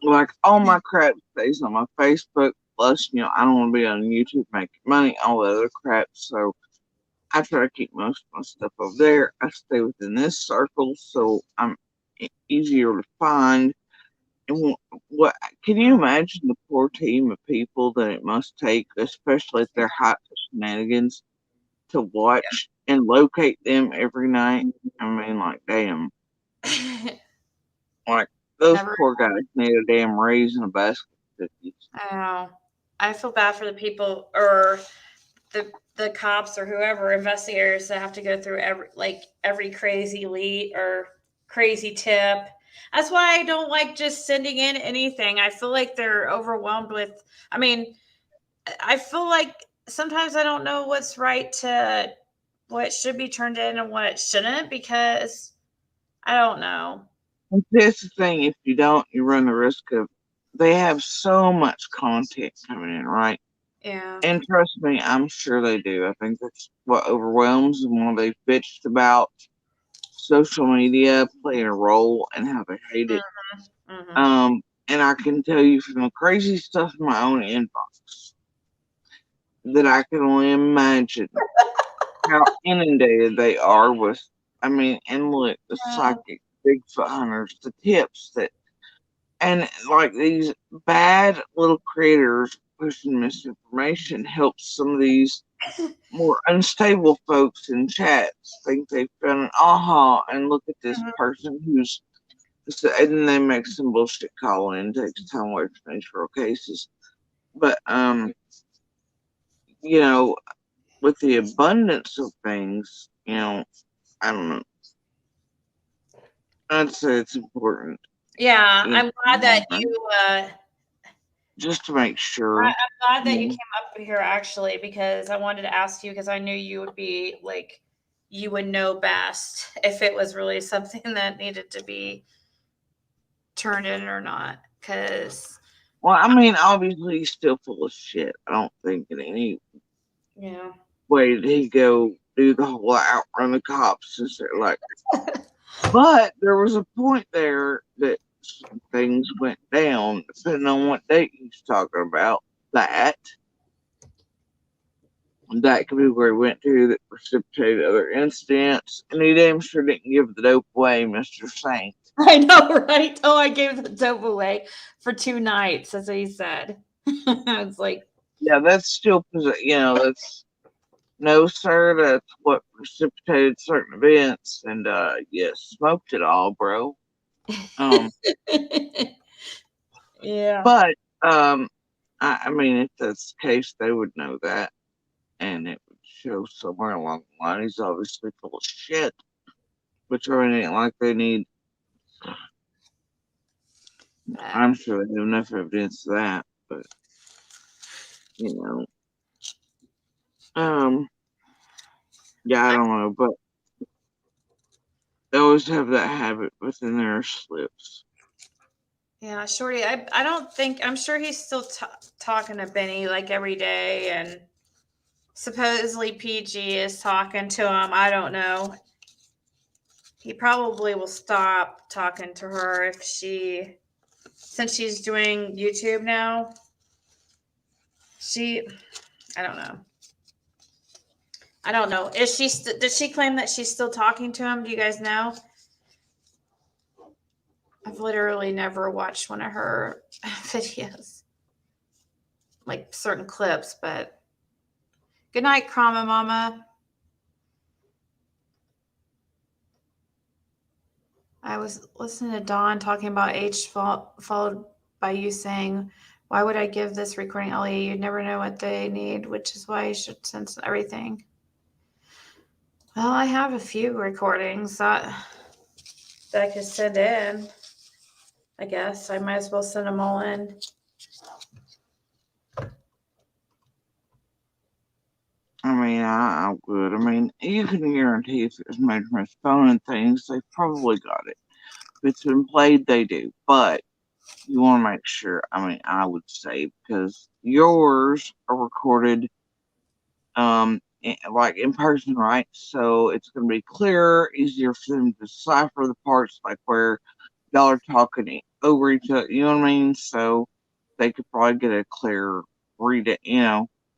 Like, all my crap stays on my Facebook. Plus, I don't want to be on YouTube making money, all that other crap. So I try to keep most of my stuff over there. I stay within this circle, so I'm easier to find. And what can you imagine the poor team of people that it must take, especially if they're hot for shenanigans, to watch and locate them every night? I mean, like, damn. Like, those poor guys need a damn raise and a basket of cookies. I know. I feel bad for the people or the cops or whoever, investigators, that have to go through every crazy lead or crazy tip. That's why I don't like just sending in anything. I feel like they're overwhelmed with, I mean, I feel like sometimes I don't know what's right to, what should be turned in and what it shouldn't, because I don't know. And that's the thing, if you don't, you run the risk of, they have so much content coming in, right? Yeah. And trust me, I'm sure they do. I think that's what overwhelms them when they've bitched about social media playing a role and how they hate it. And I can tell you from the crazy stuff in my own inbox that I can only imagine how inundated they are with, and look, the psychic Bigfoot hunters, the tips that, and like these bad little creators pushing misinformation helps some of these more unstable folks in chats think they found an aha and look at this person who's, and then they make some bullshit call in, takes time away from these real cases. But with the abundance of things, I don't know. I'd say it's important. Yeah, I'm glad that you just to make sure. I'm glad that you came up here, actually, because I wanted to ask you, because I knew you would be like, you would know best if it was really something that needed to be turned in or not. Because, well, obviously he's still full of shit. I don't think in any way did he go do the whole outrun the cops and say, like. But there was a point there that some things went down, depending on what date he's talking about. That could be where he went to that precipitated other incidents. And he damn sure didn't give the dope away, Mr. Saint. I know, right? Oh, I gave the dope away for 2 nights, that's what he said. It's like, yeah, that's still, that's, no, sir, that's what precipitated certain events. And, smoked it all, bro. Yeah. But, if that's the case, they would know that. And it would show somewhere along the line he's obviously full of shit. Which ain't like they need. I'm sure they have enough evidence of that, but yeah, I don't know, but they always have that habit within their slips. Yeah, Shorty, I'm sure he's still talking to Benny like every day and supposedly PG is talking to him. I don't know. He probably will stop talking to her if since she's doing YouTube now. I don't know. I don't know. Does she claim that she's still talking to him? Do you guys know? I've literally never watched one of her videos, like certain clips, but good night, Krama Mama. I was listening to Dawn talking about age followed by you saying, why would I give this recording, Ellie? You never know what they need, which is why you should sense everything. Well, I have a few recordings that I could send in. I guess I might as well send them all in. I mean, I would. I mean, you can guarantee if it's made from his phone and things, they've probably got it. If it's been played, they do. But you want to make sure. I mean, I would say because yours are recorded, like in person, right? So it's going to be clearer, easier for them to decipher the parts, like where y'all are talking over each other. You know what I mean? So they could probably get a clear read it,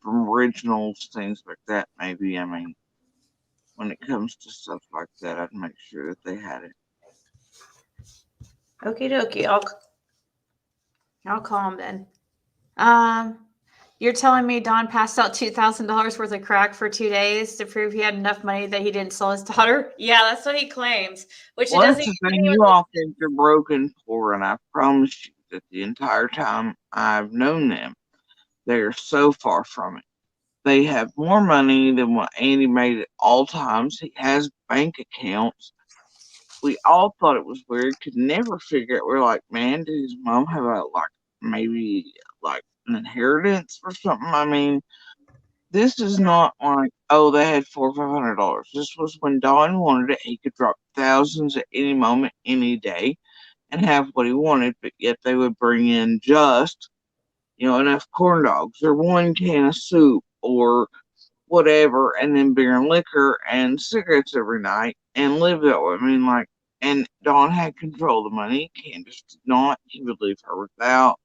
from originals, things like that. Maybe. I mean, when it comes to stuff like that, I'd make sure that they had it. Okie dokie. I'll call him then. You're telling me Don passed out $2,000 worth of crack for 2 days to prove he had enough money that he didn't sell his daughter? Yeah, that's what he claims. Which Well, it that's doesn't. the thing. You all think they're broken poor, and I promise you that the entire time I've known them, they are so far from it. They have more money than what Andy made at all times. He has bank accounts. We all thought it was weird, could never figure it. We're like, man, did his mom have maybe like an inheritance or something? I mean, this is not like, oh, they had $400 or $500. This was when Don wanted it. He could drop thousands at any moment, any day, and have what he wanted, but yet they would bring in just, enough corn dogs or one can of soup or whatever, and then beer and liquor and cigarettes every night and live that way. I mean, and Dawn had control of the money. Candace did not. He would leave her without.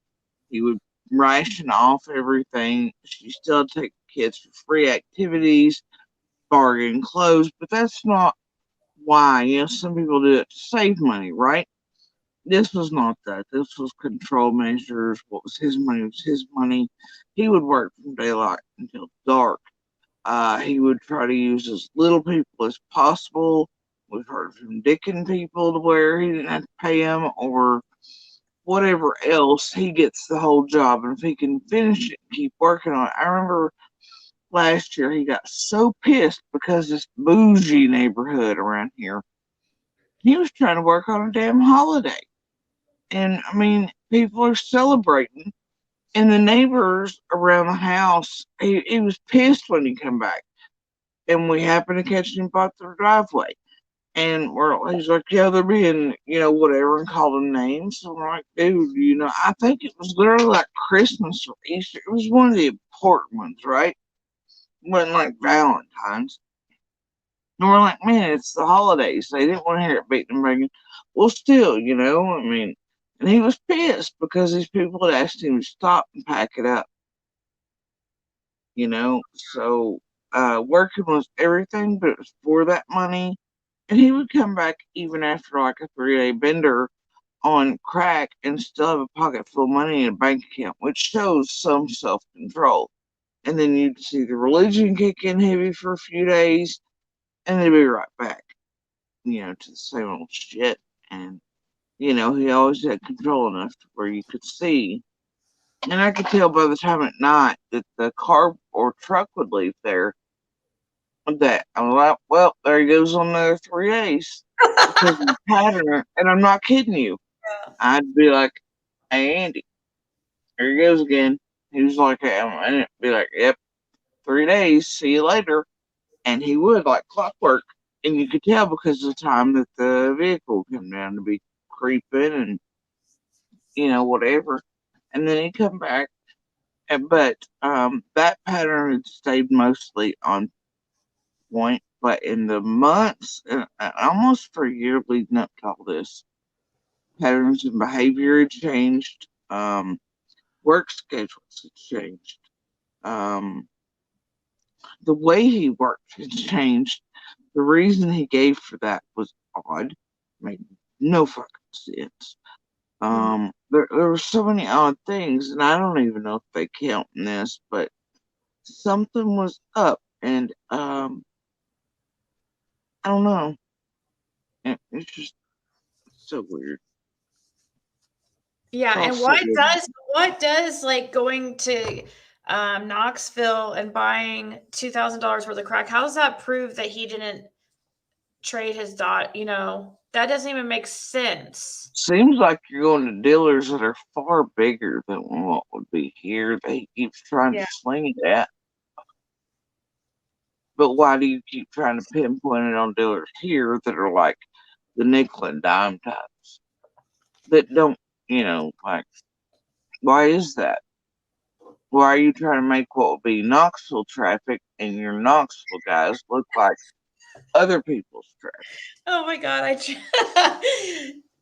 He would ration off everything. She still take the kids for free activities, bargain clothes, but that's not why. Some people do it to save money, right? This was not that. This was control measures. What was his money was his money. He would work from daylight until dark. He would try to use as little people as possible. We've heard of him dicking people to where he didn't have to pay them or whatever else. He gets the whole job. And if he can finish it and keep working on it. I remember last year he got so pissed because this bougie neighborhood around here, he was trying to work on a damn holiday. And I mean, people are celebrating. And the neighbors around the house, he was pissed when he come back. And we happened to catch him by the driveway. And he's like, yeah, they're being, whatever, and called him names. So I'm like, dude, I think it was literally like Christmas or Easter. It was one of the important ones, right? It wasn't like Valentine's. And we're like, man, it's the holidays. They didn't want to hear it beating and bringing. Well, still, I mean, and he was pissed because these people had asked him to stop and pack it up. So working was everything, but it was for that money. And he would come back even after like a 3-day bender on crack and still have a pocket full of money in a bank account, which shows some self control. And then you'd see the religion kick in heavy for a few days, and they'd be right back, to the same old shit. And, he always had control enough to where you could see. And I could tell by the time at night that the car or truck would leave there that I'm like, well, there he goes on another 3 days because of the pattern. And I'm not kidding you. I'd be like, hey, Andy, there he goes again. He was like, and I'd be like, yep, 3 days, see you later. And he would, like clockwork. And you could tell because of the time that the vehicle came down to be creeping and, whatever. And then he'd come back But that pattern had stayed mostly on point. But in the months, almost for a year leading up to all this, patterns and behavior had changed. Work schedules had changed. Um, the way he worked had changed. The reason he gave for that was odd, made no fucking sense. There were so many odd things, and I don't even know if they count in this, but something was up, and I don't know. It's just so weird. Yeah, It's and all so weird. what does like going to Knoxville and buying $2,000 worth of crack? How does that prove that he didn't trade his dot? You know, that doesn't even make sense. Seems like you're going to dealers that are far bigger than what would be here. They keep trying to Yeah. sling it at. But why do you keep trying to pinpoint it on dealers here that are like the nickel and dime types that don't, like, why is that? Why are you trying to make what would be Knoxville traffic and your Knoxville guys look like other people's traffic? Oh my God.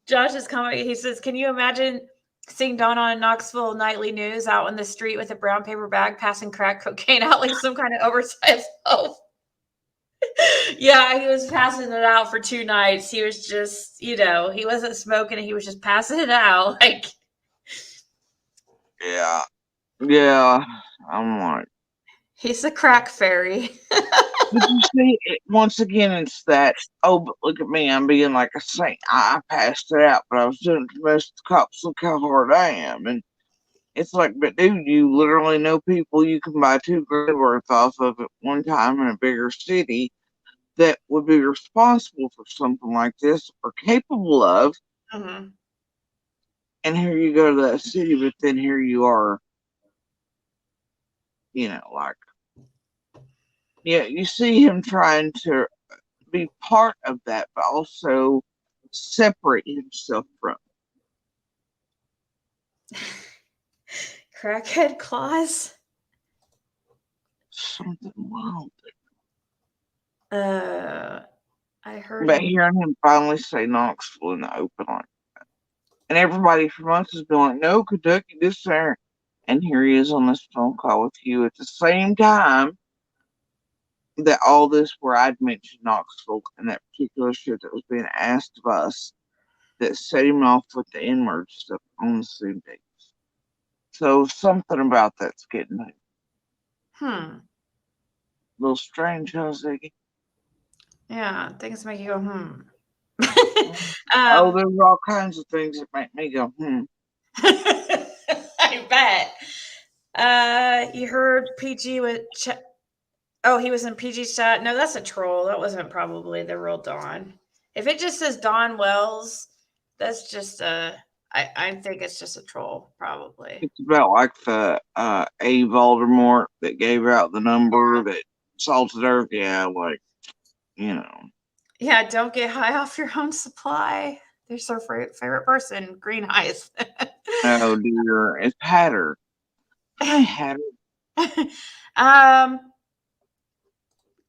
Josh is commenting. He says, can you imagine seeing Don on Knoxville nightly news out in the street with a brown paper bag passing crack cocaine out like some kind of oversized loaf? Yeah, he was passing it out for 2 nights. He was just, he wasn't smoking. He was just passing it out. Like, Yeah, I'm like, he's a crack fairy. but you see, once again, it's that, oh, but look at me, I'm being like a saint. I passed it out, but I was doing it to most of the cops. Look how hard I am. And it's like, but dude, you literally know people you can buy $2 grand worth off of at one time in a bigger city that would be responsible for something like this or capable of. Mm-hmm. And here you go to that city, but then here you are, like, yeah, you see him trying to be part of that, but also separate himself from Crackhead claws. something wild. I heard But him. hearing him finally say Knoxville in the open like that, and everybody for months has been like, no, Kentucky, this there. And here he is on this phone call with you at the same time that all this where I'd mentioned Knoxville and that particular shit that was being asked of us that set him off with the N-word stuff on the same dates. So something about that's getting me. A little strange, huh, Ziggy? Yeah, things make you go, Oh, there's all kinds of things that make me go, I bet. You heard PG with oh, he was in PG's chat. No, that's a troll. That wasn't probably the real Don. If it just says Don Wells, that's just I think it's just a troll, probably. It's about like the A. Voldemort that gave out the number that salted earth. Yeah, like, Yeah, don't get high off your own supply. There's our favorite person, Green Eyes. Oh dear, it's Hatter. Hi, Hatter.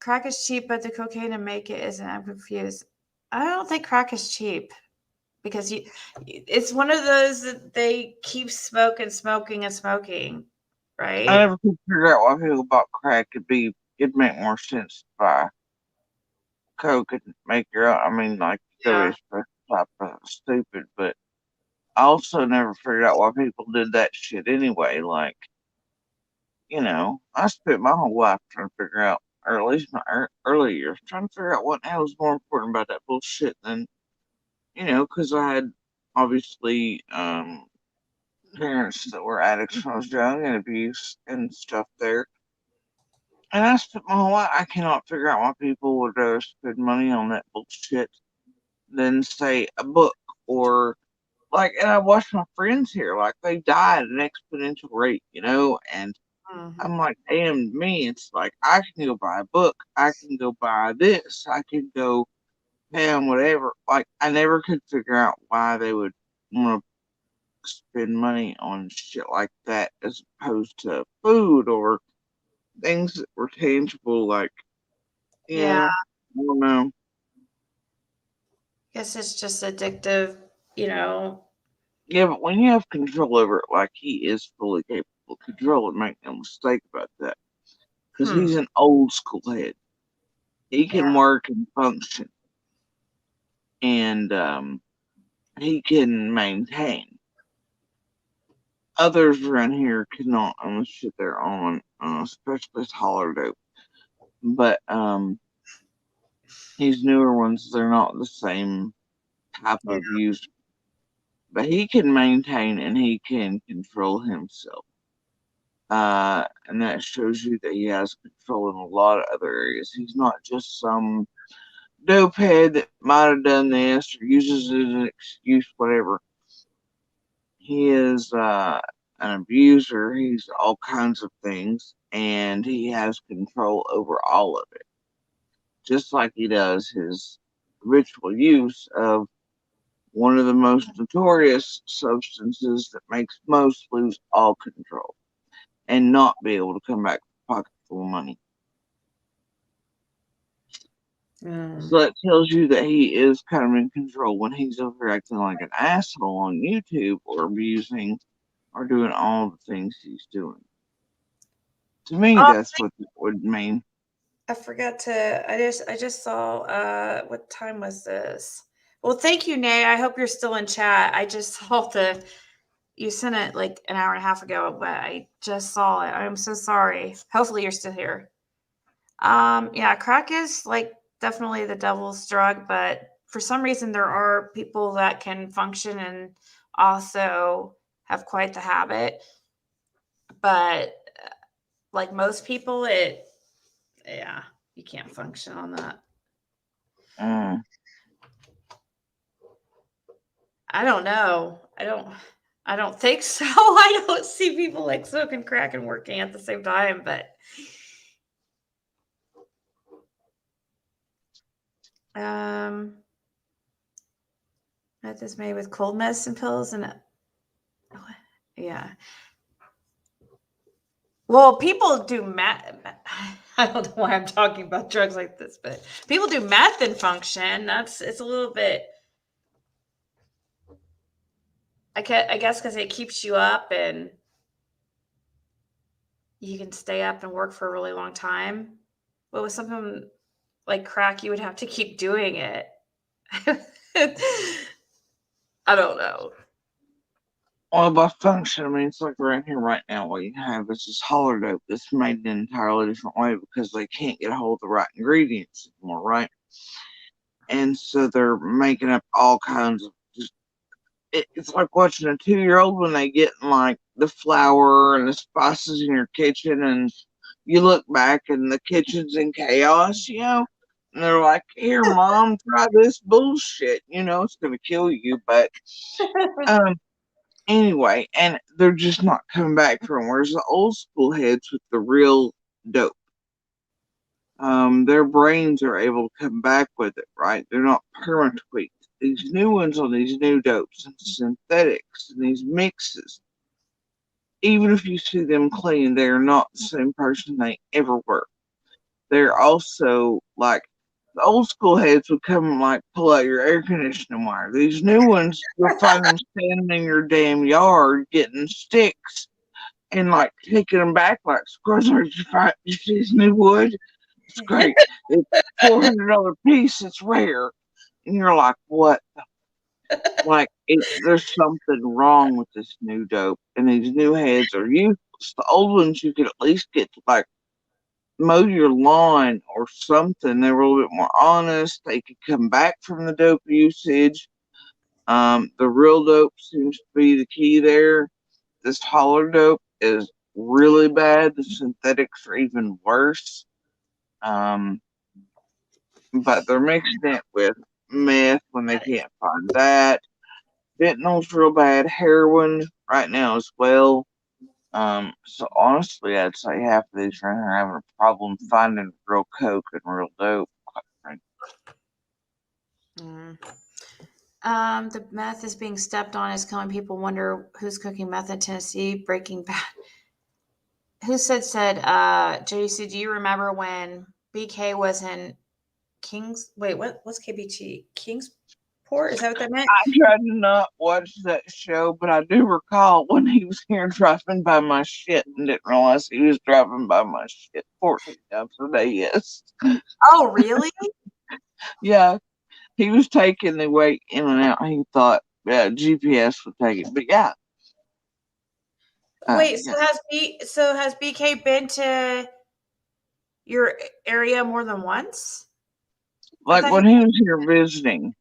Crack is cheap, but the cocaine to make it isn't. I'm confused. I don't think crack is cheap because it's one of those that they keep smoking, right? I never could figure out why people bought crack. It'd make more sense to buy coke and make your own. I mean, like, Yeah. type of stupid, but I also never figured out why people did that shit anyway. Like, I spent my whole life trying to figure out, or at least my early years, trying to figure out what the hell was more important about that bullshit than, because I had obviously parents that were addicts when I was young and abuse and stuff there. And I spent my whole life, I cannot figure out why people would rather spend money on that bullshit than, say, a book or, like, and I watched my friends here, like, they died at an exponential rate, and I'm like, damn me, it's like, I can go buy a book, I can go buy this, I can go, damn, whatever. Like, I never could figure out why they would want to spend money on shit like that as opposed to food or things that were tangible. Like, Yeah. I don't know. I guess it's just addictive, you know. Yeah, but when you have control over it, like he is fully capable of control, and make no mistake about that, because he's an old school head. He can work and function, and he can maintain. Others around here cannot on the shit they're on, especially this holler dope. But these newer ones, they're not the same type of user. But he can maintain and he can control himself. And that shows you that he has control in a lot of other areas. He's not just some dope head that might have done this or uses it as an excuse, whatever. He is an abuser. He's all kinds of things, and he has control over all of it. Just like he does his ritual use of one of the most notorious substances that makes most lose all control and not be able to come back with a pocket full of money. So that tells you that he is kind of in control when he's over acting like an asshole on YouTube or abusing or doing all the things he's doing. To me, that's what it would mean. I forgot to. I just saw. What time was this? Well, thank you, Nate. I hope you're still in chat. I just saw you sent it like an hour and a half ago, but I just saw it. I'm so sorry. Hopefully, you're still here. Yeah, crack is like definitely the devil's drug, but for some reason, there are people that can function and also have quite the habit. But like most people, yeah, you can't function on that. I don't know. I don't think so. I don't see people like smoking crack and working at the same time, but meth is made with cold medicine pills and yeah. Well, people do meth. I don't know why I'm talking about drugs like this, but people do meth and function. It's a little bit. I guess because it keeps you up and you can stay up and work for a really long time. But with something like crack, you would have to keep doing it. I don't know. Well, by function, I mean, it's like right here, right now, what you have is this holler dope that's made in an entirely different way because they can't get a hold of the right ingredients anymore, right? And so they're making up all kinds of just, it's like watching a 2-year-old when they get like the flour and the spices in your kitchen, and you look back and the kitchen's in chaos, and they're like, here, mom, try this bullshit, it's going to kill you, but, anyway, and they're just not coming back from. Whereas the old school heads with the real dope, their brains are able to come back with it, right? They're not perma tweaked. These new ones on these new dopes and synthetics and these mixes, even if you see them clean, they're not the same person they ever were. They're also like the old school heads would come and like pull out your air conditioning wire. These new ones, you'll find them standing in your damn yard getting sticks and like taking them back like, "Squirrels, you see this new wood? It's great. It's $400 piece. It's rare." And you're like, "What?" Like there's something wrong with this new dope, and these new heads are useless. The old ones you could at least get to like mow your lawn or something. They were a little bit more honest. They could come back from the dope usage. The real dope seems to be the key there. This holler dope is really bad. The synthetics are even worse. But they're mixing it with meth when they can't find that. Fentanyl's real bad. Heroin right now as well. So honestly, I'd say half of these around here are having a problem finding real coke and real dope. The meth is being stepped on is killing people. Wonder who's cooking meth in Tennessee. Breaking Bad. Who said, JC, do you remember when BK was in what's KBT? Kingsport? Is that what that meant? I tried to not watch that show, but I do recall when he was here driving by my shit and didn't realize he was driving by my shit 14 times a day. Yes. Oh, really? Yeah. He was taking the way in and out. He thought GPS would take it. But yeah. Wait, Yeah. so has BK been to your area more than once? Like when he was here visiting.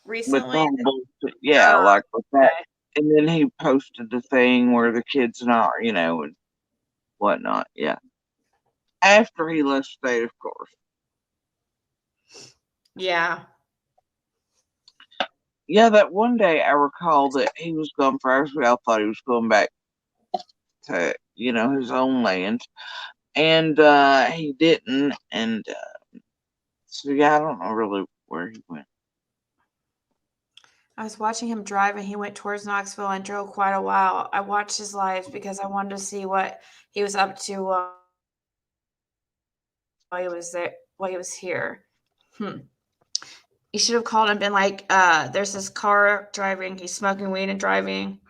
Recently? With the whole, yeah, like with that. Okay. And then he posted the thing where the kids and all, and whatnot. Yeah. After he left state, of course. Yeah. Yeah, that one day I recall that he was gone for hours. We all thought he was going back to, his own land. And he didn't. And so, yeah, I don't know really where he went. I was watching him drive and he went towards Knoxville and drove quite a while. I watched his lives because I wanted to see what he was up to while he was there, while he was here. You should have called and been like, there's this car driving, he's smoking weed and driving.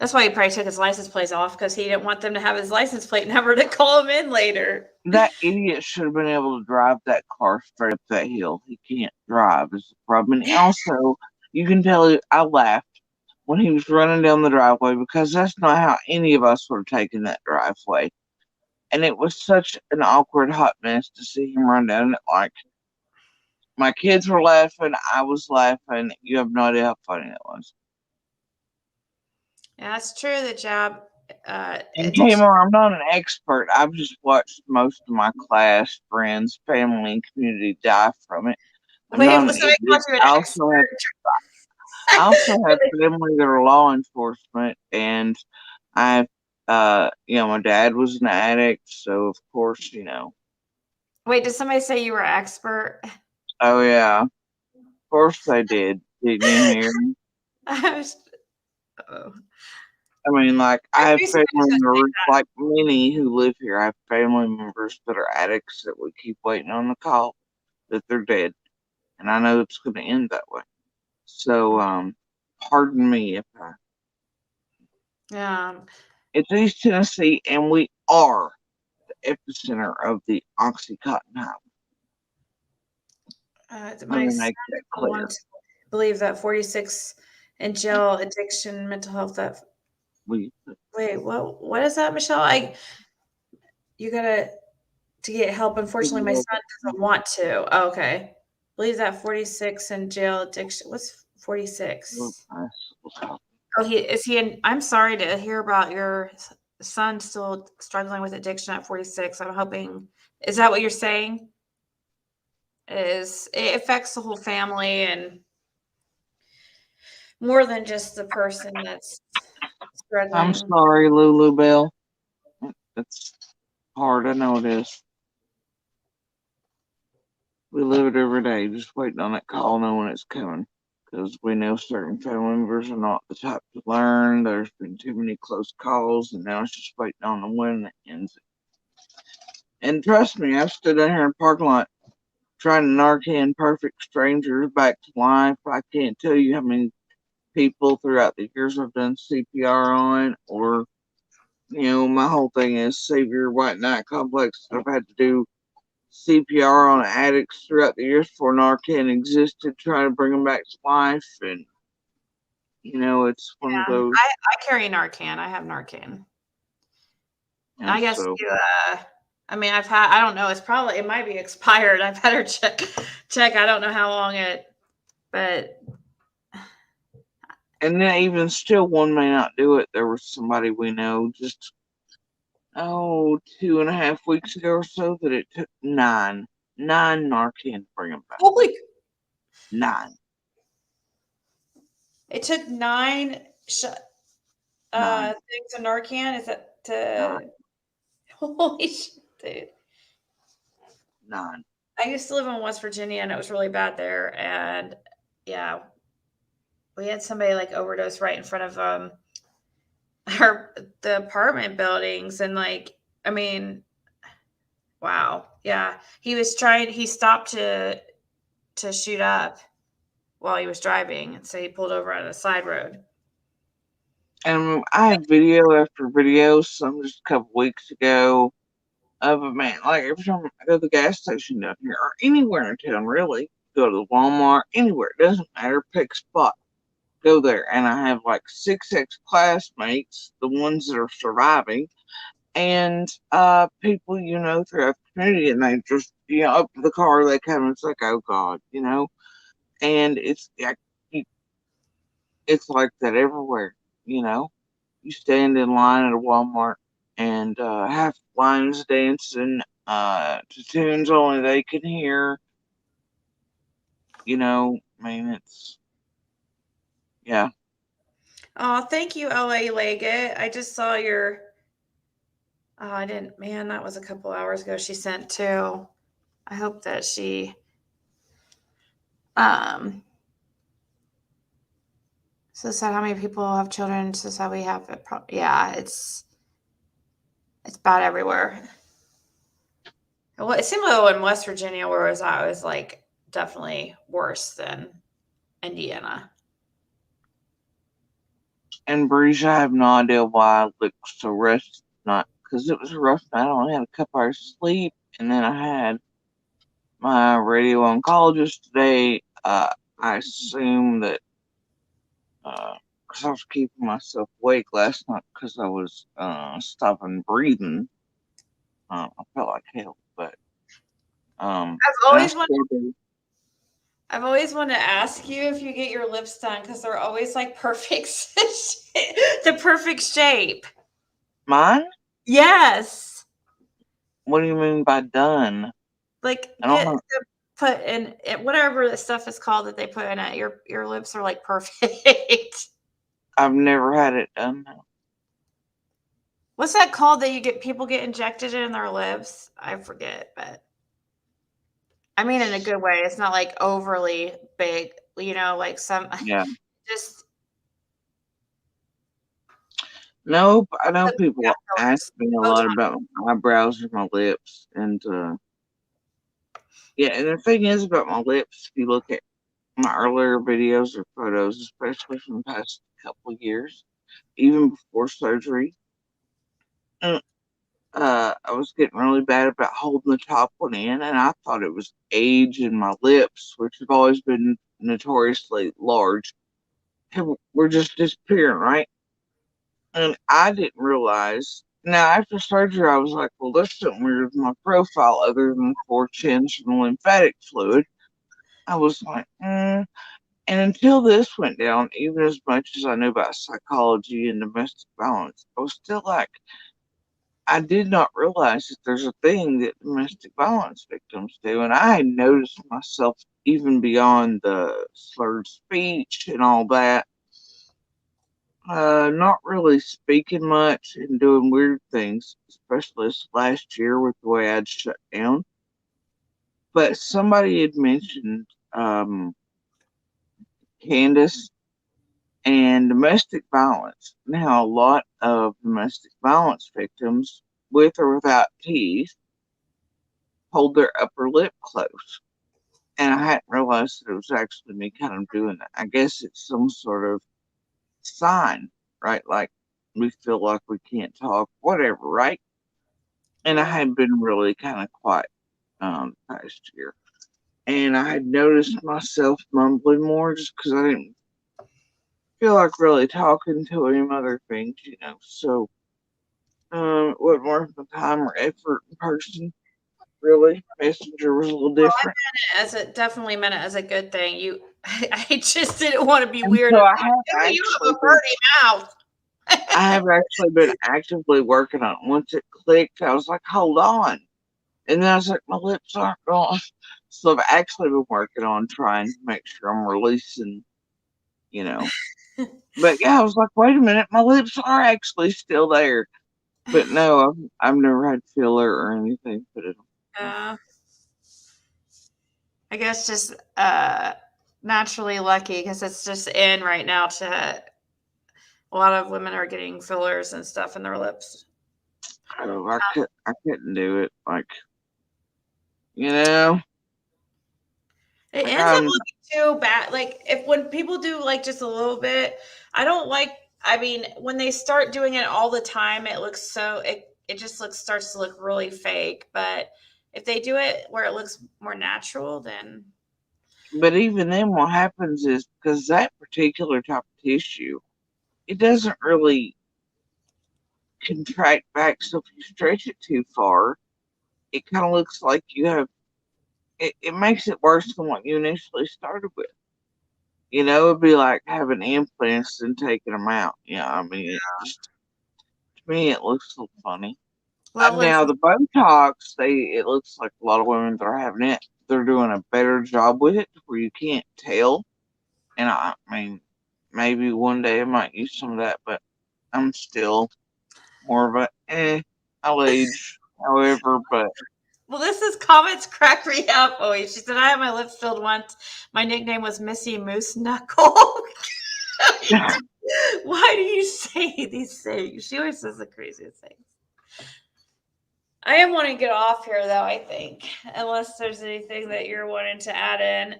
That's why he probably took his license plate off, because he didn't want them to have his license plate number to call him in later. That idiot should have been able to drive that car straight up that hill. He can't drive is the problem. And also, you can tell I laughed when he was running down the driveway, because that's not how any of us would have taken that driveway. And it was such an awkward hot mess to see him run down it. Like, my kids were laughing, I was laughing. You have no idea how funny that was. Yeah, that's true. The job. And Kmart, I'm not an expert. I've just watched most of my class, friends, family, and community die from it. Wait, so I called you an expert. I also have family that are law enforcement, and my dad was an addict, so of course, Wait, did somebody say you were an expert? Oh yeah, of course they did. Didn't you hear me? I mean, like, I have family members, like many who live here. I have family members that are addicts that we keep waiting on the call that they're dead, and I know it's going to end that way. So, pardon me if I. Yeah. It's East Tennessee, and we are the epicenter of the OxyContin highway. My son wants to believe that 46 in jail, addiction, mental health. Wait, what is that, Michelle? You gotta to get help. Unfortunately, my son doesn't want to. Oh, okay. Believe that 46 in jail, addiction. What's 46? Oh, I'm sorry to hear about your son still struggling with addiction at 46. I'm hoping, is that what you're saying? It affects the whole family and more than just the person that's struggling. I'm sorry, Lulu Bell. It's hard. I know it is. We live it every day, just waiting on that call, knowing it's coming. Because we know certain family members are not the type to learn. There's been too many close calls, and now it's just waiting on the one that ends it. And trust me, I've stood down here in the parking lot trying to Narcan perfect strangers back to life. I can't tell you how many people throughout the years I've done CPR on, or, my whole thing is Savior White Knight Complex. I've had to do CPR on addicts throughout the years before Narcan existed, trying to bring them back to life. And, it's one of those. I carry Narcan. I have Narcan. And I guess I don't know. It might be expired. I better check. I don't know how long but. And then even still, one may not do it. There was somebody we know just, 2.5 weeks ago or so that it took nine Narcan to bring them back. Holy. 9. It took 9 things of Narcan. Is that to? 9. Holy shit, dude. 9. I used to live in West Virginia, and it was really bad there. And yeah, we had somebody like overdose right in front of the apartment buildings, and like, I mean, wow, yeah, he stopped to shoot up while he was driving, and so he pulled over on a side road. And I have video after video, some just a couple weeks ago, of a man. Like every time I go to the gas station down here, or anywhere in town, really, go to the Walmart, anywhere, it doesn't matter, pick a spot, go there. And I have like 6 ex-classmates, the ones that are surviving, and people, throughout the community, and they just, up to the car, they come, and it's like, oh God, and it's like, it's like that everywhere, you know. You stand in line at a Walmart, and half the line's dancing to tunes only they can hear. I mean, it's, yeah. Oh, thank you, LA Leggett. I just saw your. Oh, I didn't. Man, that was a couple hours ago. She sent too. I hope that she. So sad how many people have children. So sad we have it. Yeah, it's bad everywhere. Well, it seemed like in West Virginia, where I was like definitely worse than Indiana. And Breeze, I have no idea why I looked so rested tonight, because it was a rough night. I only had a couple hours of sleep, and then I had my radio oncologist today. I assume that because I was keeping myself awake last night because I was stopping breathing. I felt like hell, but I've always wanted to ask you if you get your lips done, because they're always like perfect, the perfect shape. Mine? Yes. What do you mean by done? Like I don't know. put in whatever the stuff is called that they put in it. Your lips are like perfect. I've never had it done. What's that called that people get injected in their lips? I forget, but I mean in a good way. It's not like overly big, like some. Yeah. Just. Nope. I know people ask me a lot about my eyebrows and my lips, and yeah. And the thing is about my lips, if you look at my earlier videos or photos, especially from the past couple of years, even before surgery, I was getting really bad about holding the top one in, and I thought it was age in my lips, which have always been notoriously large, were just disappearing, right? And I didn't realize. Now, after surgery, I was like, well, there's something weird with my profile other than 4 chins from lymphatic fluid. I was like, And until this went down, even as much as I knew about psychology and domestic violence, I was still like, I did not realize that there's a thing that domestic violence victims do. And I had noticed myself even beyond the slurred speech and all that, not really speaking much and doing weird things, especially this last year with the way I'd shut down. But somebody had mentioned Candace and domestic violence. Now, a lot of domestic violence victims, with or without teeth, hold their upper lip closed. And I hadn't realized that it was actually me kind of doing that. I guess it's some sort of sign, right? Like we feel like we can't talk, whatever, right? And I had been really kind of quiet past year. And I had noticed myself mumbling more just because I didn't feel like really talking to him, other things, So it wasn't worth my time or effort in person. Really, Messenger was a little different. Definitely meant it as a good thing. I just didn't want to be And weird. so You have a dirty mouth. I have actually been actively working on it. Once it clicked, I was like, hold on. And then I was like, my lips aren't going. So I've actually been working on trying to make sure I'm releasing, But yeah, I was like, wait a minute, my lips are actually still there. But no, I've never had filler or anything put it on. I guess just naturally lucky because it's just in right now to a lot of women are getting fillers and stuff in their lips. Oh, I couldn't do it. Like, you know, It like ends up looking too bad. Like if when people do like just a little bit, I don't like. I mean, when they start doing it all the time, it looks so it just starts to look really fake. But if they do it where it looks more natural, then but even then, what happens is because that particular type of tissue, it doesn't really contract back. So if you stretch it too far, it kind of looks like you have. It makes it worse than what you initially started with. You know, it'd be like having implants and taking them out. I mean, it just to me it looks a little funny. well, Now the Botox, it looks like a lot of women that are having it, they're doing a better job with it where you can't tell. And I mean, maybe one day I might use some of that, but I'm still more of I'll age. However, but well, this is comments crack me up. Oh, she said I had my lips filled once. My nickname was Missy Moose Knuckle. Why do you say these things? She always says the craziest things. I am wanting to get off here, though, I think, unless there's anything that you're wanting to add in.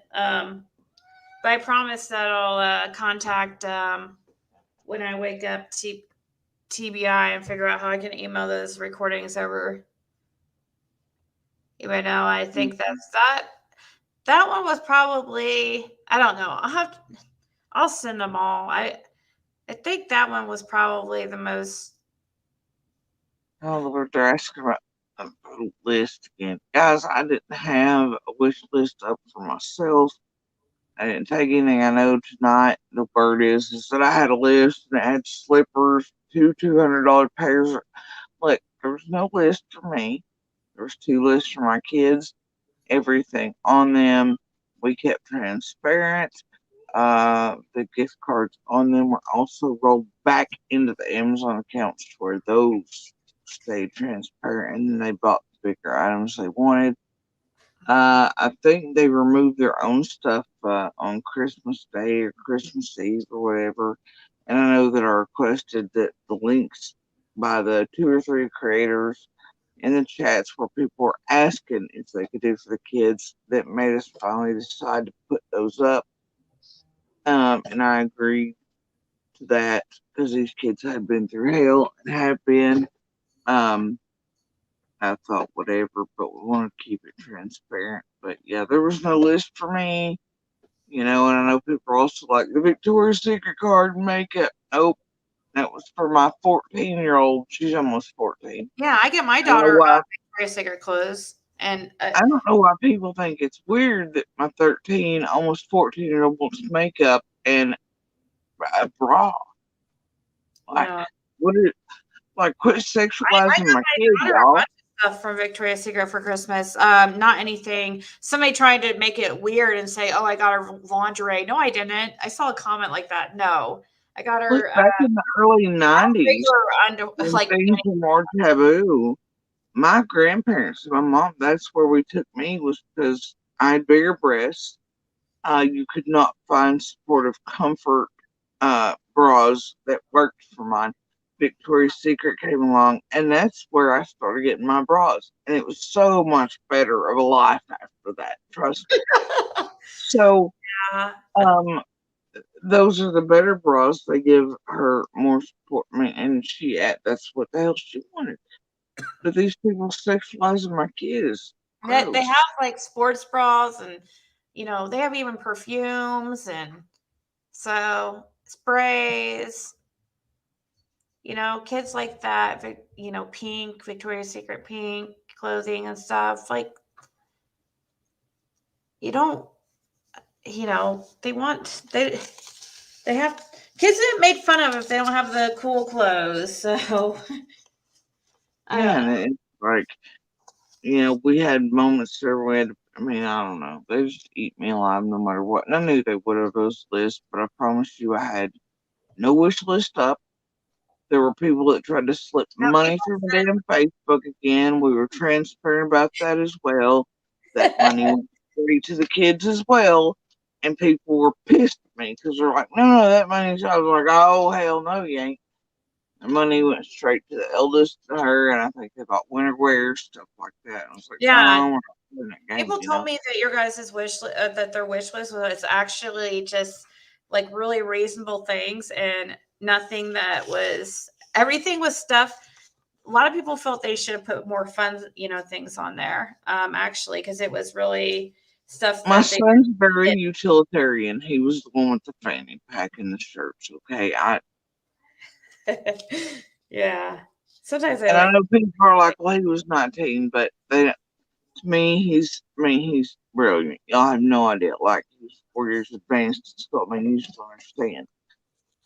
But I promise that I'll contact when I wake up TBI and figure out how I can email those recordings over. Even though I think that one was probably, I don't know. I'll send them all. I think that one was probably the most. oh Lord, they're asking about a list again, guys. I didn't have a wish list up for myself. I didn't take anything I know tonight. The word is that I had a list and it had slippers, two $200 pairs. Look, there was no list for me. There was 2 lists for my kids. Everything on them we kept transparent. The gift cards on them were also rolled back into the Amazon accounts to where those stayed transparent, and then they bought the bigger items they wanted. I think they removed their own stuff on Christmas Day or Christmas Eve or whatever. And I know that I requested that the links by the 2 or 3 creators in the chats where people were asking if they could do for the kids that made us finally decide to put those up. And I agreed to that because these kids had been through hell and have been. I thought whatever, but we want to keep it transparent. But yeah, there was no list for me, and I know people are also like the Victoria's Secret card and makeup. Nope, that was for my 14-year-old. She's almost 14. Yeah, I get my daughter Victoria's Secret clothes, and I don't know why people think it's weird that my 13, almost 14-year-old wants makeup and a bra. Like, no. what is like? Quit sexualizing my kids, y'all. Stuff from Victoria's Secret for Christmas. Not anything. Somebody tried to make it weird and say, "Oh, I got her lingerie." No, I didn't. I saw a comment like that. No, I got her. Look, back in the early 90s, like things were more taboo. My grandparents, my mom, that's where we took me, was because I had bigger breasts. You could not find supportive comfort bras that worked for mine. Victoria's Secret came along, and that's where I started getting my bras. And it was so much better of a life after that, trust me. So, those are the better bras. They give her more support. I mean, and that's what the hell she wanted. But these people sexualizing my kids. They have like sports bras, and they have even perfumes and so sprays. Kids like that, pink, Victoria's Secret pink clothing and stuff. Like, you don't, they have, kids get made fun of if they don't have the cool clothes. So, and it's like, we had moments there where I don't know. They just eat me alive no matter what. And I knew they would have those lists, but I promise you I had no wish list up. There were people that tried to slip money through my damn Facebook again. We were transparent about that as well. That money went straight to the kids as well. And people were pissed at me because they're like, no, that money's. I was like, oh, hell no, you ain't. The money went straight to the eldest, to her, and I think they bought winter wear, stuff like that. And I was like, Yeah. no, we're not doing that game, People told me that your guys' that their wish list was actually just like really reasonable things and nothing that was, everything was stuff. A lot of people felt they should have put more fun, things on there. Actually, because it was really stuff My that they son's very did. utilitarian. He was the one with the fanny pack and the shirts. Okay, Yeah. Sometimes I and I like. know people are like, well, he was 19, but they, to me, he's brilliant. Y'all have no idea. Like, he's 4 years advanced in school. I mean, you just don't understand.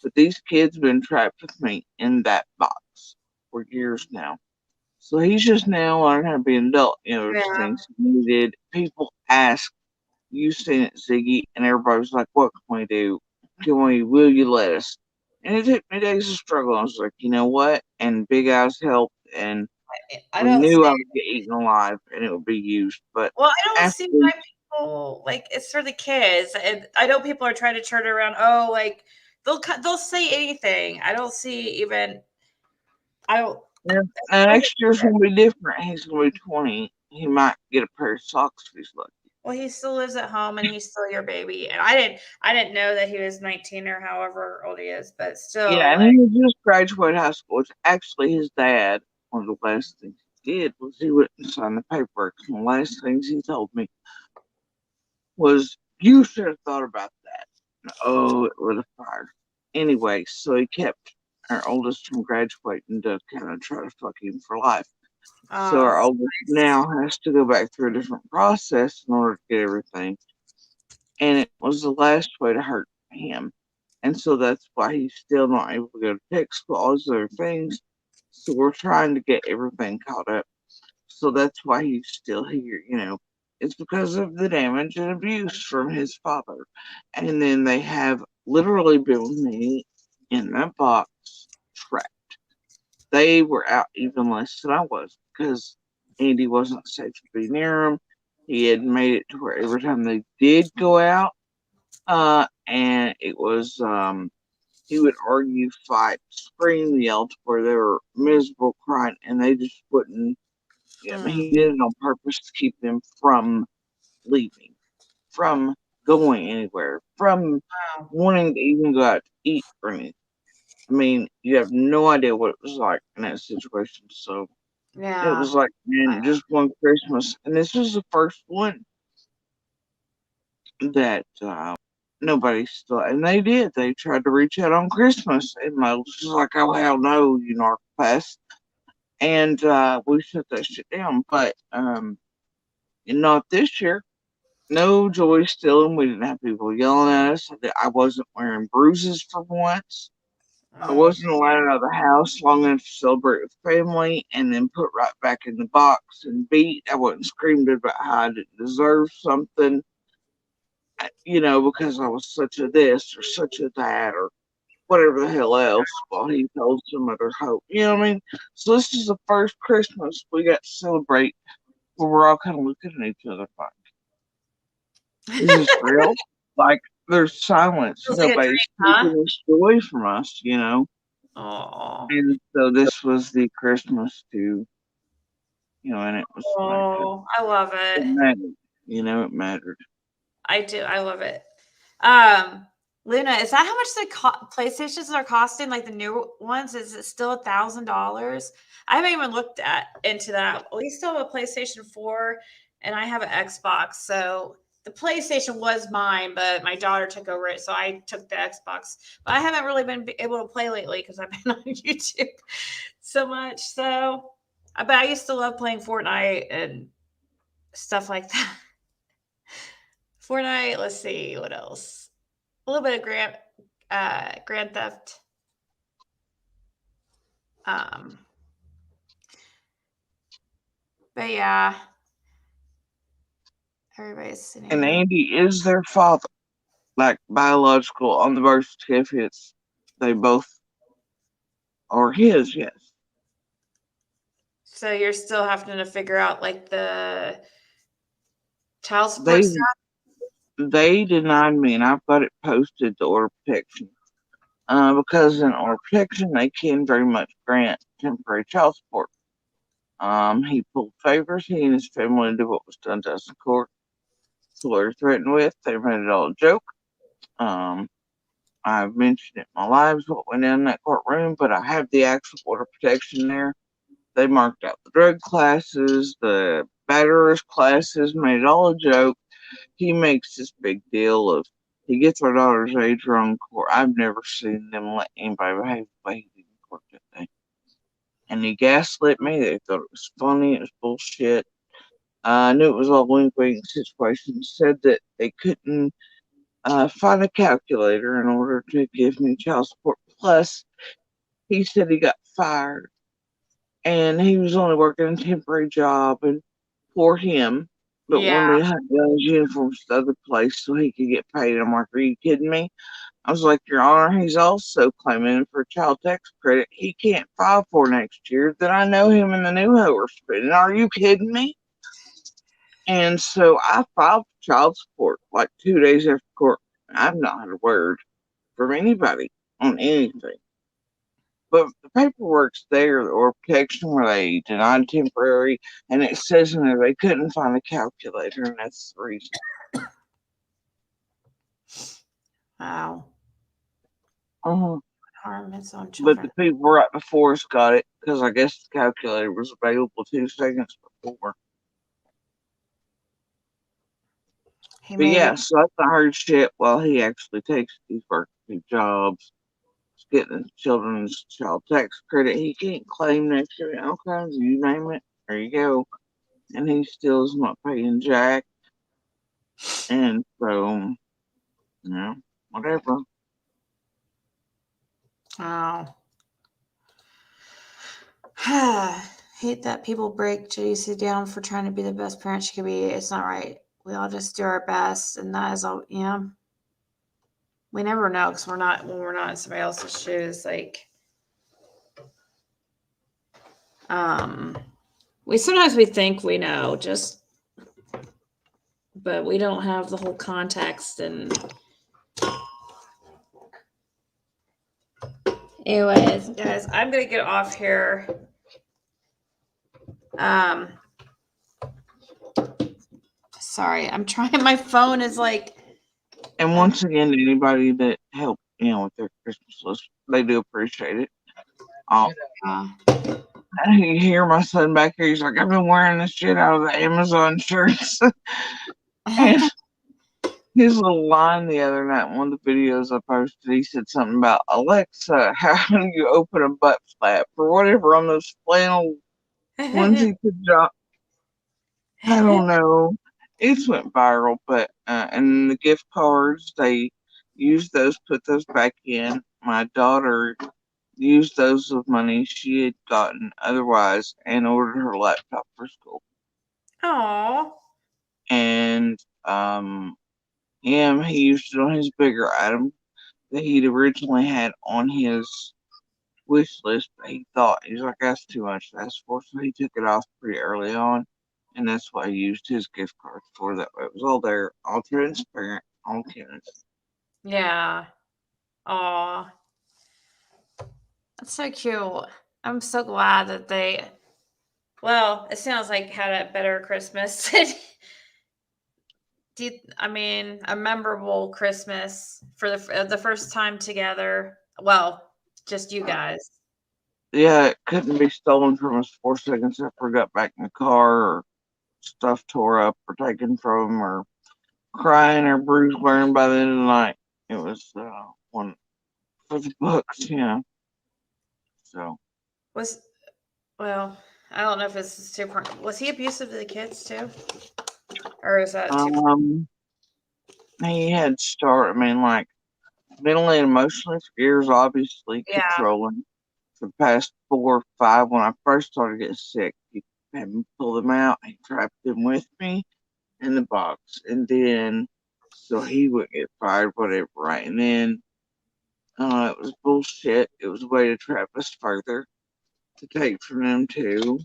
But these kids have been trapped with me in that box for years now. So he's just now learning how to be an adult. There's Yeah. things he needed. People ask, you seen it, Ziggy? And everybody's like, what can we do? Will you let us? And it took me days of struggle. I was like, you know what? And Big Eyes helped, and I we don't knew I see. would get eaten alive and it would be used. But Well, I don't after, see why people like it's for the kids, and I know people are trying to turn it around. Oh, like they'll say anything. I don't see even. I don't. now next year's going to be different. He's going to be 20. He might get a pair of socks if he's lucky. Well, he still lives at home, and he's still your baby. And I didn't know that he was 19 or however old he is, but still, Yeah, and like, he just graduated high school. It's actually his dad. One of the last things he did was he went and signed the paperwork. And the last things he told me was, you should have thought about that. And, oh, it would have fired. Anyway, so he kept our oldest from graduating to kind of try to fuck him for life. So our that's oldest nice. now has to go back through a different process in order to get everything. And it was the last way to hurt him. And so that's why he's still not able to go to tech school, all those other things. So we're trying to get everything caught up. So that's why he's still here, It's because of the damage and abuse from his father. And then they have literally been with me in that box trapped. They were out even less than I was because Andy wasn't safe to be near him. He had made it to where every time they did go out, and it was he would argue, fight, scream, yell to where they were miserable, crying, and they just wouldn't. I mean, he did it on purpose to keep them from leaving, from going anywhere, from Wow. wanting to even go out to eat or anything. I mean, you have no idea what it was like in that situation. So it Yeah. was like, man, just one Christmas, and this was the first one that nobody still, and they did. They tried to reach out on Christmas, and I was just like, oh hell no, you narcopaths, and we shut that shit down. But not this year. No joy stealing. We didn't have people yelling at us. I wasn't wearing bruises for once. I Oh, wasn't allowed out of the house long enough to celebrate with family and then put right back in the box and beat. I wasn't screaming about how I didn't deserve something, because I was such a this or such a that or whatever the hell else while he told some other hope. You know what I mean? So this is the first Christmas we got to celebrate where we're all kind of looking at each other like, is this real? Like, there's silence. feels like a dream, Nobody's huh? taking this away from us, Oh, And so this was the Christmas to, and it was like, I love it it. mattered. It mattered. I do. I love it. Luna, is that how much the PlayStations are costing? Like the new ones, is it still $1,000? I haven't even looked into that. We still have a PlayStation 4, and I have an Xbox. So the PlayStation was mine, but my daughter took over it, so I took the Xbox. But I haven't really been able to play lately because I've been on YouTube so much. So, but I used to love playing Fortnite and stuff like that. Fortnite. Let's see what else. A little bit of Grand Theft. But yeah, everybody's sitting And here. Andy is their father, like biological on the birth certificates. They both are his, yes. So you're still having to figure out like the child support They stuff. they denied me, and I've got it posted to order protection. Because in order protection, they can very much grant temporary child support. He pulled favors. He and his family did what was done to us in court. So we were threatened with. They made it all a joke. I've mentioned it in my lives what went down in that courtroom, but I have the actual order protection there. They marked out the drug classes, the batterers classes, made it all a joke. He makes this big deal of he gets our daughter's age wrong in court. I've never seen them let anybody behave the way he did in court that day. And he gaslit me. They thought it was funny. It was bullshit. I knew it was all wink-wink situation. Said that they couldn't find a calculator in order to give me child support. Plus, he said he got fired and he was only working a temporary job and for him, but wanted Yeah. to have his uniforms to the other place so he could get paid. I'm like, are you kidding me? I was like, Your Honor, he's also claiming for child tax credit he can't file for next year that I know him and the new hoe are spending. Are you kidding me? And so I filed for child support like 2 days after court. I've not had a word from anybody on anything. But the paperwork's there, or protection where they denied temporary, and it says in there they couldn't find a calculator, and that's the reason. Wow. Harm its own But children. the people right before us got it because I guess the calculator was available 2 seconds before. But yeah, so that's the hard shit while he actually takes these work 2 jobs. Getting the children's child tax credit. He can't claim next year. All kinds of, you name it. There you go. And he still is not paying jack. And so, whatever. Oh. Hate that people break JC down for trying to be the best parent she could be. It's not right. We all just do our best, and that is all. We never know because when we're not in somebody else's shoes. Like, we think we know, but we don't have the whole context. And anyways, guys, I'm gonna get off here. Sorry, I'm trying. My phone is like. And once again, anybody that helped, with their Christmas list, they do appreciate it. You hear my son back here, he's like, I've been wearing this shit out of the Amazon shirts. And his little line the other night, one of the videos I posted, he said something about, Alexa, how do you open a butt flap or whatever on those flannel onesie pajamas? I don't know. It's went viral, but and the gift cards, they used those, put those back in. My daughter used those with money she had gotten otherwise and ordered her laptop for school. Aww. And he used it on his bigger item that he'd originally had on his wish list, but he thought, he's like, that's too much to ask for, so he took it off pretty early on. And that's what I used his gift card for. That way it was all there, all transparent, all tenants. Yeah. Aw. That's so cute. I'm so glad that they. Well, it sounds like had a better Christmas. A memorable Christmas for the first time together. Well, just you guys. Yeah, it couldn't be stolen from us 4 seconds after we got back in the car, or stuff tore up or taken from him, or crying or bruised wearing by the end of the night. It was one for the books, So I don't know if this is too important. Was he abusive to the kids too? Or is that too he had mentally and emotionally for years, obviously controlling. For the past 4 or 5, when I first started getting sick, he had me pull them out. He trapped them with me in the box, and then so he wouldn't get fired, whatever. Right, and then it was bullshit. It was a way to trap us further, to take from them too.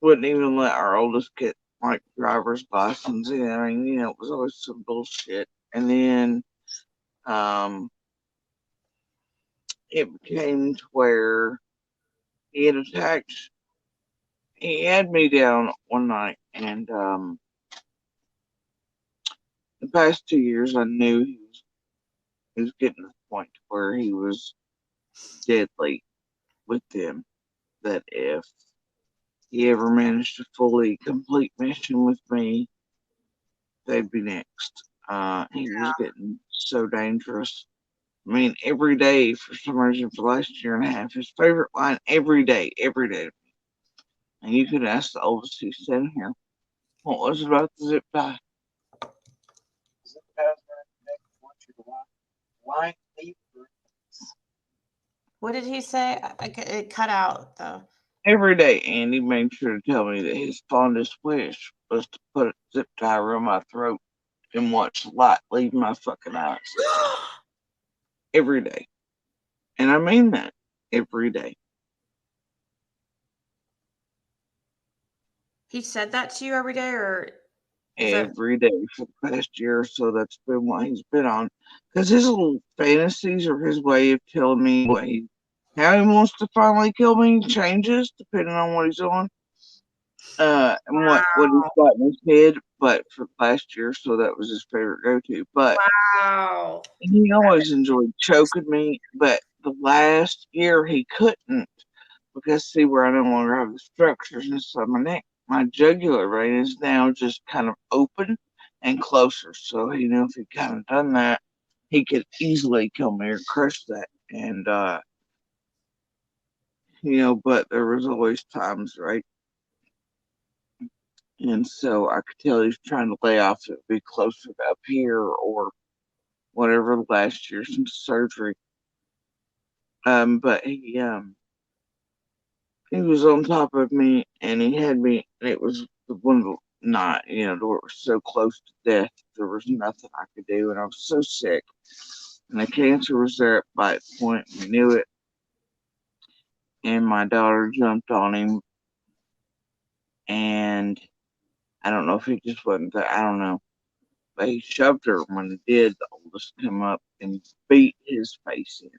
Wouldn't even let our oldest get like driver's license in. I mean, you know, it was always some bullshit. And then it became to where he had me down one night, and the past 2 years I knew he was getting to the point where he was deadly with them, that if he ever managed to fully complete mission with me, they'd be next. He was getting so dangerous. I mean, every day for some reason for the last year and a half, his favorite line every day. And you could ask the oldest who's sitting here, what was it about the zip tie? Zip ties around your neck, want you to line leave. What did he say? It cut out though. Every day, Andy made sure to tell me that his fondest wish was to put a zip tie around my throat and watch the light leave my fucking eyes. Every day. And I mean that. Every day. He said that to you every day, or Every day for the past year or so. That's been what he's been on. Because his little fantasies are his way of telling me how he wants to finally kill me changes depending on what he's on. And what he's got in his head. But for the last year or so, that was his favorite go-to. But he always enjoyed choking me. But the last year he couldn't. Because see where I no longer have the structures inside my neck. My jugular vein is now just kind of open and closer. So he knew if he kind of done that, he could easily kill me or crush that. And, you know, but there was always times, right? And so I could tell he's trying to lay off it, be closer to up here or whatever last year since surgery. But he was on top of me and he had me, and it was one of the night, you know, where it was so close to death, there was nothing I could do, and I was so sick. And the cancer was there at bite point, we knew it. And my daughter jumped on him, and I don't know if he just wasn't there, I don't know. But he shoved her when he did, the oldest come up and beat his face in.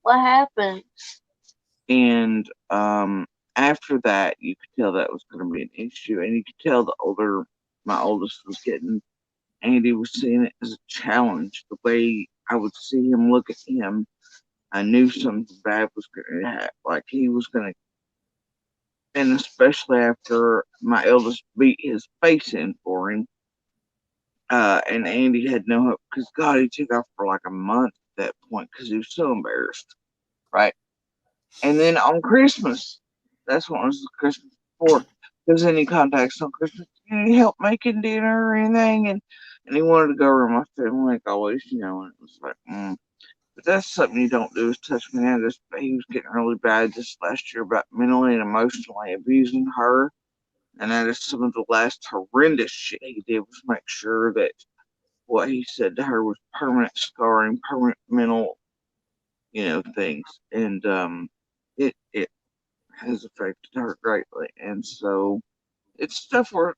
What happened? And after that, you could tell that was going to be an issue. And you could tell my oldest was getting, Andy was seeing it as a challenge. The way I would see him look at him, I knew something bad was going to happen. Like he was going to, and especially after my eldest beat his face in for him. And Andy had no hope because God, he took off for like a month at that point because he was so embarrassed, right? And then on Christmas, that's what was the Christmas before. Because any contacts on Christmas, you need help making dinner or anything, and he wanted to go around my family like always, you know. And it was like, but that's something you don't do is touch me. He was getting really bad this last year about mentally and emotionally abusing her. And that is some of the last horrendous shit he did was make sure that what he said to her was permanent scarring, permanent mental, you know, things. And it has affected her greatly. And so it's stuff we're,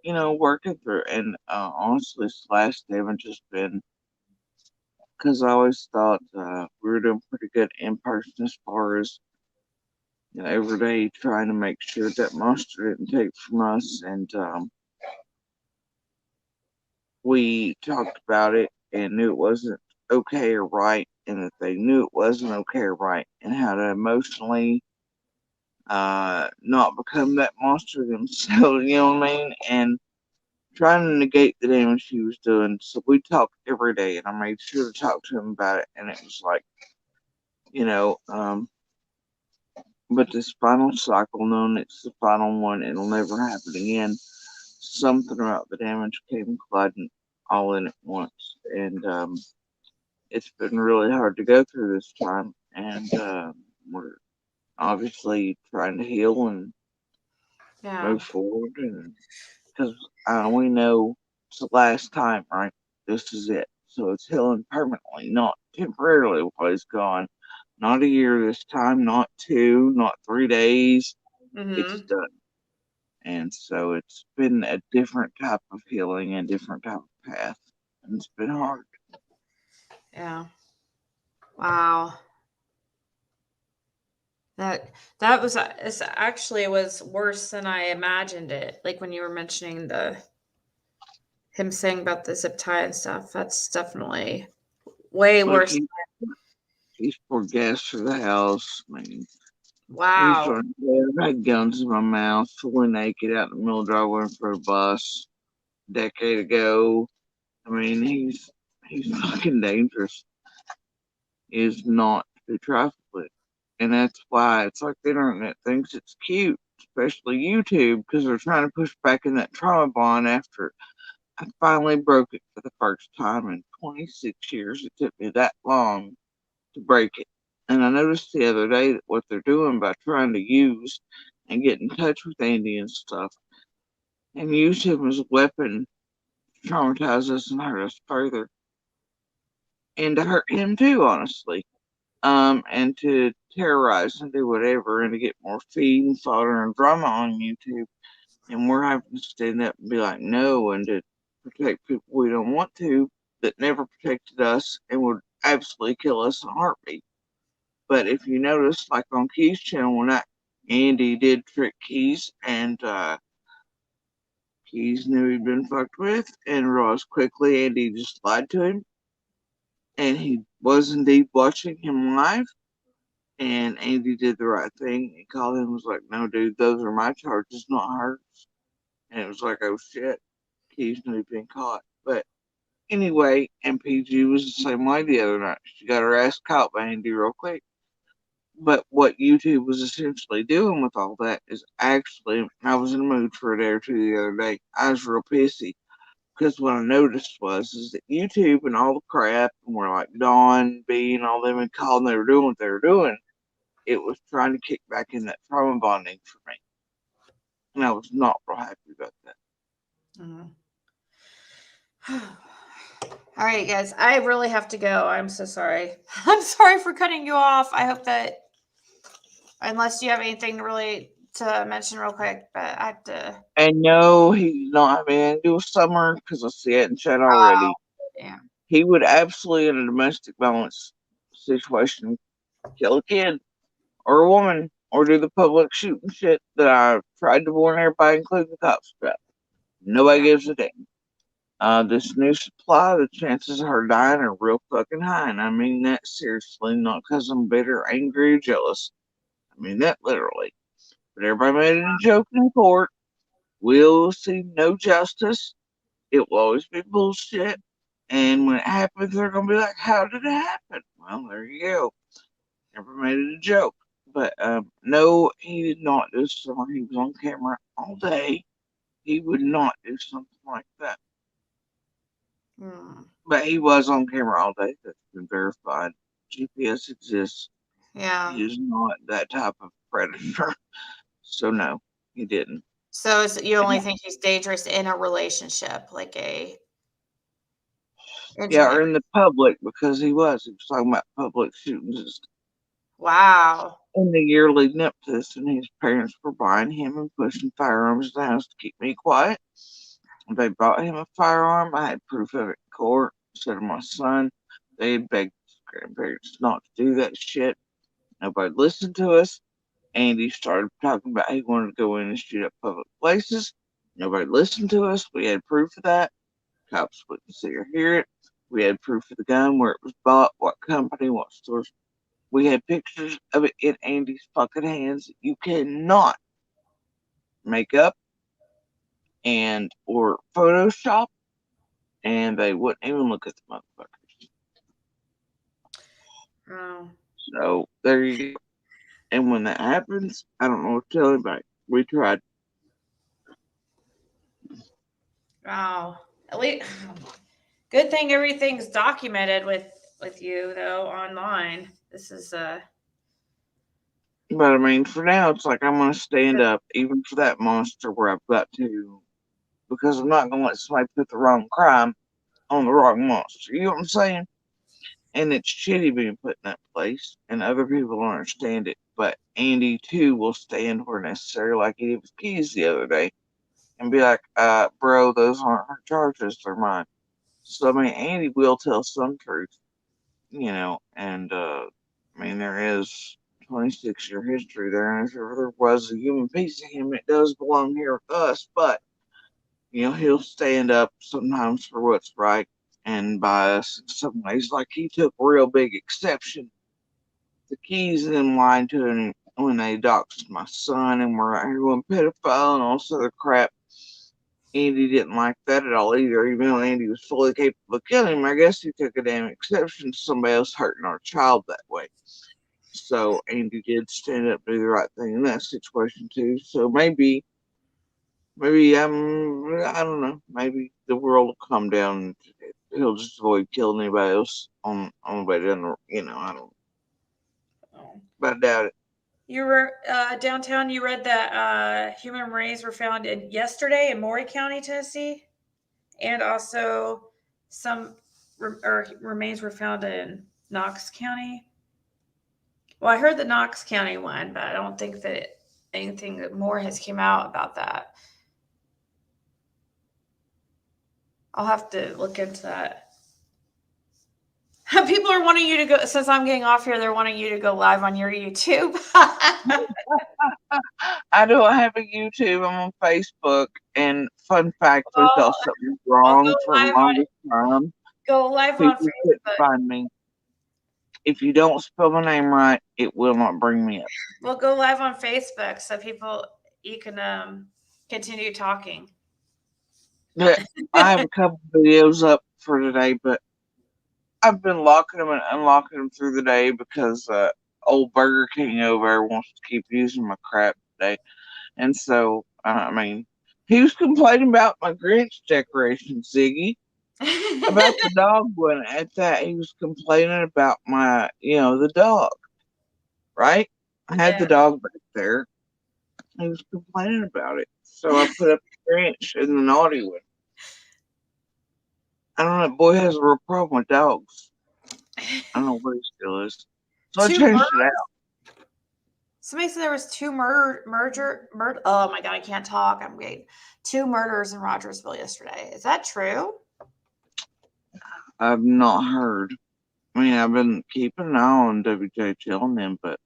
you know, working through. And honestly, this last day haven't just been because I always thought we were doing pretty good in person as far as, you know, every day trying to make sure that monster didn't take from us. And we talked about it and knew it wasn't okay or right, and that they knew it wasn't okay or right, and how to emotionally not become that monster themselves, you know what I mean? And trying to negate the damage he was doing. So we talked every day, and I made sure to talk to him about it. And it was like, you know, but this final cycle, knowing it's the final one, it'll never happen again. Something about the damage came colliding all in at once. And it's been really hard to go through this time. And we're obviously trying to heal and move forward. And because we know it's the last time, right? This is it. So it's healing permanently, not temporarily while he's gone. Not a year this time, not 2, not 3 days. It's done. And so it's been a different type of healing and different type of path. And it's been hard. Yeah. Wow. That was it was worse than I imagined it. Like when you were mentioning him saying about the zip tie and stuff. That's definitely way Like worse. he's poured gas to the house. I mean, Wow. I had guns in my mouth, fully naked out in the middle of the driveway for a bus a decade ago. I mean, he's fucking dangerous. He is not to be trifled with. And that's why it's like the internet thinks it's cute, especially YouTube, because they're trying to push back in that trauma bond after I finally broke it for the first time in 26 years. It took me that long to break it. And I noticed the other day that what they're doing by trying to use and get in touch with Andy and stuff and use him as a weapon to traumatize us and hurt us further. And to hurt him too, honestly. And to terrorize and do whatever and to get more feed and fodder and drama on YouTube. And we're having to stand up and be like, no, and to protect people we don't want to that never protected us and would absolutely kill us in a heartbeat. But if you notice, like on Key's channel, when Andy did trick Keys and Keys knew he'd been fucked with and realized quickly Andy just lied to him. And he was indeed watching him live. And Andy did the right thing. He called him and was like, no, dude, those are my charges, not hers. And it was like, oh shit, Keys knew he'd been caught. But anyway, MPG was the same way the other night. She got her ass caught by Andy real quick. But what YouTube was essentially doing with all that is actually, I was in the mood for a day or two the other day. I was real pissy because what I noticed is that YouTube and all the crap, and we're like Dawn, B, and all them and calling they were doing what they were doing, it was trying to kick back in that trauma bonding for me. And I was not real happy about that. All right, guys, I really have to go. I'm so sorry. I'm sorry for cutting you off. I hope that, unless you have anything really to mention real quick, but I have to. And no, he's not having anything to do with Summer because I see it in chat already. Yeah. He would absolutely, in a domestic violence situation, kill a kid or a woman or do the public shooting shit that I tried to warn everybody, including the cops, about. Nobody gives a damn. This new supply, the chances of her dying are real fucking high. And I mean that seriously, not because I'm bitter, angry, or jealous. I mean that literally. But everybody made it a joke in court. We'll see no justice. It will always be bullshit. And when it happens, they're going to be like, how did it happen? Well, there you go. Never made it a joke. But no, he did not do something. He was on camera all day. He would not do something like that. But he was on camera all day. That's been verified. GPS exists. Yeah. He is not that type of predator. So no, he didn't. So you only think he's dangerous in a relationship, like a. Yeah, or in the public, because he was talking about public shootings and stuff. Wow. In the year leading up to this, and his parents were buying him and pushing firearms in the house to keep me quiet. They bought him a firearm. I had proof of it in court. Said to my son, they had begged his grandparents not to do that shit. Nobody listened to us. Andy started talking about he wanted to go in and shoot up public places. Nobody listened to us. We had proof of that. Cops wouldn't see or hear it. We had proof of the gun, where it was bought, what company, what stores. We had pictures of it in Andy's fucking hands. You cannot make up and or Photoshop, and they wouldn't even look at the motherfuckers. Oh. So there you go. And when that happens, I don't know what to tell anybody. We tried. Wow. At least, good thing everything's documented with you though online. This is But I mean, for now, it's like I'm gonna stand up, even for that monster where I've got to, because I'm not gonna let somebody put the wrong crime on the wrong monster. You know what I'm saying? and it's shitty being put in that place, and other people don't understand it. But Andy too will stand where necessary, like he did with Keys the other day, and be like, bro, those aren't her charges, they're mine. So I mean, Andy will tell some truth, and I mean, there is 26-year history there, and if ever there was a human piece of him, it does belong here with us. But he'll stand up sometimes for what's right and by us in some ways. Like he took real big exception to Keys and them lying to him when they doxed my son and were out here going pedophile and all this other crap. Andy didn't like that at all either, even though Andy was fully capable of killing him. I guess he took a damn exception to somebody else hurting our child that way. So Andy did stand up and do the right thing in that situation too. So maybe I don't know. Maybe the world will come down and he'll just avoid killing anybody else on the way down. I don't. But I doubt it. You were downtown. You read that human remains were found yesterday in Maury County, Tennessee, and also some remains were found in Knox County. Well, I heard the Knox County one, but I don't think that anything more has came out about that. I'll have to look into that. People are wanting you to go, since I'm getting off here, they're wanting you to go live on your YouTube. I don't have a YouTube. I'm on Facebook. And fun fact, we thought something was wrong for the longest time. Go live on Facebook. Couldn't find me. If you don't spell my name right, it will not bring me up. Well, go live on Facebook so you can continue talking. I have a couple videos up for today, but I've been locking them and unlocking them through the day because old Burger King over there wants to keep using my crap today. And so, he was complaining about my Grinch decorations, Ziggy. About the dog one. At that, he was complaining about my, the dog. Right? I had the dog back there. He was complaining about it. So I put up the Grinch in the naughty one. I don't know, boy has a real problem with dogs. I don't know where he still is. So I changed it out. Somebody said there was two murder. Oh my God, I can't talk. I'm great. 2 murders in Rogersville yesterday. Is that true? I've not heard. I mean, I've been keeping an eye on WJHL and them, but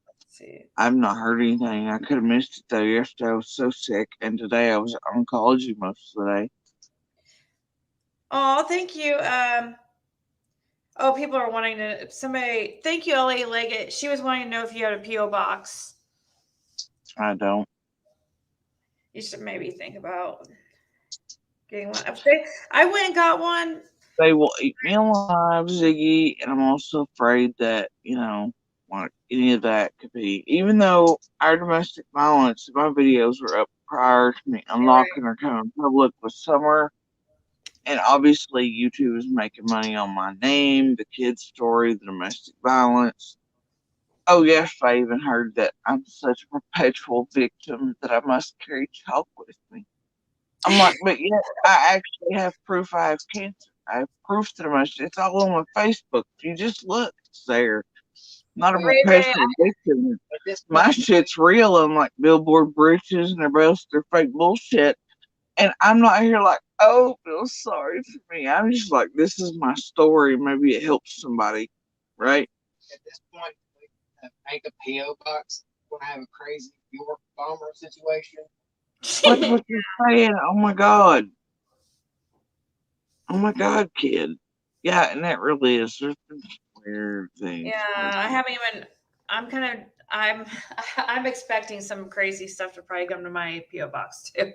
I've not heard anything. I could have missed it though. Yesterday I was so sick, and today I was at oncology most of the day. Oh, thank you. People are wanting to. Thank you, Ellie Leggett. She was wanting to know if you had a PO box. I don't. You should maybe think about getting one. I went and got one. They will eat me alive, Ziggy, and I'm also afraid that, like any of that could be. Even though our domestic violence, my videos were up prior to me unlocking or coming public with Summer. And obviously, YouTube is making money on my name, the kid's story, the domestic violence. Oh, yes, I even heard that I'm such a perpetual victim that I must carry chalk with me. I'm like, but yet I actually have proof I have cancer. I have proof that it's all on my Facebook. If you just look, it's there. Not a perpetual victim. My shit's real. I'm like billboard britches and everybody else, they're fake bullshit. And I'm not here like, oh, feel sorry for me. I'm just like, this is my story. Maybe it helps somebody, right? At this point, make a PO box. We're gonna have a crazy York bomber situation. What's what you're saying? Oh my God. Oh my God, kid. Yeah, and that really is. There's been weird things. Yeah, I haven't even. I'm expecting some crazy stuff to probably come to my PO box too.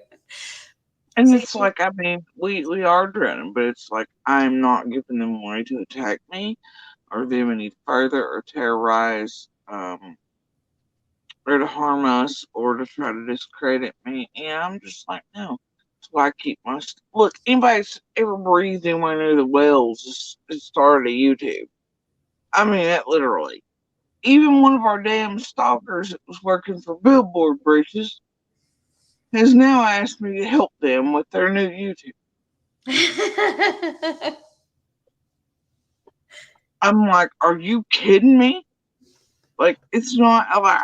And it's like, I mean, we are drowning, but it's like I'm not giving them a way to attack me or them any further or terrorize or to harm us or to try to discredit me. And I'm just like, no. That's why I keep my look. Anybody's ever breathed anywhere near the wells? It started a YouTube. I mean, that literally. Even one of our damn stalkers that was working for billboard bridges has now asked me to help them with their new YouTube. I'm like, are you kidding me? Like, it's not like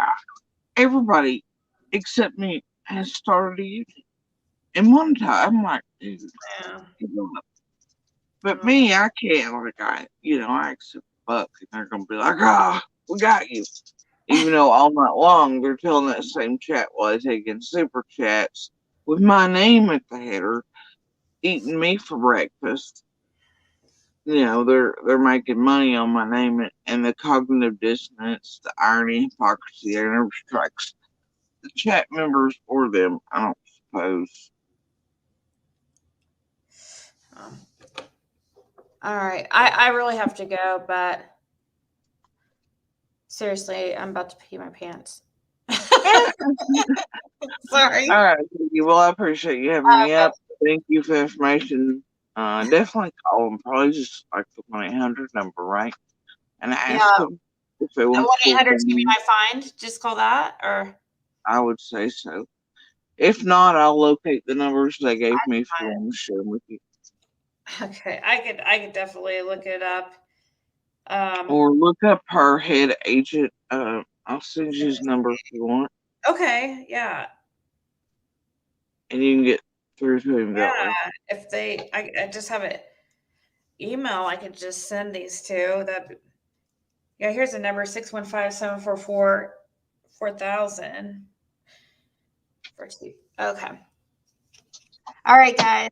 everybody except me has started a YouTube. And one time, I'm like, dude, Yeah. give up. But me, I can't. Like, I accept fuck, and they're gonna be like, we got you. Even though all night long they're telling that same chat while they're taking super chats with my name at the header, eating me for breakfast. They're making money on my name, and the cognitive dissonance, the irony, hypocrisy, that never strikes the chat members or them, I don't suppose. All right. I really have to go, but seriously, I'm about to pee my pants. Sorry. All right, well, I appreciate you having me up. Thank you for the information. Definitely call them. Probably just like the 1-800 number, right? And ask them if they want to. 1-800 to be my find. Just call that, or I would say so. If not, I'll locate the numbers they gave me if you want to share them with you. okay. I could definitely look it up. Or look up her head agent. I'll send you his number if you want. Okay. Yeah. And you can get through to him that way. If I just have an email, I could just send these to. Yeah, here's a number 615-744-4000. Okay. All right, guys.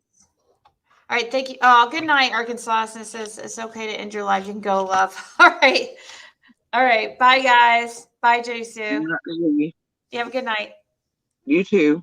All right, thank you. Oh, good night, Arkansas. And it says it's okay to end your life. You can go, love. All right. All right. Bye, guys. Bye, Jisoo. You have a good night. You too.